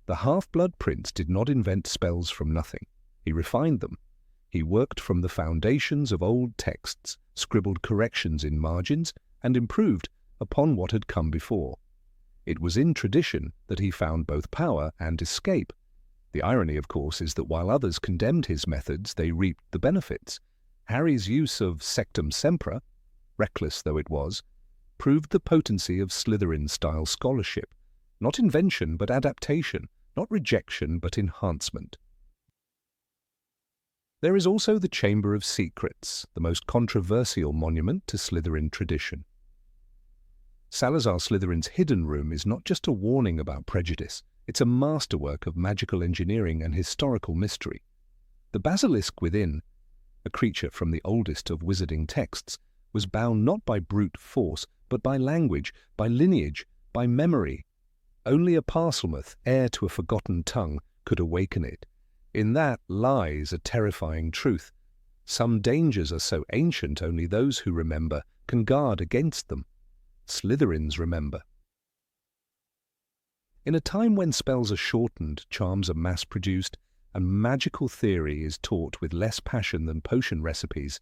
The Half-Blood Prince did not invent spells from nothing. He refined them. He worked from the foundations of old texts, scribbled corrections in margins, and improved upon what had come before. It was in tradition that he found both power and escape. The irony, of course, is that while others condemned his methods, they reaped the benefits. Harry's use of sectum sempra, reckless though it was, proved the potency of Slytherin-style scholarship. Not invention, but adaptation. Not rejection, but enhancement. There is also the Chamber of Secrets, the most controversial monument to Slytherin tradition. Salazar Slytherin's hidden room is not just a warning about prejudice, it's a masterwork of magical engineering and historical mystery. The basilisk within, a creature from the oldest of wizarding texts, was bound not by brute force, but by language, by lineage, by memory. Only a Parselmouth, heir to a forgotten tongue, could awaken it. In that lies a terrifying truth. Some dangers are so ancient only those who remember can guard against them. Slytherins remember. In a time when spells are shortened, charms are mass-produced, and magical theory is taught with less passion than potion recipes,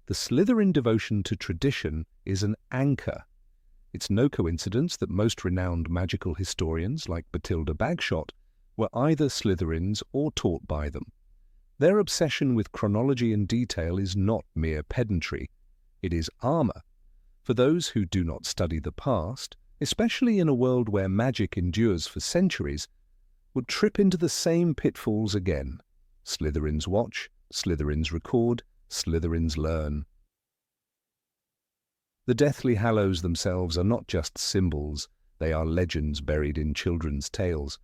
the Slytherin devotion to tradition is an anchor. It's no coincidence that most renowned magical historians, like Bathilda Bagshot, were either Slytherins or taught by them. Their obsession with chronology and detail is not mere pedantry. It is armor. For those who do not study the past, especially in a world where magic endures for centuries, would trip into the same pitfalls again. Slytherins watch, Slytherins record, Slytherins learn. The Deathly Hallows themselves are not just symbols, they are legends buried in children's tales.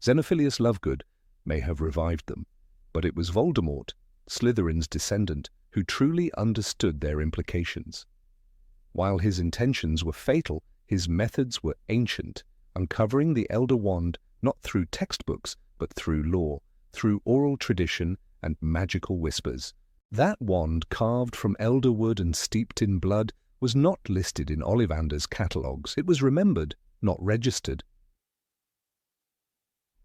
Xenophilius Lovegood may have revived them, but it was Voldemort, Slytherin's descendant, who truly understood their implications. While his intentions were fatal, his methods were ancient, uncovering the Elder Wand not through textbooks, but through lore, through oral tradition and magical whispers. That wand, carved from elder wood and steeped in blood, was not listed in Ollivander's catalogues. It was remembered, not registered.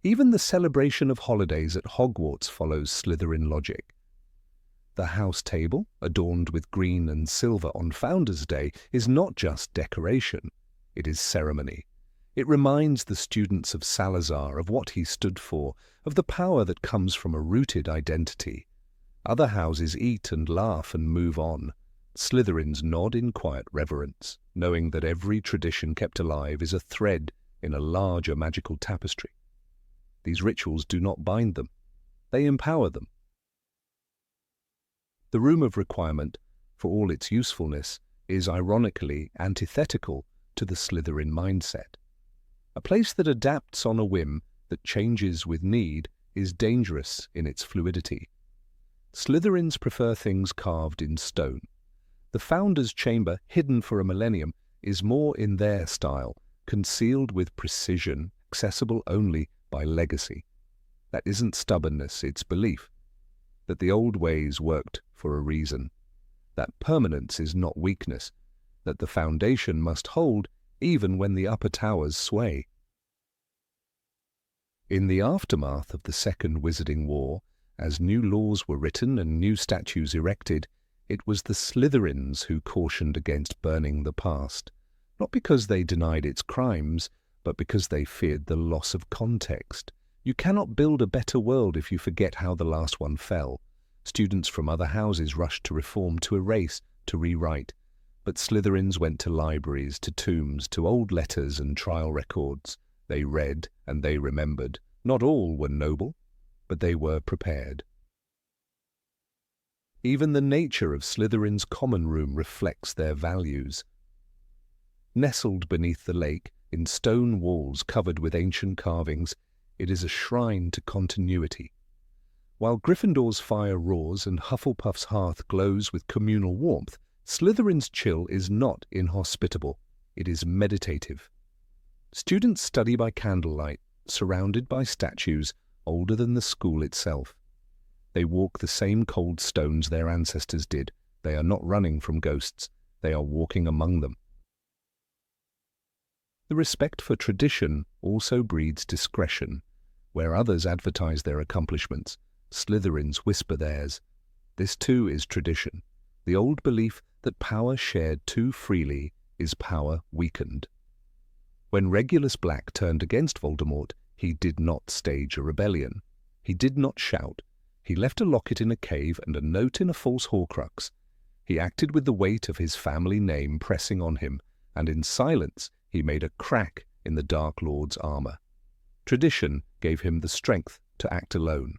Even the celebration of holidays at Hogwarts follows Slytherin logic. The house table, adorned with green and silver on Founder's Day, is not just decoration. It is ceremony. It reminds the students of Salazar, of what he stood for, of the power that comes from a rooted identity. Other houses eat and laugh and move on. Slytherins nod in quiet reverence, knowing that every tradition kept alive is a thread in a larger magical tapestry. These rituals do not bind them. They empower them. The Room of Requirement, for all its usefulness, is ironically antithetical to the Slytherin mindset. A place that adapts on a whim, that changes with need, is dangerous in its fluidity. Slytherins prefer things carved in stone. The Founder's Chamber, hidden for a millennium, is more in their style, concealed with precision, accessible only by legacy. That isn't stubbornness, it's belief. That the old ways worked for a reason. That permanence is not weakness. That the foundation must hold even when the upper towers sway. In the aftermath of the Second Wizarding War, as new laws were written and new statues erected, it was the Slytherins who cautioned against burning the past, not because they denied its crimes, but because they feared the loss of context. You cannot build a better world if you forget how the last one fell. Students from other houses rushed to reform, to erase, to rewrite. But Slytherins went to libraries, to tombs, to old letters and trial records. They read and they remembered. Not all were noble, but they were prepared. Even the nature of Slytherin's common room reflects their values. Nestled beneath the lake, in stone walls covered with ancient carvings, it is a shrine to continuity. While Gryffindor's fire roars and Hufflepuff's hearth glows with communal warmth, Slytherin's chill is not inhospitable, it is meditative. Students study by candlelight, surrounded by statues older than the school itself. They walk the same cold stones their ancestors did. They are not running from ghosts, they are walking among them. The respect for tradition also breeds discretion. Where others advertise their accomplishments, Slytherins whisper theirs. This too is tradition, the old belief that power shared too freely is power weakened. When Regulus Black turned against Voldemort, he did not stage a rebellion. He did not shout. He left a locket in a cave and a note in a false Horcrux. He acted with the weight of his family name pressing on him, and in silence he made a crack in the Dark Lord's armor. Tradition gave him the strength to act alone.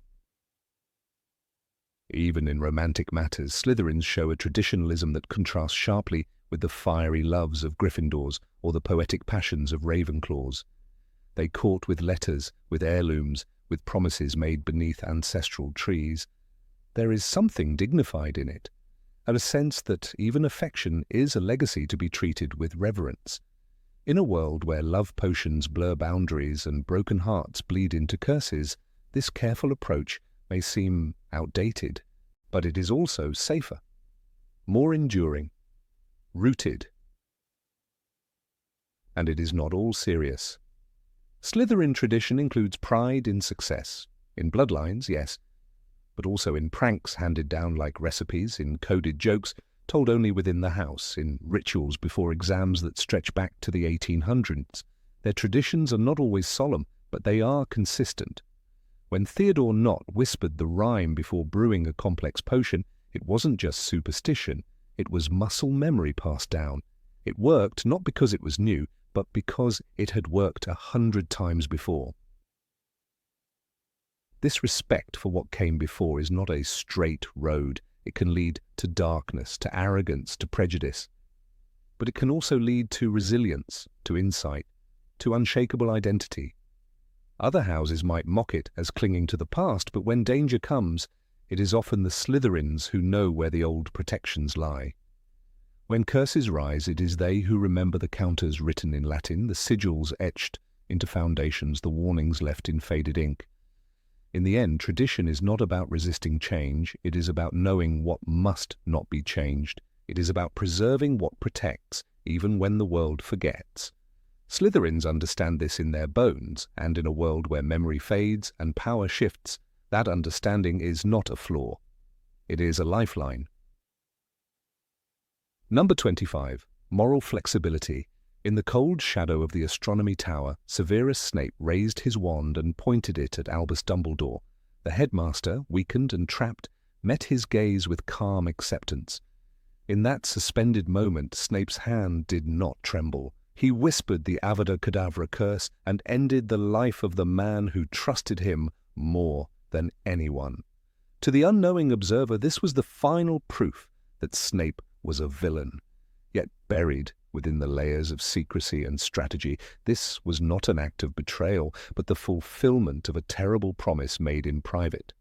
Even in romantic matters, Slytherins show a traditionalism that contrasts sharply with the fiery loves of Gryffindors or the poetic passions of Ravenclaws. They court with letters, with heirlooms, with promises made beneath ancestral trees. There is something dignified in it, and a sense that even affection is a legacy to be treated with reverence. In a world where love potions blur boundaries and broken hearts bleed into curses, this careful approach may seem outdated, but it is also safer, more enduring, rooted. And it is not all serious. Slytherin tradition includes pride in success, in bloodlines, yes, but also in pranks handed down like recipes, in coded jokes told only within the house, in rituals before exams that stretch back to the 1800s. Their traditions are not always solemn, but they are consistent. When Theodore Nott whispered the rhyme before brewing a complex potion, it wasn't just superstition, it was muscle memory passed down. It worked not because it was new, but because it had worked 100 times before. This respect for what came before is not a straight road. It can lead to darkness, to arrogance, to prejudice. But it can also lead to resilience, to insight, to unshakable identity. Other houses might mock it as clinging to the past, but when danger comes, it is often the Slytherins who know where the old protections lie. When curses rise, it is they who remember the counters written in Latin, the sigils etched into foundations, the warnings left in faded ink. In the end, tradition is not about resisting change, it is about knowing what must not be changed. It is about preserving what protects, even when the world forgets. Slytherins understand this in their bones, and in a world where memory fades and power shifts, that understanding is not a flaw. It is a lifeline. Number 25. Moral flexibility. In the cold shadow of the astronomy tower, Severus Snape raised his wand and pointed it at Albus Dumbledore. The headmaster, weakened and trapped, met his gaze with calm acceptance. In that suspended moment, Snape's hand did not tremble. He whispered the Avada Kedavra curse and ended the life of the man who trusted him more than anyone. To the unknowing observer, this was the final proof that Snape was a villain. Yet buried within the layers of secrecy and strategy, this was not an act of betrayal, but the fulfillment of a terrible promise made in private.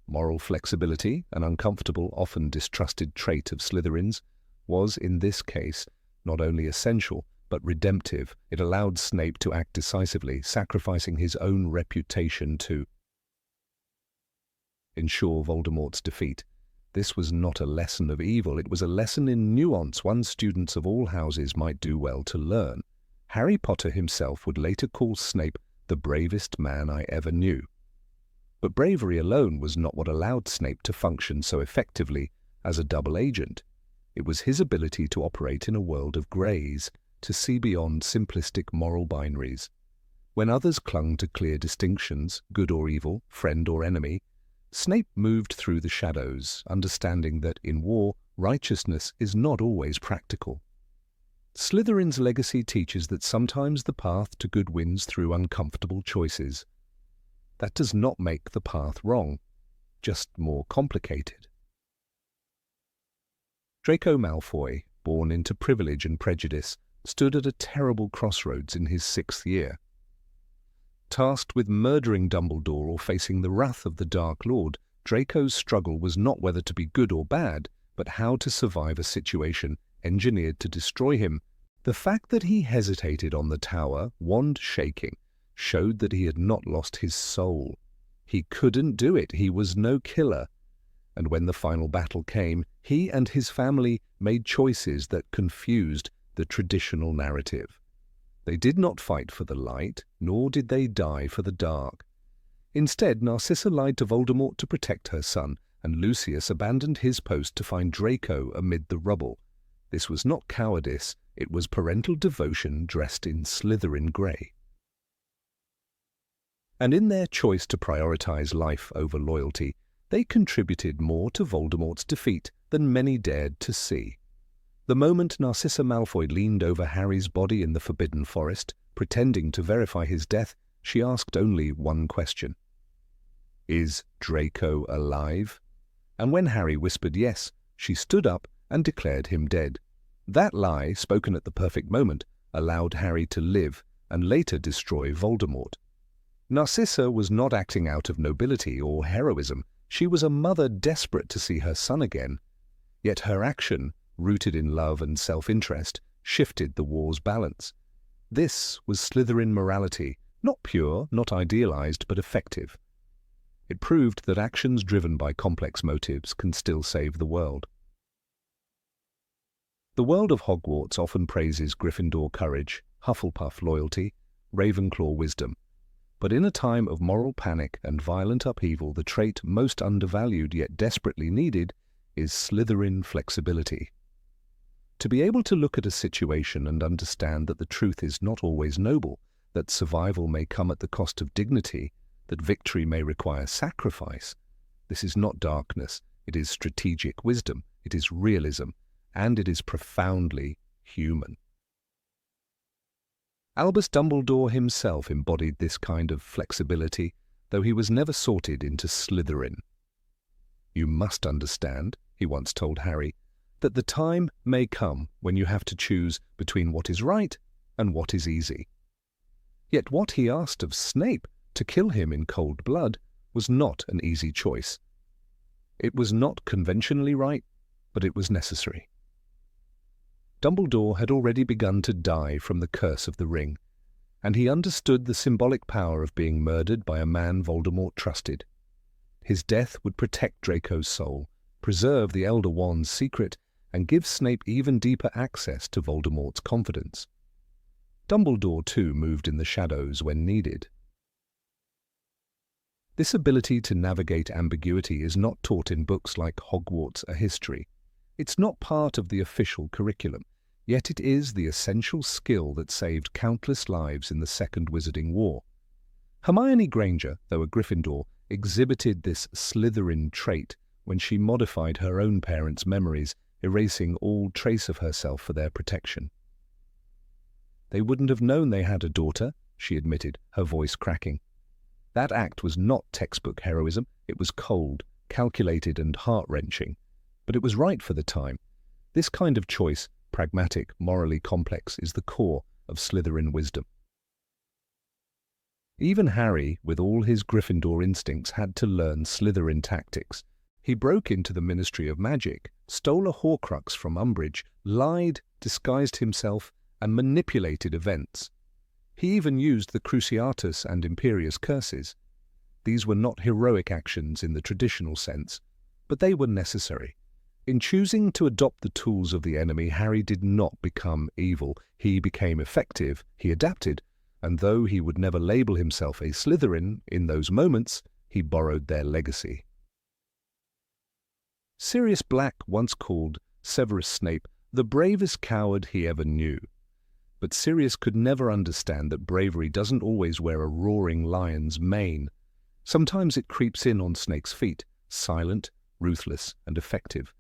Moral flexibility, an uncomfortable, often distrusted trait of Slytherins, was in this case not only essential, but redemptive. It allowed Snape to act decisively, sacrificing his own reputation to ensure Voldemort's defeat. This was not a lesson of evil, it was a lesson in nuance one students of all houses might do well to learn. Harry Potter himself would later call Snape the bravest man I ever knew. But bravery alone was not what allowed Snape to function so effectively as a double agent. It was his ability to operate in a world of greys, to see beyond simplistic moral binaries. When others clung to clear distinctions, good or evil, friend or enemy, Snape moved through the shadows, understanding that in war, righteousness is not always practical. Slytherin's legacy teaches that sometimes the path to good wins through uncomfortable choices. That does not make the path wrong, just more complicated. Draco Malfoy, born into privilege and prejudice, stood at a terrible crossroads in his 6th year. Tasked with murdering Dumbledore or facing the wrath of the Dark Lord, Draco's struggle was not whether to be good or bad, but how to survive a situation engineered to destroy him. The fact that he hesitated on the tower, wand shaking, showed that he had not lost his soul. He couldn't do it, he was no killer. And when the final battle came, he and his family made choices that confused the traditional narrative. They did not fight for the light, nor did they die for the dark. Instead, Narcissa lied to Voldemort to protect her son, and Lucius abandoned his post to find Draco amid the rubble. This was not cowardice, it was parental devotion dressed in Slytherin grey. And in their choice to prioritize life over loyalty, they contributed more to Voldemort's defeat than many dared to see. The moment Narcissa Malfoy leaned over Harry's body in the Forbidden Forest, pretending to verify his death, she asked only one question. "Is Draco alive?" And when Harry whispered yes, she stood up and declared him dead. That lie, spoken at the perfect moment, allowed Harry to live and later destroy Voldemort. Narcissa was not acting out of nobility or heroism. She was a mother desperate to see her son again. Yet her action, rooted in love and self-interest, shifted the war's balance. This was Slytherin morality, not pure, not idealized, but effective. It proved that actions driven by complex motives can still save the world. The world of Hogwarts often praises Gryffindor courage, Hufflepuff loyalty, Ravenclaw wisdom. But in a time of moral panic and violent upheaval, the trait most undervalued yet desperately needed is Slytherin flexibility. To be able to look at a situation and understand that the truth is not always noble, that survival may come at the cost of dignity, that victory may require sacrifice, this is not darkness, it is strategic wisdom, it is realism, and it is profoundly human. Albus Dumbledore himself embodied this kind of flexibility, though he was never sorted into Slytherin. "You must understand," he once told Harry, "that the time may come when you have to choose between what is right and what is easy." Yet what he asked of Snape, to kill him in cold blood, was not an easy choice. It was not conventionally right, but it was necessary. Dumbledore had already begun to die from the curse of the ring, and he understood the symbolic power of being murdered by a man Voldemort trusted. His death would protect Draco's soul, preserve the Elder Wand's secret, and give Snape even deeper access to Voldemort's confidence. Dumbledore, too, moved in the shadows when needed. This ability to navigate ambiguity is not taught in books like Hogwarts: A History. It's not part of the official curriculum, yet it is the essential skill that saved countless lives in the Second Wizarding War. Hermione Granger, though a Gryffindor, exhibited this Slytherin trait when she modified her own parents' memories, erasing all trace of herself for their protection. "They wouldn't have known they had a daughter," she admitted, her voice cracking. That act was not textbook heroism, it was cold, calculated and heart-wrenching. But it was right for the time. This kind of choice, pragmatic, morally complex, is the core of Slytherin wisdom. Even Harry, with all his Gryffindor instincts, had to learn Slytherin tactics. He broke into the Ministry of Magic, stole a Horcrux from Umbridge, lied, disguised himself, and manipulated events. He even used the Cruciatus and Imperius curses. These were not heroic actions in the traditional sense, but they were necessary. In choosing to adopt the tools of the enemy, Harry did not become evil. He became effective, he adapted, and though he would never label himself a Slytherin in those moments, he borrowed their legacy. Sirius Black once called Severus Snape the bravest coward he ever knew. But Sirius could never understand that bravery doesn't always wear a roaring lion's mane. Sometimes it creeps in on Snape's feet, silent, ruthless, and effective.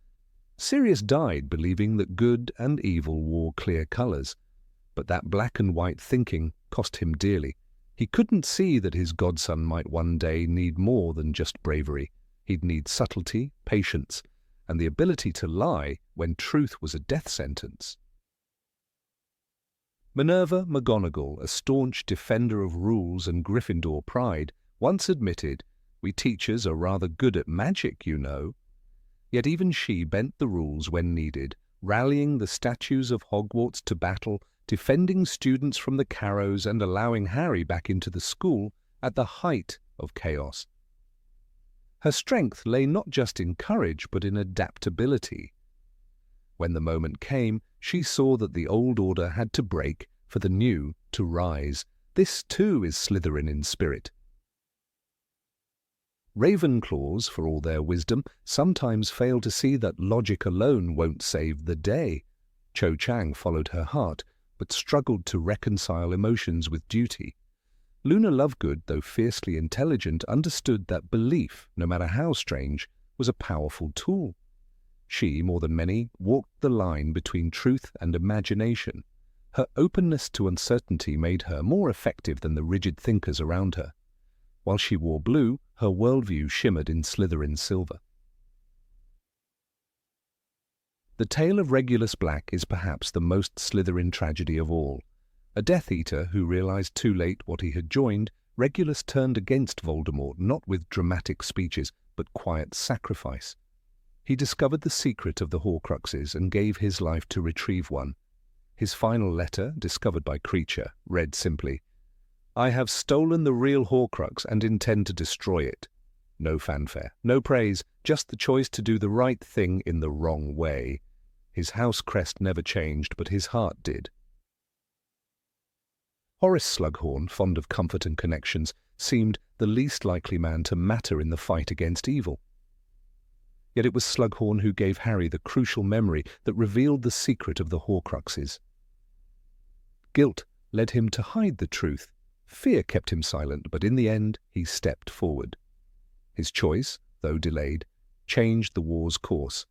Sirius died believing that good and evil wore clear colors, but that black and white thinking cost him dearly. He couldn't see that his godson might one day need more than just bravery. He'd need subtlety, patience, and the ability to lie when truth was a death sentence. Minerva McGonagall, a staunch defender of rules and Gryffindor pride, once admitted, "We teachers are rather good at magic, you know." Yet even she bent the rules when needed, rallying the statues of Hogwarts to battle, defending students from the Carrows and allowing Harry back into the school at the height of chaos. Her strength lay not just in courage but in adaptability. When the moment came, she saw that the old order had to break for the new to rise. This too is Slytherin in spirit. Ravenclaws, for all their wisdom, sometimes fail to see that logic alone won't save the day. Cho Chang followed her heart, but struggled to reconcile emotions with duty. Luna Lovegood, though fiercely intelligent, understood that belief, no matter how strange, was a powerful tool. She, more than many, walked the line between truth and imagination. Her openness to uncertainty made her more effective than the rigid thinkers around her. While she wore blue, her worldview shimmered in Slytherin silver. The tale of Regulus Black is perhaps the most Slytherin tragedy of all. A Death Eater who realized too late what he had joined, Regulus turned against Voldemort not with dramatic speeches, but quiet sacrifice. He discovered the secret of the Horcruxes and gave his life to retrieve one. His final letter, discovered by Kreacher, read simply, "I have stolen the real Horcrux and intend to destroy it." No fanfare, no praise, just the choice to do the right thing in the wrong way. His house crest never changed, but his heart did. Horace Slughorn, fond of comfort and connections, seemed the least likely man to matter in the fight against evil. Yet it was Slughorn who gave Harry the crucial memory that revealed the secret of the Horcruxes. Guilt led him to hide the truth. Fear kept him silent, but in the end he stepped forward. His choice, though delayed, changed the war's course.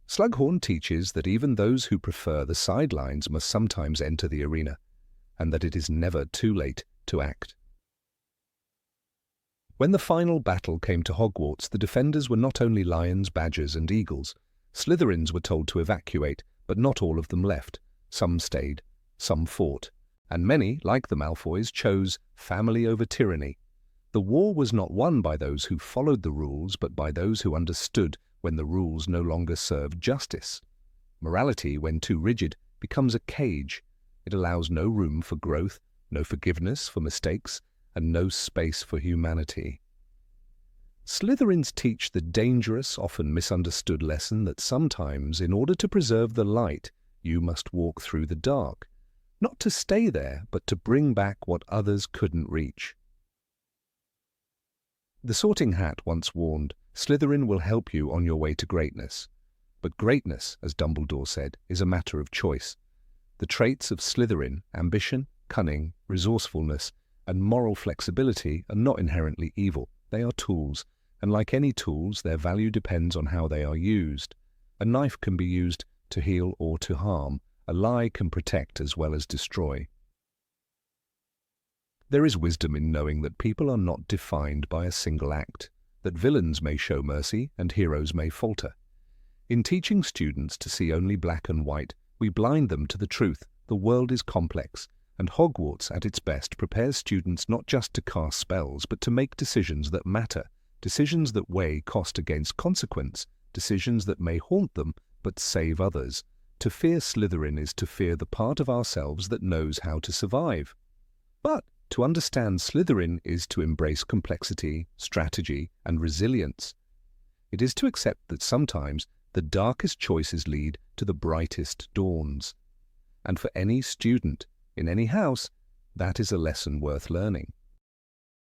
Slughorn teaches that even those who prefer the sidelines must sometimes enter the arena, and that it is never too late to act. When the final battle came to Hogwarts, the defenders were not only lions, badgers, and eagles. Slytherins were told to evacuate, but not all of them left. Some stayed, some fought, and many, like the Malfoys, chose family over tyranny. The war was not won by those who followed the rules, but by those who understood when the rules no longer served justice. Morality, when too rigid, becomes a cage. It allows no room for growth, no forgiveness for mistakes, and no space for humanity. Slytherins teach the dangerous, often misunderstood lesson that sometimes, in order to preserve the light, you must walk through the dark. Not to stay there, but to bring back what others couldn't reach. The Sorting Hat once warned, Slytherin will help you on your way to greatness. But greatness, as Dumbledore said, is a matter of choice. The traits of Slytherin, ambition, cunning, resourcefulness, and moral flexibility are not inherently evil. They are tools, and like any tools, their value depends on how they are used. A knife can be used to heal or to harm. A lie can protect as well as destroy. There is wisdom in knowing that people are not defined by a single act, that villains may show mercy and heroes may falter. In teaching students to see only black and white, we blind them to the truth. The world is complex, and Hogwarts at its best prepares students not just to cast spells, but to make decisions that matter, decisions that weigh cost against consequence, decisions that may haunt them but save others. To fear Slytherin is to fear the part of ourselves that knows how to survive. But to understand Slytherin is to embrace complexity, strategy, and resilience. It is to accept that sometimes the darkest choices lead to the brightest dawns. And for any student, in any house, That is a lesson worth learning.